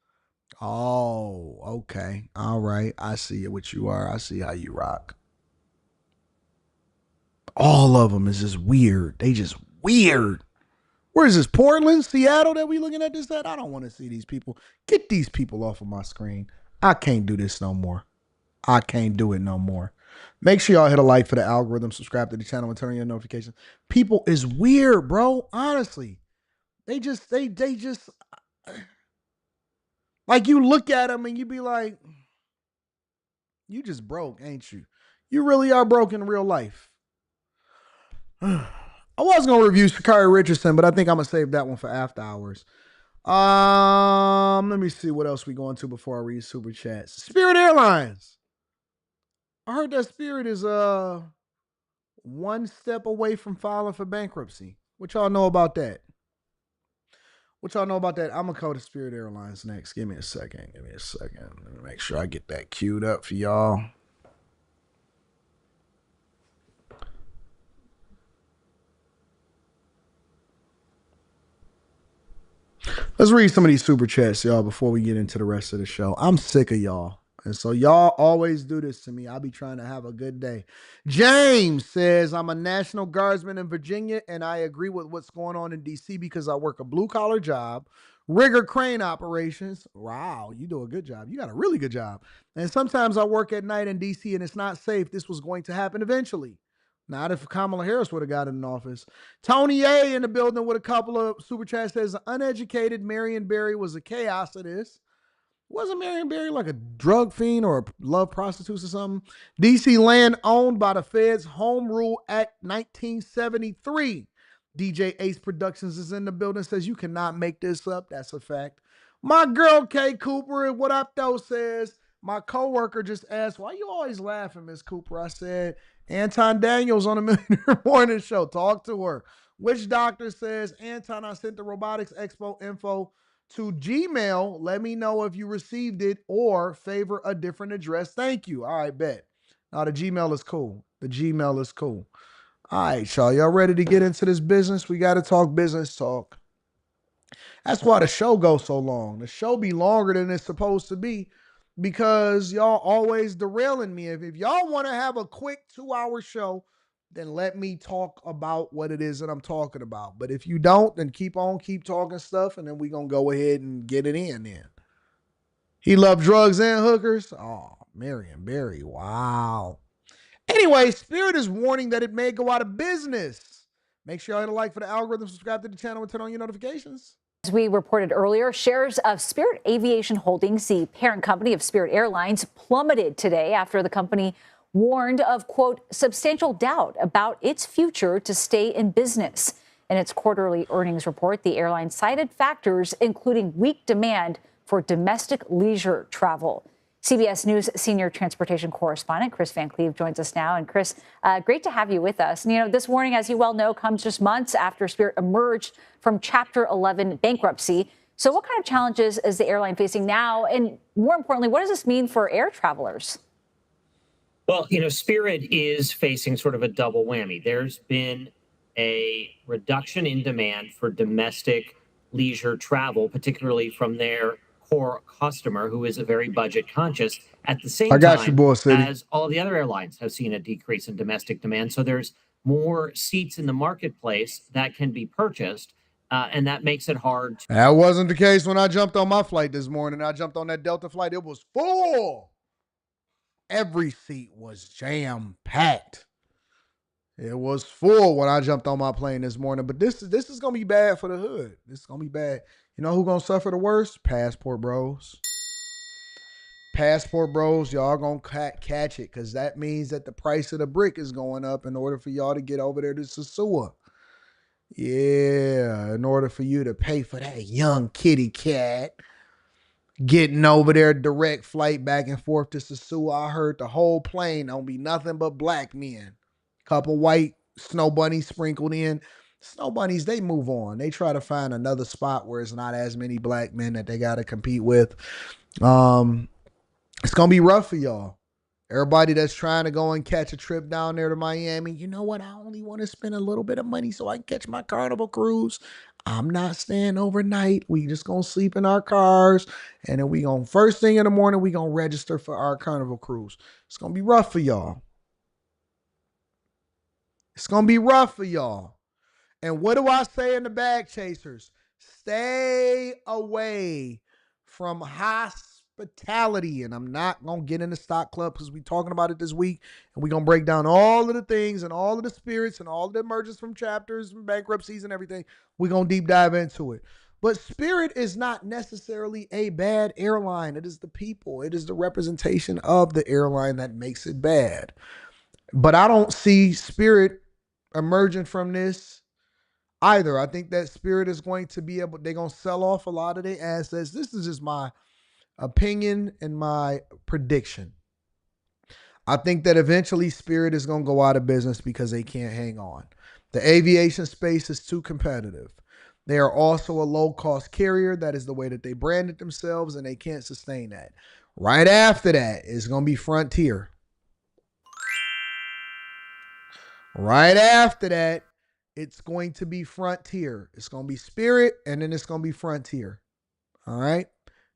Oh, okay. All right. I see what you are. I see how you rock. All of them is just weird. They just weird. Where is this? Portland, Seattle that we looking at this at? I don't want to see these people. Get these people off of my screen. I can't do this no more. I can't do it no more. Make sure y'all hit a like for the algorithm, subscribe to the channel, and turn on your notifications. People is weird, bro. Honestly. They just like, you look at them and you be like, you just broke, ain't you? You really are broke in real life. I was going to review Sha'Carri Richardson, but I think I'm going to save that one for after hours. Let me see what else we going to before I read super chats. Spirit Airlines. I heard that Spirit is one step away from filing for bankruptcy. What y'all know about that? I'm going to go to Spirit Airlines next. Give me a second. Let me make sure I get that queued up for y'all. Let's read some of these super chats, y'all, before we get into the rest of the show. I'm sick of y'all. And so y'all always do this to me. I'll be trying to have a good day. James says, I'm a National Guardsman in Virginia, and I agree with what's going on in D.C. because I work a blue-collar job, rigger crane operations. Wow, you do a good job. You got a really good job. And sometimes I work at night in D.C., and it's not safe. This was going to happen eventually. Not if Kamala Harris would have got in office. Tony A in the building with a couple of super chats says, uneducated Marion Barry was a chaos of this. Wasn't Marion Barry like a drug fiend or love prostitutes or something? DC land owned by the Feds, Home Rule Act 1973. DJ Ace Productions is in the building, says you cannot make this up. That's a fact. My girl Kay Cooper and What Up Though says, my coworker just asked, why you always laughing, Miss Cooper? I said, Anton Daniels on the Millionaire Morning Show. Talk to her. Which doctor says, Anton, I sent the Robotics Expo info to Gmail. Let me know if you received it or favor a different address. Thank you. All right, bet. Now, the Gmail is cool. All right, y'all ready to get into this business? We got to talk business talk. That's why the show goes so long. The show be longer than it's supposed to be because y'all always derailing me. If y'all want to have a quick 2-hour show, then let me talk about what it is that I'm talking about. But if you don't, then keep talking stuff, and then we're going to go ahead and get it in then. He loved drugs and hookers? Oh, Marion Barry, wow. Anyway, Spirit is warning that it may go out of business. Make sure you hit a like for the algorithm, subscribe to the channel, and turn on your notifications. As we reported earlier, shares of Spirit Aviation Holdings, the parent company of Spirit Airlines, plummeted today after the company warned of, quote, substantial doubt about its future to stay in business. In its quarterly earnings report, the airline cited factors including weak demand for domestic leisure travel. CBS News senior transportation correspondent Chris Van Cleve joins us now. And Chris, great to have you with us. And, you know, this warning, as you well know, comes just months after Spirit emerged from Chapter 11 bankruptcy. So what kind of challenges is the airline facing now? And more importantly, what does this mean for air travelers? Well, you know, Spirit is facing sort of a double whammy. There's been a reduction in demand for domestic leisure travel, particularly from their core customer, who is a very budget conscious. At the same time, as all the other airlines have seen a decrease in domestic demand. So there's more seats in the marketplace that can be purchased, and that makes it hard. That wasn't the case when I jumped on my flight this morning. I jumped on that Delta flight. It was full. Every seat was jam-packed. It was full when I jumped on my plane this morning. But this is going to be bad for the hood. This is going to be bad. You know who's going to suffer the worst? Passport bros. Passport bros, y'all going to catch it, because that means that the price of the brick is going up in order for y'all to get over there to Sasua. Yeah, in order for you to pay for that young kitty cat getting over there, direct flight back and forth to Sasua. I heard the whole plane don't be nothing but black men. Couple white snow bunnies sprinkled in. Snow bunnies, they move on. They try to find another spot where it's not as many black men that they got to compete with. It's going to be rough for y'all. Everybody that's trying to go and catch a trip down there to Miami, you know what? I only want to spend a little bit of money so I can catch my Carnival cruise. I'm not staying overnight. We just going to sleep in our cars. And then we going to, first thing in the morning, we going to register for our Carnival cruise. It's going to be rough for y'all. It's going to be rough for y'all. And what do I say in the bag chasers? Stay away from hospitality. And I'm not going to get into Stock Club because we're talking about it this week. And we're going to break down all of the things and all of the spirits and all of the emergence from chapters and bankruptcies and everything. We're going to deep dive into it. But Spirit is not necessarily a bad airline. It is the people. It is the representation of the airline that makes it bad. But I don't see Spirit emerging from this either. I think that Spirit is going to be able, they're going to sell off a lot of their assets. This is just my opinion and my prediction. I think that eventually Spirit is going to go out of business because they can't hang on. The aviation space is too competitive. They are also a low-cost carrier. That is the way that they branded themselves, and they can't sustain that. Right after that is going to be Frontier. Right after that, it's going to be Frontier. It's going to be Spirit, and then it's going to be Frontier. All right?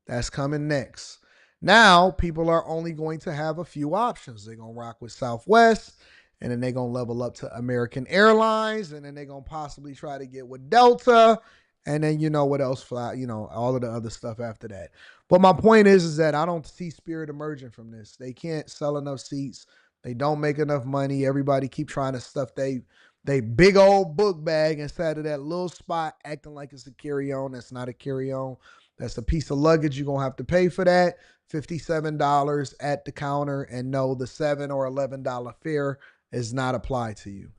That's coming next. Now, people are only going to have a few options. They're going to rock with Southwest, and then they're going to level up to American Airlines, and then they're going to possibly try to get with Delta, and then you know what else fly, you know, all of the other stuff after that. But my point is that I don't see Spirit emerging from this. They can't sell enough seats. They don't make enough money. Everybody keep trying to stuff they big old book bag inside of that little spot, acting like it's a carry-on. That's not a carry-on. That's a piece of luggage. You're going to have to pay for that. $57 at the counter. And no, the $7 or $11 fare is not applied to you.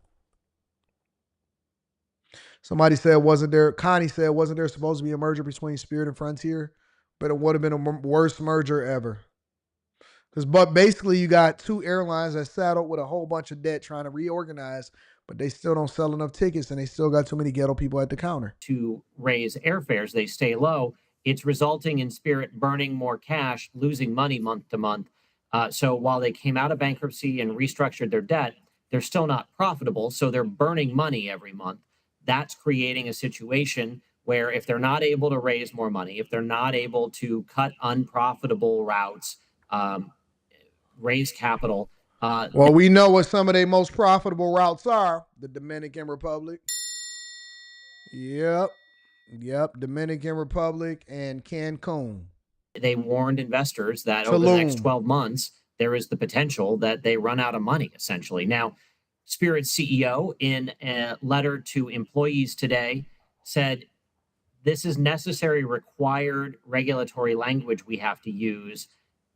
Somebody said, Connie said, wasn't there supposed to be a merger between Spirit and Frontier? But it would have been a worst merger ever. But basically, you got two airlines that saddled with a whole bunch of debt trying to reorganize, but they still don't sell enough tickets, and they still got too many ghetto people at the counter. To raise airfares, they stay low. It's resulting in Spirit burning more cash, losing money month to month. So while they came out of bankruptcy and restructured their debt, they're still not profitable, so they're burning money every month. That's creating a situation where if they're not able to raise more money, if they're not able to cut unprofitable routes, raise capital, Well, we know what some of their most profitable routes are. The Dominican Republic. Yep. Dominican Republic and Cancun. They warned investors that over the next Tulum. 12 months, there is the potential that they run out of money, essentially. Now, Spirit's CEO, in a letter to employees today, said this is necessary, required regulatory language we have to use.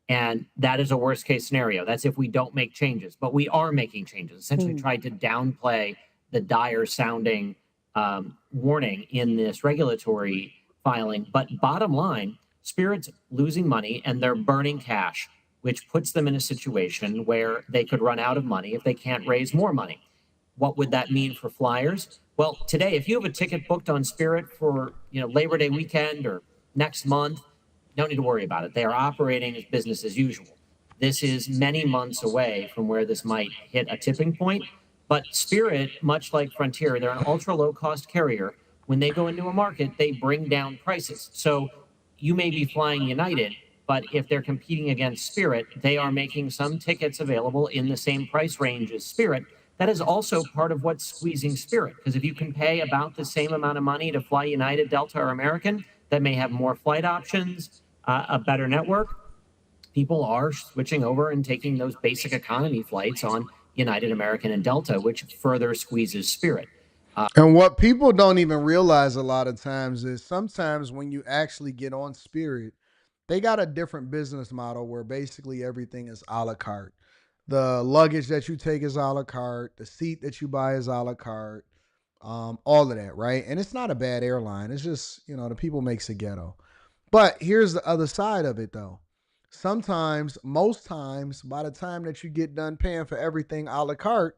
And that is a worst case scenario. That's if we don't make changes. But we are making changes, essentially tried to downplay the dire sounding warning in this regulatory filing. But bottom line, Spirit's losing money and they're burning cash, which puts them in a situation where they could run out of money if they can't raise more money. What would that mean for flyers? Well, today, if you have a ticket booked on Spirit for Labor Day weekend or next month, don't need to worry about it. They are operating as business as usual. This is many months away from where this might hit a tipping point. But Spirit, much like Frontier, they're an ultra low cost carrier. When they go into a market, they bring down prices. So you may be flying United, but if they're competing against Spirit, they are making some tickets available in the same price range as Spirit. That is also part of what's squeezing Spirit, because if you can pay about the same amount of money to fly United, Delta, or American, that may have more flight options, a better network, people are switching over and taking those basic economy flights on United, American, and Delta, which further squeezes Spirit. And what people don't even realize a lot of times is sometimes when you actually get on Spirit, they got a different business model where basically everything is a la carte. The luggage that you take is a la carte. The seat that you buy is a la carte. All of that, right? And it's not a bad airline. It's just, the people makes it ghetto. But here's the other side of it, though. Sometimes, most times, by the time that you get done paying for everything a la carte,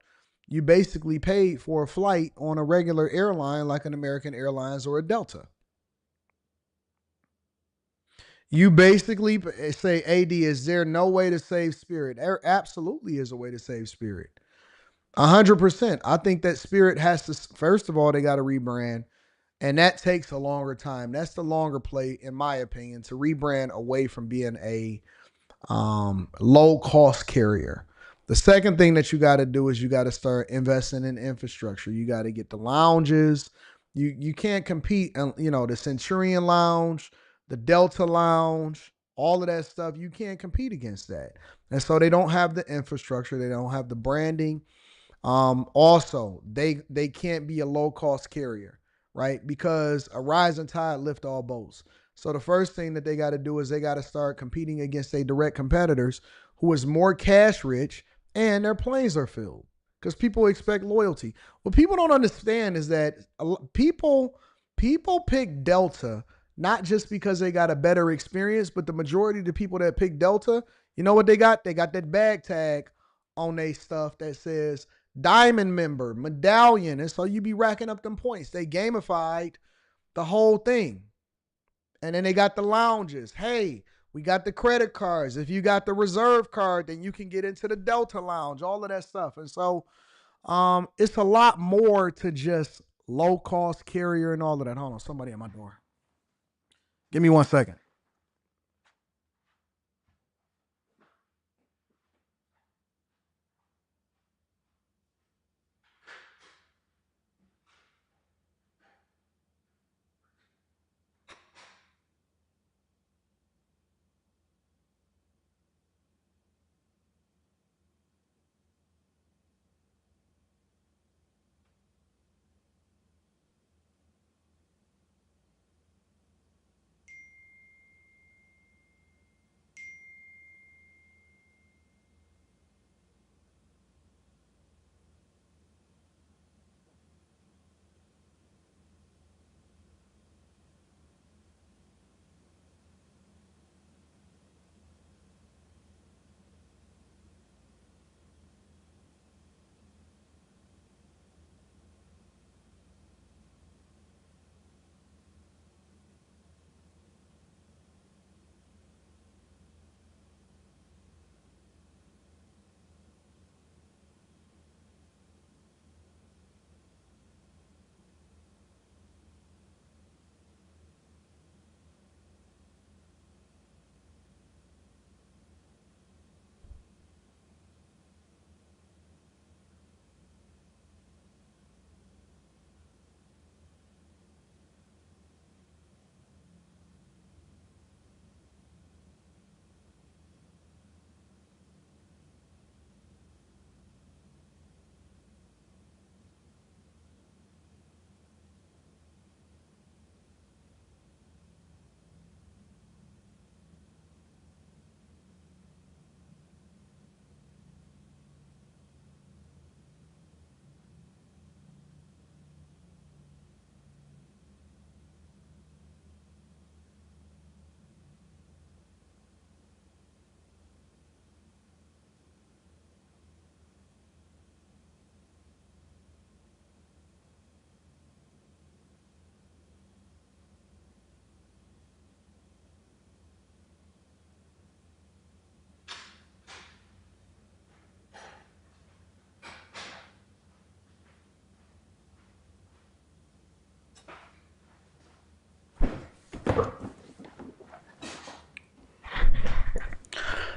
you basically paid for a flight on a regular airline like an American Airlines or a Delta. You basically say, AD, is there no way to save Spirit? There absolutely is a way to save Spirit. 100%. I think that Spirit has to, first of all, they got to rebrand. And that takes a longer time. That's the longer play, in my opinion, to rebrand away from being a low cost carrier. The second thing that you got to do is you got to start investing in infrastructure. You got to get the lounges. You can't compete, the Centurion Lounge, the Delta Lounge, all of that stuff. You can't compete against that. And so they don't have the infrastructure. They don't have the branding. Also, they can't be a low cost carrier, right? Because a rising tide lifts all boats. So the first thing that they got to do is they got to start competing against their direct competitors who is more cash rich and their planes are filled because people expect loyalty. What people don't understand is that people pick Delta not just because they got a better experience, but the majority of the people that pick Delta, you know what they got? They got that bag tag on their stuff that says Diamond member, medallion. And so you be racking up them points. They gamified the whole thing. And then they got the lounges. Hey, we got the credit cards. If you got the reserve card, then you can get into the Delta Lounge, all of that stuff. And so it's a lot more to just low cost carrier and all of that. Hold on, somebody at my door. Give me 1 second.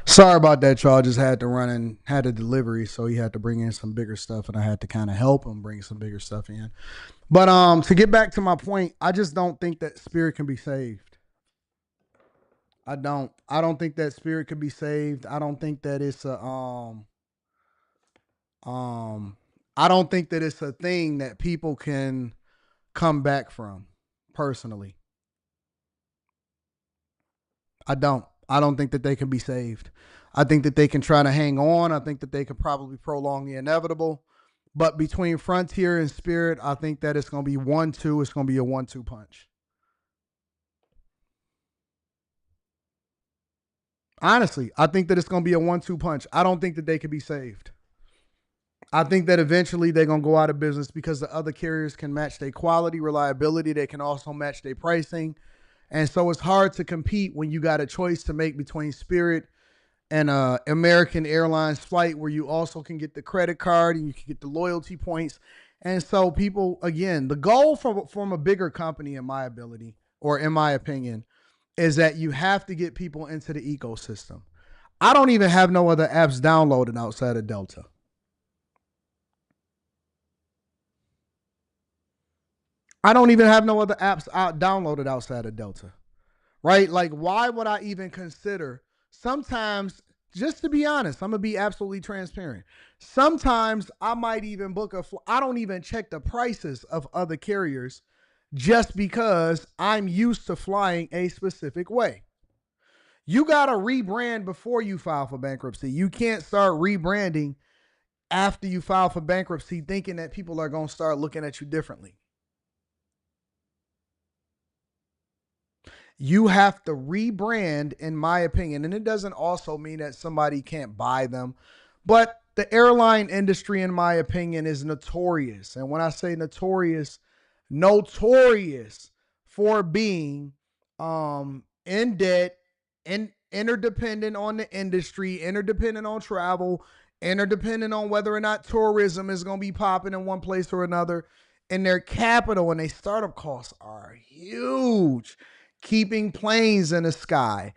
Sorry about that, y'all. Just had to run and had a delivery, so he had to bring in some bigger stuff, and I had to kind of help him bring some bigger stuff in. But to get back to my point, I just don't think that Spirit can be saved. I don't think that Spirit could be saved. I don't think that it's a I don't think that it's a thing that people can come back from, personally. I don't think that they can be saved. I think that they can try to hang on. I think that they could probably prolong the inevitable. But between Frontier and Spirit, I think that it's going to be 1-2. It's going to be a 1-2 punch. Honestly, I think that it's going to be a 1-2 punch. I don't think that they could be saved. I think that eventually they're going to go out of business because the other carriers can match their quality, reliability. They can also match their pricing. And so it's hard to compete when you got a choice to make between Spirit and American Airlines flight, where you also can get the credit card and you can get the loyalty points. And so people, again, the goal from a bigger company, in my opinion, is that you have to get people into the ecosystem. I don't even have no other apps downloaded outside of Delta. I don't even have no other apps downloaded outside of Delta, right? Like, why would I even consider? Sometimes, just to be honest, I'm going to be absolutely transparent. Sometimes I might even book I don't even check the prices of other carriers just because I'm used to flying a specific way. You got to rebrand before you file for bankruptcy. You can't start rebranding after you file for bankruptcy thinking that people are going to start looking at you differently. You have to rebrand, in my opinion. And it doesn't also mean that somebody can't buy them. But the airline industry, in my opinion, is notorious. And when I say notorious for being in debt, interdependent on the industry, interdependent on travel, interdependent on whether or not tourism is going to be popping in one place or another. And their capital and their startup costs are huge. Keeping planes in the sky,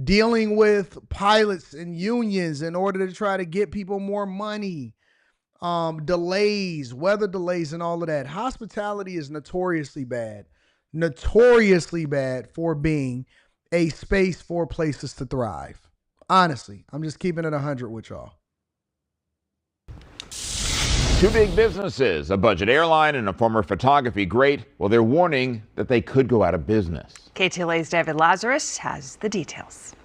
dealing with pilots and unions in order to try to get people more money, delays, weather delays, and all of that. Hospitality is notoriously bad for being a space for places to thrive. Honestly, I'm just keeping it 100 with y'all. Two big businesses, a budget airline and a former photography great, well, they're warning that they could go out of business. KTLA's David Lazarus has the details.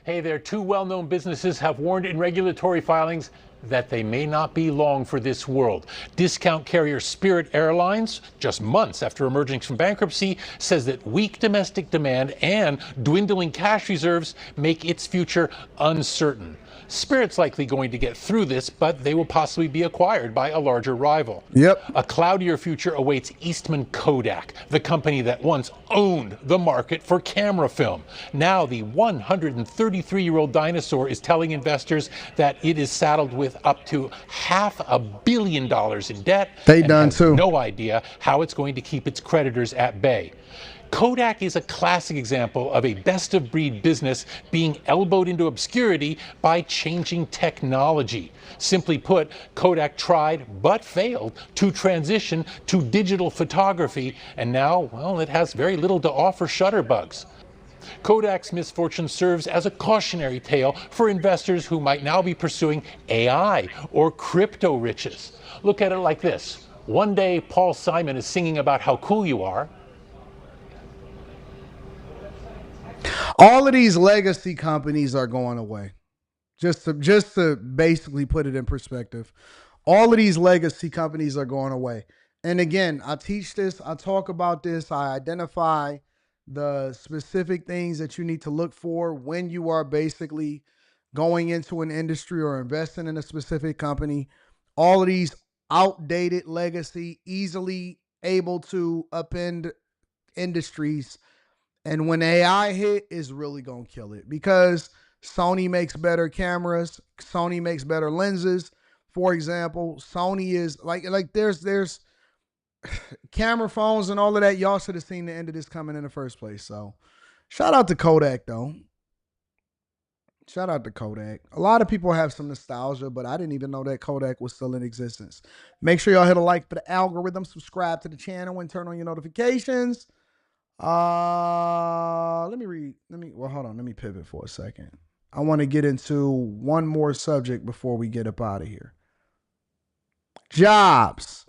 Hey there, two well-known businesses have warned in regulatory filings that they may not be long for this world. Discount carrier Spirit Airlines, just months after emerging from bankruptcy, says that weak domestic demand and dwindling cash reserves make its future uncertain. Spirit's likely going to get through this, but they will possibly be acquired by a larger rival. Yep. A cloudier future awaits Eastman Kodak, the company that once owned the market for camera film. Now the 133-year-old dinosaur is telling investors that it is saddled with up to $500 million in debt. They done has too. No idea how it's going to keep its creditors at bay. Kodak is a classic example of a best-of-breed business being elbowed into obscurity by changing technology. Simply put, Kodak tried but failed to transition to digital photography, and now, well, it has very little to offer shutterbugs. Kodak's misfortune serves as a cautionary tale for investors who might now be pursuing AI or crypto riches. Look at it like this. One day, Paul Simon is singing about how cool you are. All of these legacy companies are going away. Just to basically put it in perspective, all of these legacy companies are going away. And again, I teach this, I talk about this, I identify the specific things that you need to look for when you are basically going into an industry or investing in a specific company. All of these outdated legacy, easily able to upend industries. And when AI hit, is really going to kill it, because Sony makes better cameras. Sony makes better lenses. For example, Sony is like there's camera phones and all of that, y'all should have seen the end of this coming in the first place. So shout out to Kodak, though. Shout out to Kodak. A lot of people have some nostalgia, but I didn't even know that Kodak was still in existence. Make sure y'all hit a like for the algorithm, subscribe to the channel, and turn on your notifications. Let me pivot for a second. I want to get into one more subject before we get up out of here. Jobs.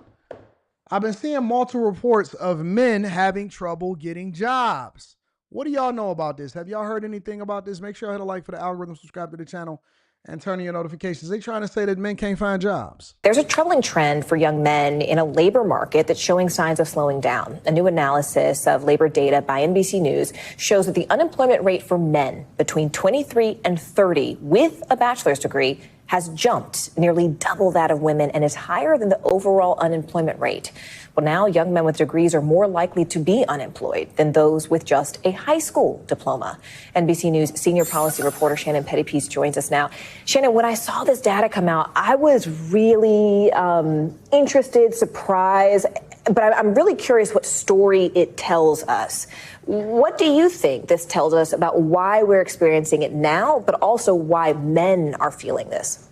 I've been seeing multiple reports of men having trouble getting jobs. What do y'all know about this? Have y'all heard anything about this? Make sure you hit a like for the algorithm, subscribe to the channel, and turn on your notifications. They trying to say that men can't find jobs. There's a troubling trend for young men in a labor market that's showing signs of slowing down. A new analysis of labor data by NBC News shows that the unemployment rate for men between 23 and 30 with a bachelor's degree has jumped nearly double that of women and is higher than the overall unemployment rate. Well, now young men with degrees are more likely to be unemployed than those with just a high school diploma. NBC News senior policy reporter Shannon Pettypiece joins us now. Shannon, when I saw this data come out, I was really interested, surprised, but I'm really curious what story it tells us. What do you think this tells us about why we're experiencing it now, but also why men are feeling this?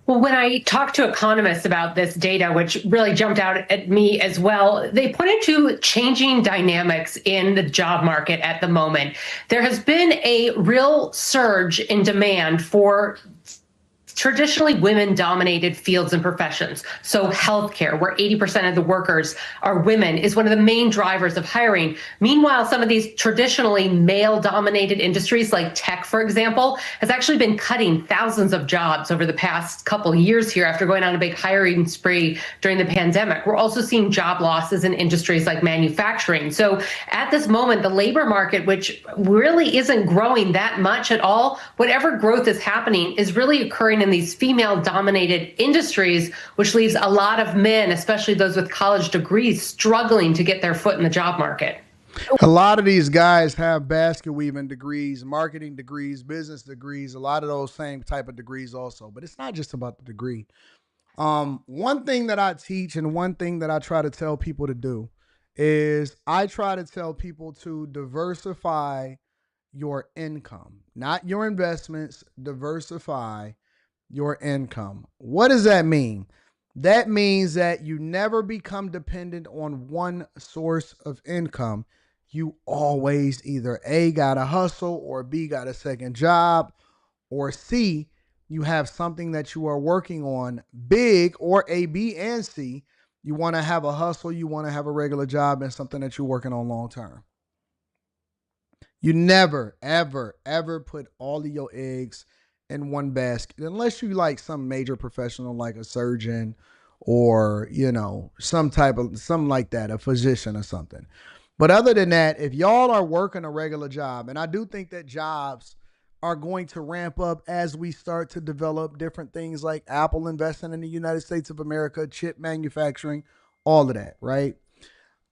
Well, when I talked to economists about this data, which really jumped out at me as well, they pointed to changing dynamics in the job market at the moment. There has been a real surge in demand for traditionally women-dominated fields and professions. So healthcare, where 80% of the workers are women, is one of the main drivers of hiring. Meanwhile, some of these traditionally male-dominated industries like tech, for example, has actually been cutting thousands of jobs over the past couple of years here after going on a big hiring spree during the pandemic. We're also seeing job losses in industries like manufacturing. So at this moment, the labor market, which really isn't growing that much at all, whatever growth is happening is really occurring in these female-dominated industries, which leaves a lot of men, especially those with college degrees, struggling to get their foot in the job market. A lot of these guys have basket weaving degrees, marketing degrees, business degrees, a lot of those same type of degrees also. But it's not just about the degree. One thing that I teach and one thing that I try to tell people to do is I try to tell people to diversify your income, not your investments, diversify your income. What does that mean? That means that you never become dependent on one source of income. You always either A, got to hustle, or B, got a second job, or C, you have something that you are working on big, or A, B, and C. You want to have a hustle, you want to have a regular job, and something that you're working on long term. You never, ever, ever put all of your eggs in one basket, unless you like some major professional like a surgeon or, you know, something like that, a physician or something. But other than that, if y'all are working a regular job, and I do think that jobs are going to ramp up as we start to develop different things like Apple investing in the United States of America, chip manufacturing, all of that, right?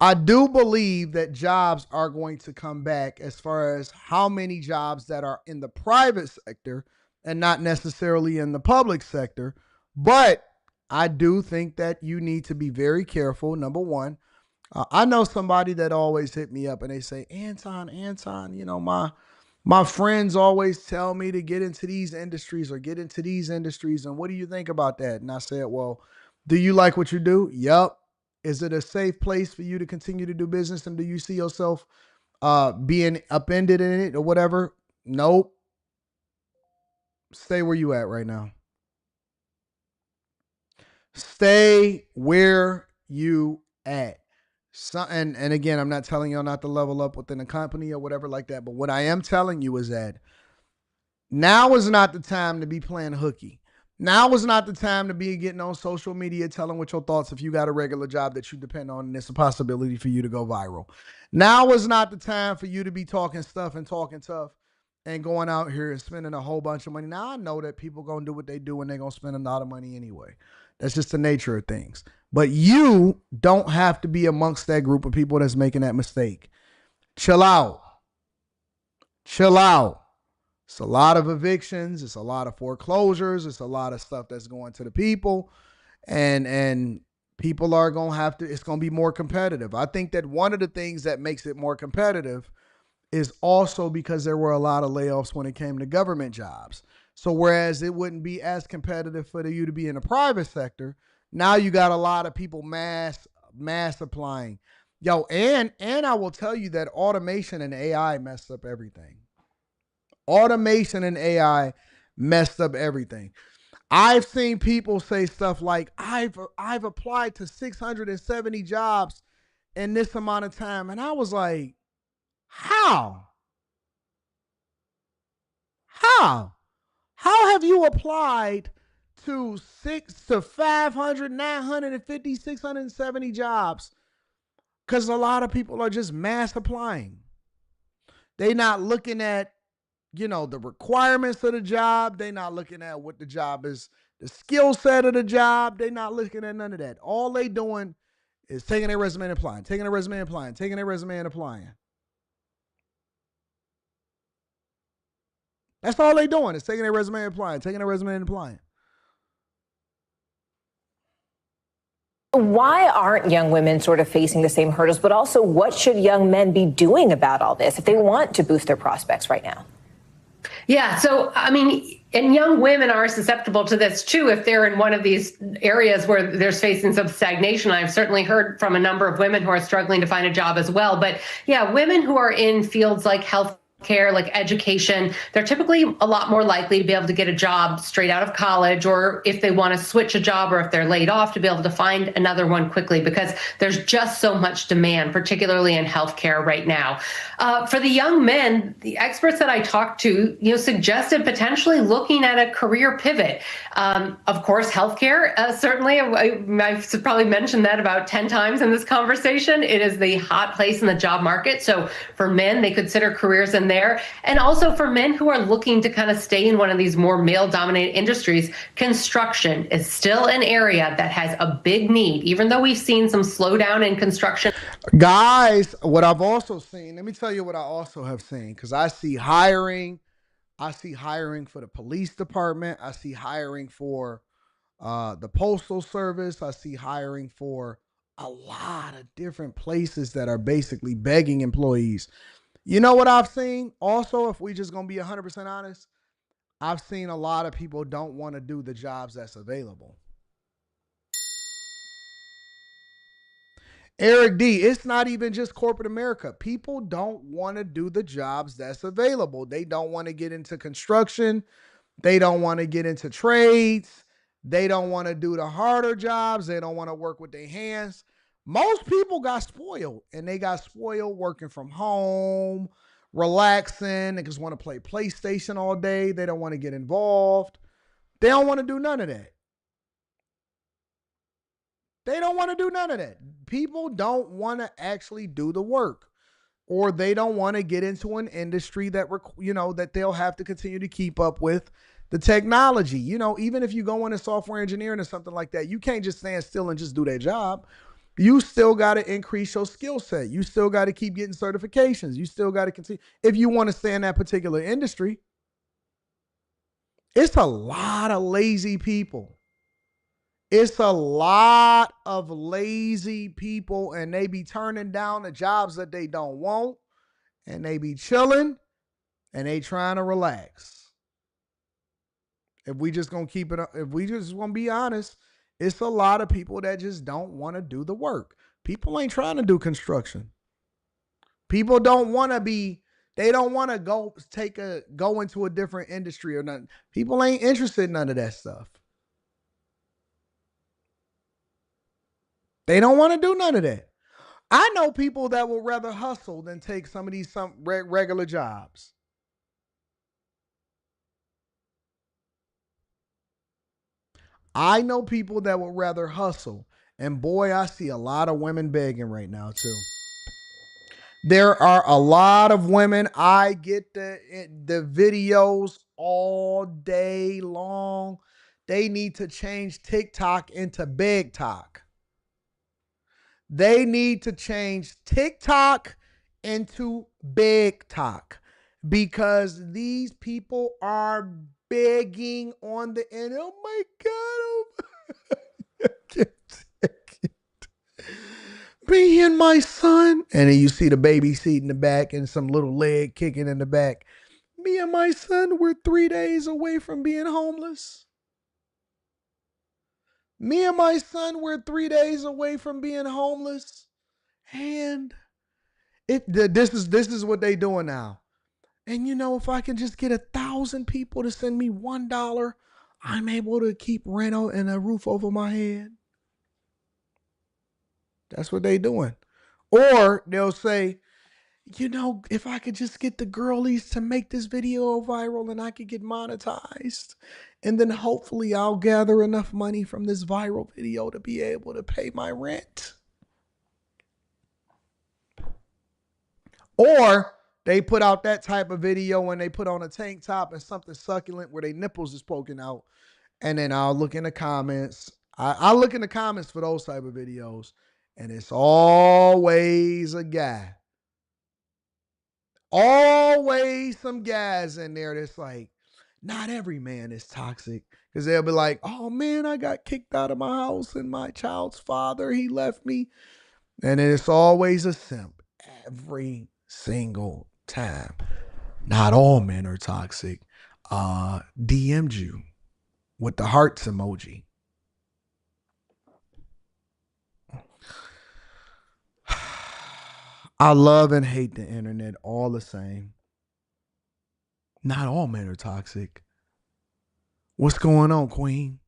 I do believe that jobs are going to come back as far as how many jobs that are in the private sector and not necessarily in the public sector. But I do think that you need to be very careful. Number one, I know somebody that always hit me up and they say, Anton, you know, my friends always tell me to get into these industries or get into these industries. And what do you think about that? And I said, well, do you like what you do? Yup. Is it a safe place for you to continue to do business? And do you see yourself being upended in it or whatever? Nope. Stay where you at right now. Stay where you at. And again, I'm not telling y'all not to level up within a company or whatever like that. But what I am telling you is that now is not the time to be playing hooky. Now is not the time to be getting on social media telling what your thoughts if you got a regular job that you depend on and it's a possibility for you to go viral. Now is not the time for you to be talking stuff and talking tough and going out here and spending a whole bunch of money. Now, I know that people going to do what they do and they're going to spend a lot of money anyway. That's just the nature of things. But you don't have to be amongst that group of people that's making that mistake. Chill out. Chill out. It's a lot of evictions. It's a lot of foreclosures. It's a lot of stuff that's going to the people. And People are going to have to, it's going to be more competitive. I think that one of the things that makes it more competitive is also because there were a lot of layoffs when it came to government jobs. So whereas it wouldn't be as competitive for you to be in the private sector, now you got a lot of people mass applying. Yo, and I will tell you that automation and AI messed up everything. Automation and AI messed up everything. I've seen people say stuff like, I've applied to 670 jobs in this amount of time. And I was like, how? How? How have you applied to 500, 950, 670 jobs? Because a lot of people are just mass applying. They're not looking at, the requirements of the job. They're not looking at what the job is, the skill set of the job. They're not looking at none of that. All they doing is taking their resume and applying, taking their resume and applying, taking their resume and applying. That's all they doing is taking their resume and applying, taking their resume and applying. Why aren't young women sort of facing the same hurdles, but also what should young men be doing about all this if they want to boost their prospects right now? Yeah. So, I mean, and young women are susceptible to this too if they're in one of these areas where there's facing some stagnation. I've certainly heard from a number of women who are struggling to find a job as well. But yeah, women who are in fields like health care, like education, they're typically a lot more likely to be able to get a job straight out of college, or if they want to switch a job or if they're laid off, to be able to find another one quickly, because there's just so much demand, particularly in healthcare right now. For the young men, the experts that I talked to, suggested potentially looking at a career pivot. Of course, healthcare, certainly, I've probably mentioned that about 10 times in this conversation. It is the hot place in the job market. So for men, they consider careers in there. And also for men who are looking to kind of stay in one of these more male-dominated industries, construction is still an area that has a big need, even though we've seen some slowdown in construction. Guys, what I've also seen, let me tell you what I also have seen, because I see hiring for the police department. I see hiring for the postal service. I see hiring for a lot of different places that are basically begging employees. You know what I've seen? Also, if we just going to be 100% honest, I've seen a lot of people don't want to do the jobs that's available. Eric D, it's not even just corporate America. People don't want to do the jobs that's available. They don't want to get into construction. They don't want to get into trades. They don't want to do the harder jobs. They don't want to work with their hands. Most people got spoiled, and they got spoiled working from home, relaxing. They just want to play PlayStation all day. They don't want to get involved. They don't want to do none of that. They don't want to do none of that. People don't want to actually do the work, or they don't want to get into an industry that, that they'll have to continue to keep up with the technology. Even if you go into software engineering or something like that, you can't just stand still and just do that job. You still got to increase your skill set. You still got to keep getting certifications. You still got to continue if you want to stay in that particular industry. It's a lot of lazy people. It's a lot of lazy people, and they be turning down the jobs that they don't want, and they be chilling, and they trying to relax. If we just gonna keep it, if we just want to be honest, it's a lot of people that just don't want to do the work. People ain't trying to do construction. People don't want to be, they don't want to go into a different industry or nothing. People ain't interested in none of that stuff. They don't want to do none of that. I know people that will rather hustle than take some of these regular jobs. I know people that would rather hustle. And boy, I see a lot of women begging right now too. There are a lot of women. I get the videos all day long. They need to change TikTok into Big Talk. They need to change TikTok into Big Talk, because these people are begging on the end. Oh my God. Me and my son. And then you see the baby seat in the back and some little leg kicking in the back. Me and my son were 3 days away from being homeless. Me and my son were 3 days away from being homeless. And this is what they doing now. And if I can just get 1,000 people to send me $1, I'm able to keep rent and a roof over my head. That's what they doing. Or they'll say, if I could just get the girlies to make this video viral and I could get monetized, and then hopefully I'll gather enough money from this viral video to be able to pay my rent. Or they put out that type of video when they put on a tank top and something succulent where their nipples is poking out. And then I'll look in the comments. I look in the comments for those type of videos. And it's always a guy. Always some guys in there that's like, not every man is toxic. Because they'll be like, oh man, I got kicked out of my house and my child's father, he left me. And it's always a simp. Every single time. Not all men are toxic. DM'd you with the hearts emoji. I love and hate the internet all the same. Not all men are toxic. What's going on, Queen?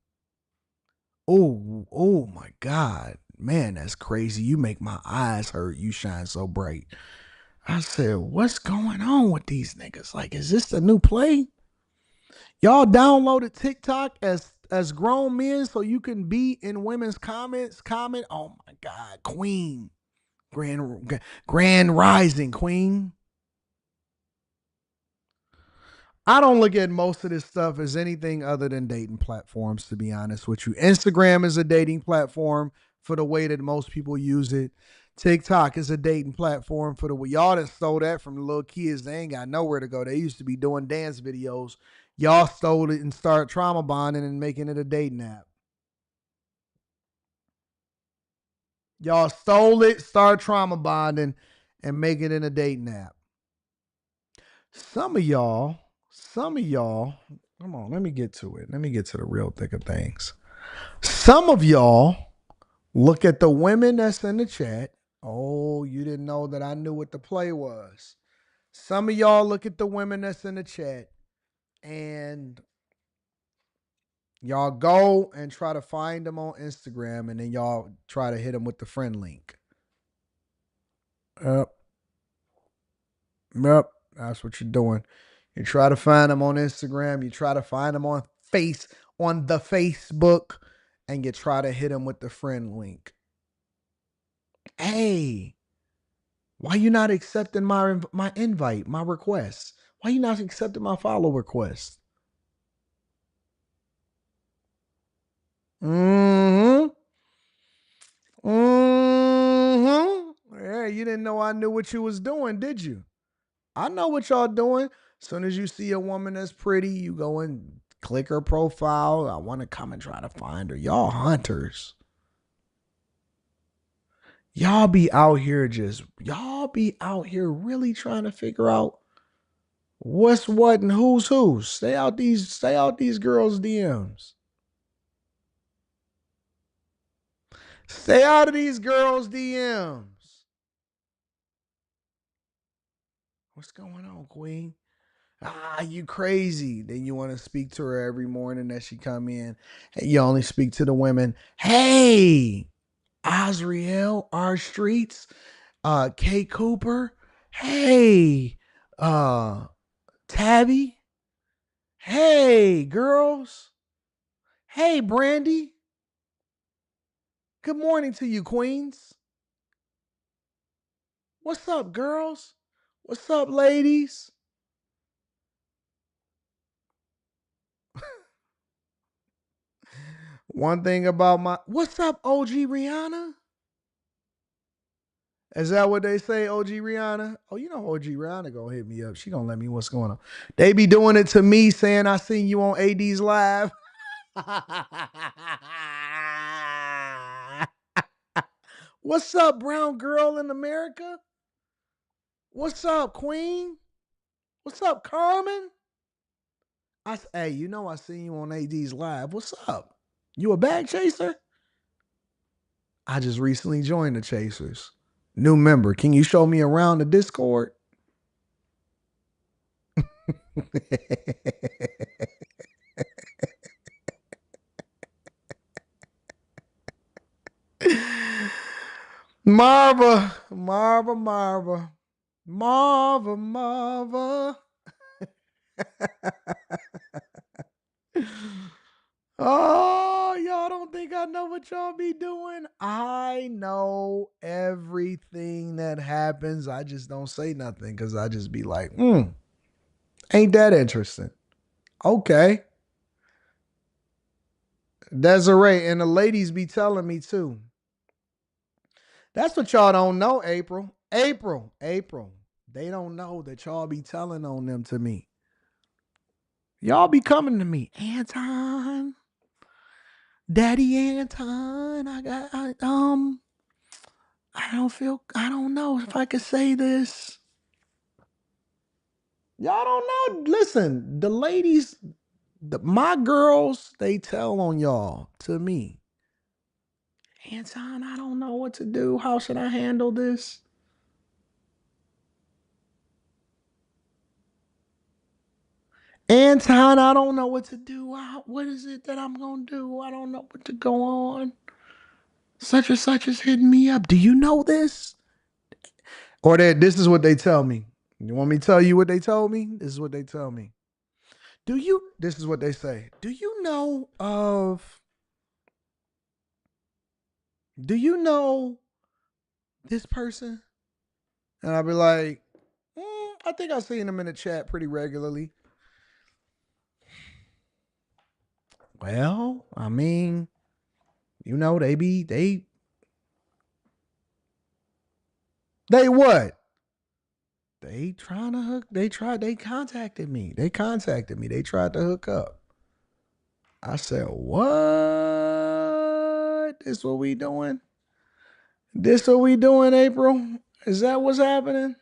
Oh my God. Man, that's crazy. You make my eyes hurt. You shine so bright. I said, what's going on with these niggas? Like, is this the new play? Y'all downloaded TikTok as grown men so you can be in women's comments. Comment. Oh my God, Queen. Grand Rising, Queen. I don't look at most of this stuff as anything other than dating platforms, to be honest with you. Instagram is a dating platform for the way that most people use it. TikTok is a dating platform for the way y'all done stole that from the little kids. They ain't got nowhere to go. They used to be doing dance videos. Y'all stole it and started trauma bonding and making it a dating app. Y'all stole it, started trauma bonding, and making it a dating app. Some of y'all, come on, let me get to it. Let me get to the real thick of things. Some of y'all look at the women that's in the chat. Oh, you didn't know that I knew what the play was. Some of y'all look at the women that's in the chat and y'all go and try to find them on Instagram and then y'all try to hit them with the friend link. Yep, that's what you're doing. You try to find them on Instagram. You try to find them on the Facebook, and you try to hit them with the friend link. Hey, why you not accepting my invite, my request? Why you not accepting my follow request? Yeah, you didn't know I knew what you was doing, did you? I know what y'all doing. As soon as you see a woman that's pretty, you go and click her profile. I want to come and try to find her. Y'all hunters. Y'all be out here really trying to figure out what's what and who's who. Stay out these girls' DMs. Stay out of these girls' DMs. What's going on, Queen? You crazy. Then you want to speak to her every morning that she come in. Hey, you only speak to the women. Hey, Azriel, R Streets, Kay Cooper. Hey, Tabby. Hey, girls. Hey, Brandy. Good morning to you, queens. What's up, girls? What's up, ladies? One thing about what's up, OG Rihanna? Is that what they say, OG Rihanna? Oh, you know OG Rihanna gonna hit me up. She gonna let me what's going on. They be doing it to me saying I seen you on AD's live. What's up, brown girl in America? What's up, Queen? What's up, Carmen? Hey, you know I seen you on AD's live. What's up? You a bag chaser? I just recently joined the Chasers. New member. Can you show me around the Discord? Marva. Oh, y'all don't think I know what y'all be doing? I know everything that happens. I just don't say nothing because I just be like, ain't that interesting? Okay. Desiree, and the ladies be telling me too. That's what y'all don't know, April. April. They don't know that y'all be telling on them to me. Y'all be coming to me, Anton, Daddy Anton. I don't know if I could say this. Y'all don't know. Listen, the ladies, my girls, they tell on y'all to me. Anton, I don't know what to do. How should I handle this? Anton, I don't know what to do. What is it that I'm going to do? I don't know what to go on. Such and such is hitting me up. Do you know this? Or this is what they tell me. You want me to tell you what they told me? This is what they tell me. This is what they say. Do you know this person? And I'll be like, I think I've seen them in the chat pretty regularly. Well, I mean, they what? They contacted me. They tried to hook up. I said, what? This what we doing? This what we doing, April? Is that what's happening?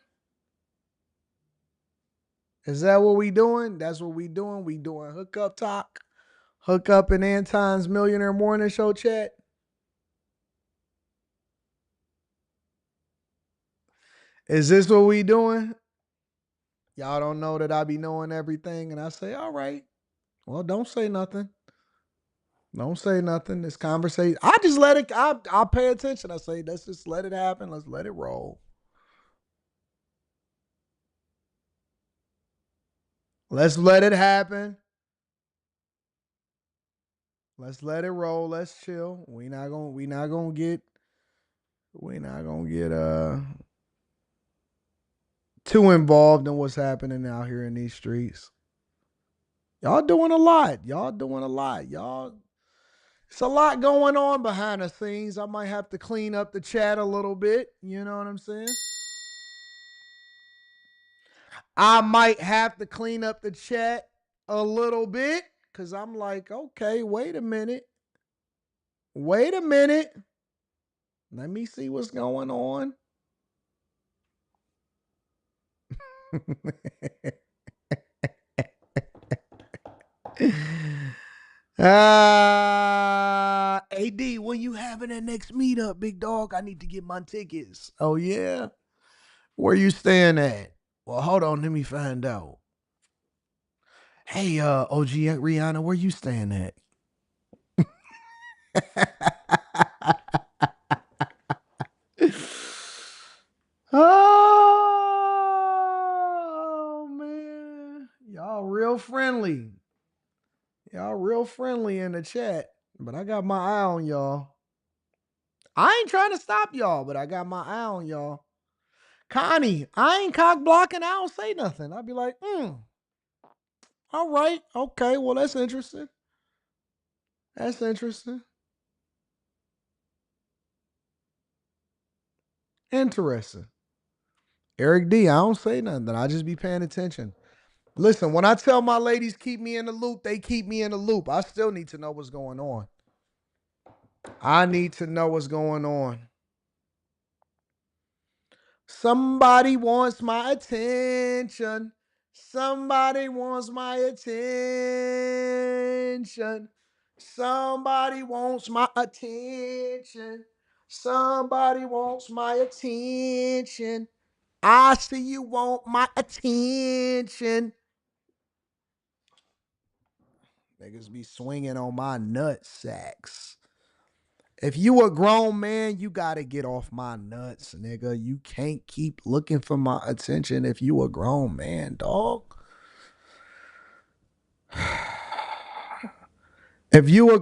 Is that what we doing? That's what we doing. We doing hookup talk. Hook up in Anton's Millionaire Morning Show chat. Is this what we doing? Y'all don't know that I be knowing everything. And I say, all right. Well, don't say nothing. Don't say nothing. This conversation, I just let it, I'll pay attention. I say, let's just let it happen. Let's let it roll. Let's let it happen. Let's let it roll. Let's chill. We not gonna get too involved in what's happening out here in these streets. Y'all doing a lot. It's a lot going on behind the scenes. I might have to clean up the chat a little bit. You know what I'm saying? I might have to clean up the chat a little bit because I'm like, okay, wait a minute. Let me see what's going on. AD, when you having that next meetup, big dog? I need to get my tickets. Oh, yeah? Where you staying at? Well, hold on. Let me find out. Hey, OG Rihanna, where you staying at? Oh, man. Y'all real friendly. In the chat. But I got my eye on y'all. I ain't trying to stop y'all, but I got my eye on y'all. Connie, I ain't cock blocking. I don't say nothing. I'd be like, all right. Okay. Well, that's interesting. Interesting. Eric D, I don't say nothing. I just be paying attention. Listen, when I tell my ladies keep me in the loop, they keep me in the loop. I still need to know what's going on. Somebody wants my attention. Somebody wants my attention. Somebody wants my attention. Somebody wants my attention. I see you want my attention. Niggas be swinging on my nut sacks. If you a grown man, you gotta get off my nuts, nigga. You can't keep looking for my attention if you a grown man, dog. If you a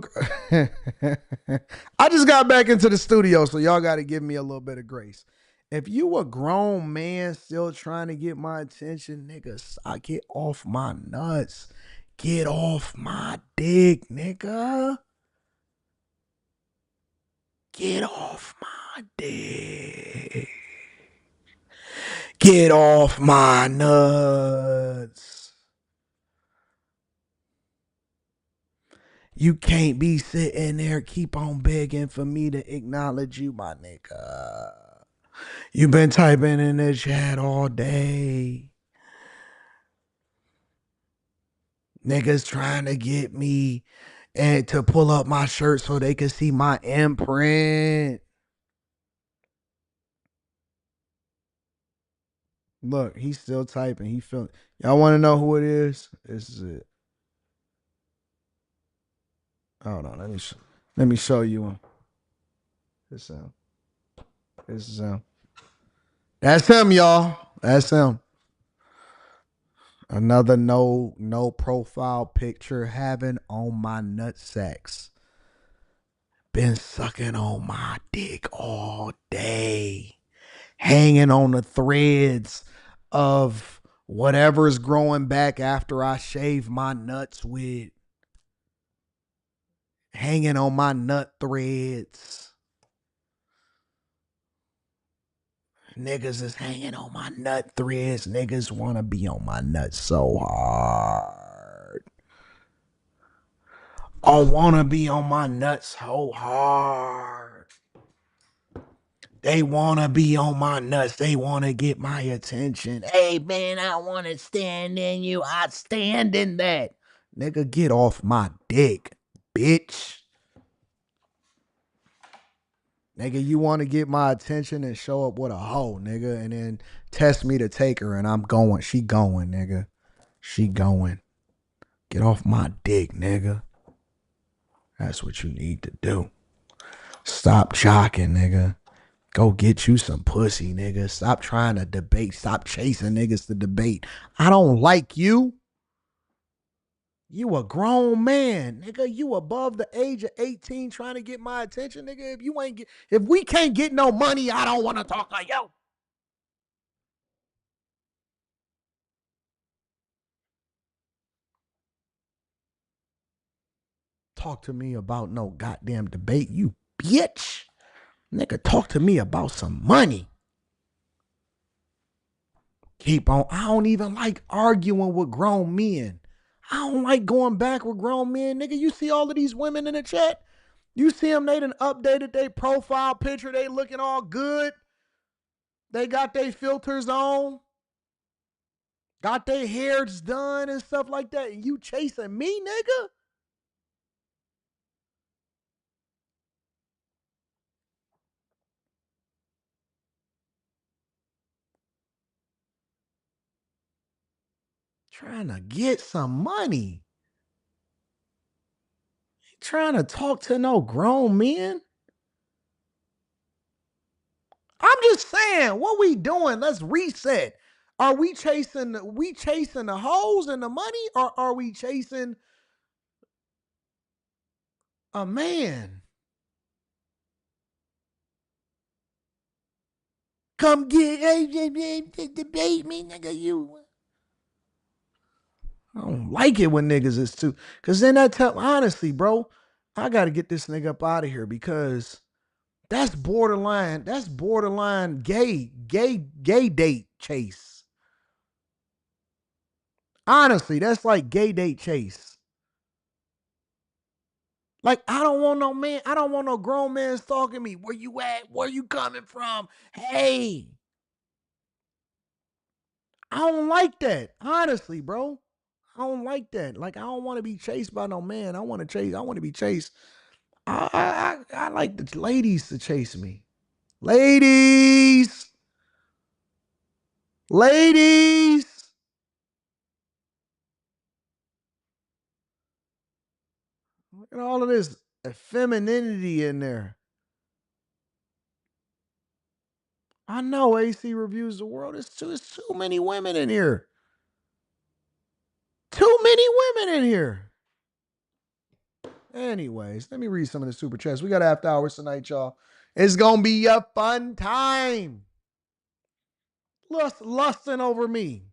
I just got back into the studio, so y'all gotta give me a little bit of grace. If you a grown man still trying to get my attention, nigga, I get off my nuts. Get off my dick, nigga. Get off my dick. Get off my nuts. You can't be sitting there, keep on begging for me to acknowledge you, my nigga. You been typing in the chat all day. Niggas trying to get me and to pull up my shirt so they can see my imprint. Look, he's still typing. He feeling. Y'all want to know who it is? This is it. Hold on, let me show you him. This him. This is him. That's him, y'all. That's him. Another no profile picture having on my nut sacks. Been sucking on my dick all day. Hanging on the threads of whatever's growing back after I shave my nuts with. Hanging on my nut threads. Niggas is hanging on my nut threads. Niggas want to be on my nuts so hard. I want to be on my nuts so hard. They want to be on my nuts. They want to get my attention. Hey, man, I want to stand in you. I stand in that. Nigga, get off my dick, bitch. Nigga, you want to get my attention and show up with a hoe, nigga, and then test me to take her, and I'm going. She going, nigga. She going. Get off my dick, nigga. That's what you need to do. Stop jocking, nigga. Go get you some pussy, nigga. Stop trying to debate. Stop chasing niggas to debate. I don't like you. You a grown man, nigga. You above the age of 18 trying to get my attention, nigga. If we can't get no money, I don't want to talk to you. Talk to me about no goddamn debate, you bitch. Nigga, talk to me about some money. Keep on. I don't even like arguing with grown men. I don't like going back with grown men. Nigga, you see all of these women in the chat? You see them, they done updated their profile picture. They looking all good. They got their filters on. Got their hairs done and stuff like that. And you chasing me, nigga? Trying to get some money. Trying to talk to no grown men. I'm just saying, what we doing? Let's reset. Are we chasing the hoes and the money, or are we chasing a man? Come debate me, nigga. You. I don't like it when niggas is too. Cause then honestly, bro, I gotta get this nigga up out of here because that's borderline gay date chase. Honestly, that's like gay date chase. Like, I don't want no man, I don't want no grown man stalking me. Where you at? Where you coming from? Hey. I don't like that. Honestly, bro. I don't like that. Like, I don't want to be chased by no man. I want to be chased. I like the ladies to chase me. Ladies. Ladies. Look at all of this femininity in there. I know AC reviews the world. It's too many women in here. Too many women in here. Anyways, let me read some of the super chats. We got after hours tonight, y'all. It's going to be a fun time. Lusting over me.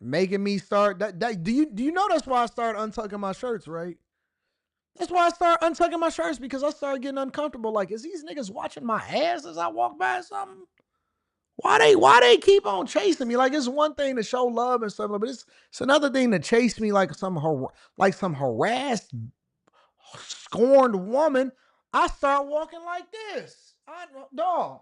Making me start. Do you know that's why I started untucking my shirts, right? That's why I start untucking my shirts, because I started getting uncomfortable. Like, is these niggas watching my ass as I walk by something? Why they keep on chasing me? Like, it's one thing to show love and stuff, but it's another thing to chase me like some harassed, scorned woman. I start walking like this. Dog.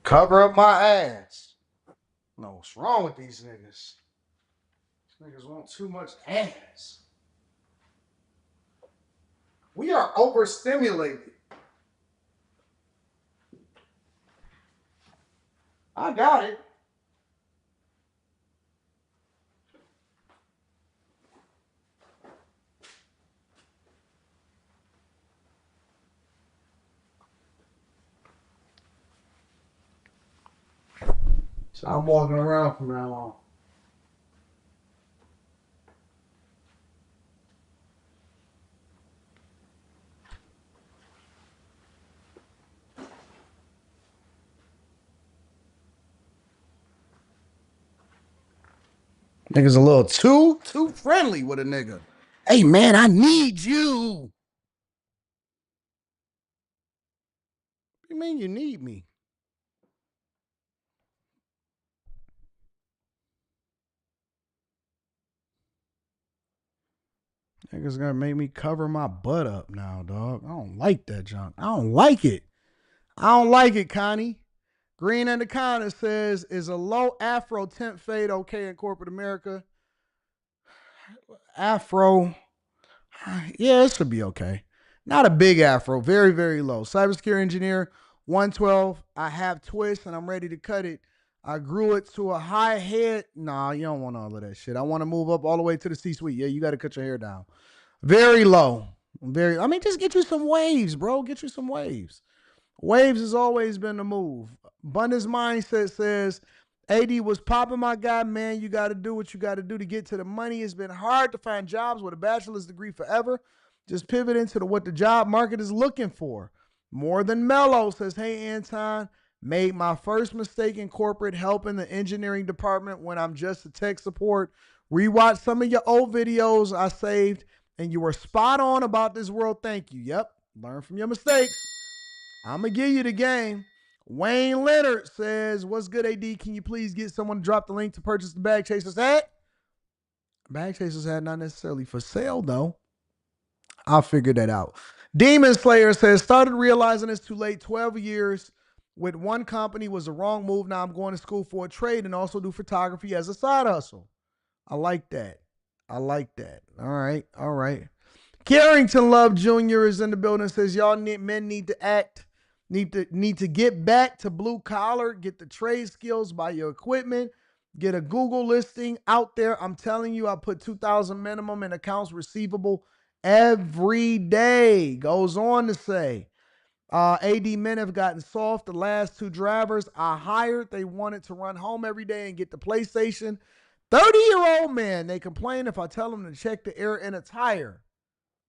Cover up my ass. No, what's wrong with these niggas? These niggas want too much ass. We are overstimulated. I got it. So I'm walking around from now on. Niggas a little too friendly with a nigga. Hey man, I need you. What do you mean you need me? Niggas gonna make me cover my butt up now, dog. I don't like that junk. I don't like it. I don't like it, Connie. Green and the Connor says, is a low afro temp fade okay in corporate America? Afro, yeah, it should be okay. Not a big afro, very, very low. Cybersecurity engineer, 112. I have twists and I'm ready to cut it. I grew it to a high head. Nah, you don't want all of that shit. I want to move up all the way to the C-suite. Yeah, you got to cut your hair down. Very low. Just get you some waves, bro. Get you some waves. Waves has always been the move. Abundance Mindset says, AD was popping my guy, man. You got to do what you got to do to get to the money. It's been hard to find jobs with a bachelor's degree forever. Just pivot into what the job market is looking for. More Than Mellow says, hey, Anton, made my first mistake in corporate helping the engineering department when I'm just a tech support. Rewatch some of your old videos I saved, and you were spot on about this world. Thank you. Yep, learn from your mistakes. I'm going to give you the game. Wayne Leonard says, what's good, AD? Can you please get someone to drop the link to purchase the Bag Chasers hat? Bag Chasers hat not necessarily for sale, though. I'll figure that out. Demon Slayer says, started realizing it's too late. 12 years with one company was the wrong move. Now I'm going to school for a trade and also do photography as a side hustle. I like that. All right. Carrington Love Jr. is in the building. Says, y'all men need to act. Need to get back to blue collar, get the trade skills, buy your equipment. Get a Google listing out there. I'm telling you, I put 2,000 minimum in accounts receivable every day. Goes on to say, AD men have gotten soft. The last 2 drivers I hired, they wanted to run home every day and get the PlayStation. 30-year-old man, they complain if I tell them to check the air in a tire.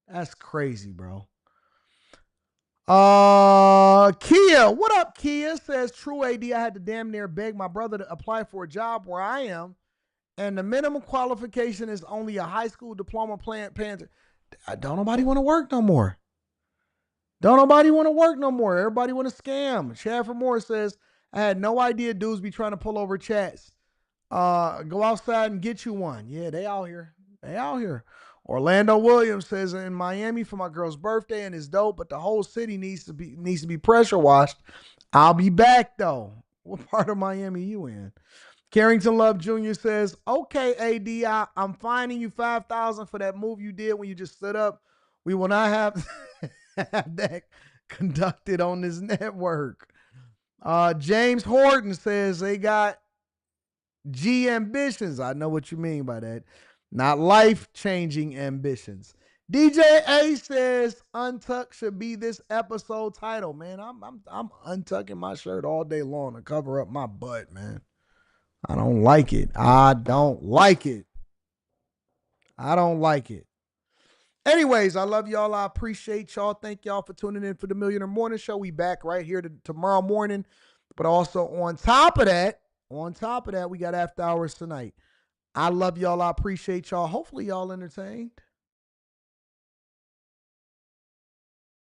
That's crazy, bro. Kia, what up, Kia? Says, true AD, I had to damn near beg my brother to apply for a job where I am, and the minimum qualification is only a high school diploma panther. Don't nobody want to work no more. Don't nobody want to work no more. Everybody want to scam. Chad from Moore says, I had no idea dudes be trying to pull over chats. Go outside and get you one. Yeah, they out here. They out here. Orlando Williams says, in Miami for my girl's birthday, and it's dope, but the whole city needs to be pressure washed. I'll be back though. What part of Miami you in? Carrington Love Jr. says, okay, AD, I'm fining you $5,000 for that move you did when you just stood up. We will not have that conducted on this network. James Horton says they got G ambitions. I know what you mean by that. Not life-changing ambitions. DJ A says untuck should be this episode title. Man, I'm untucking my shirt all day long to cover up my butt, man. I don't like it. I don't like it. I don't like it. Anyways, I love y'all. I appreciate y'all. Thank y'all for tuning in for the Millionaire Morning Show. We back right here tomorrow morning. But also on top of that, we got after hours tonight. I love y'all. I appreciate y'all. Hopefully y'all entertained.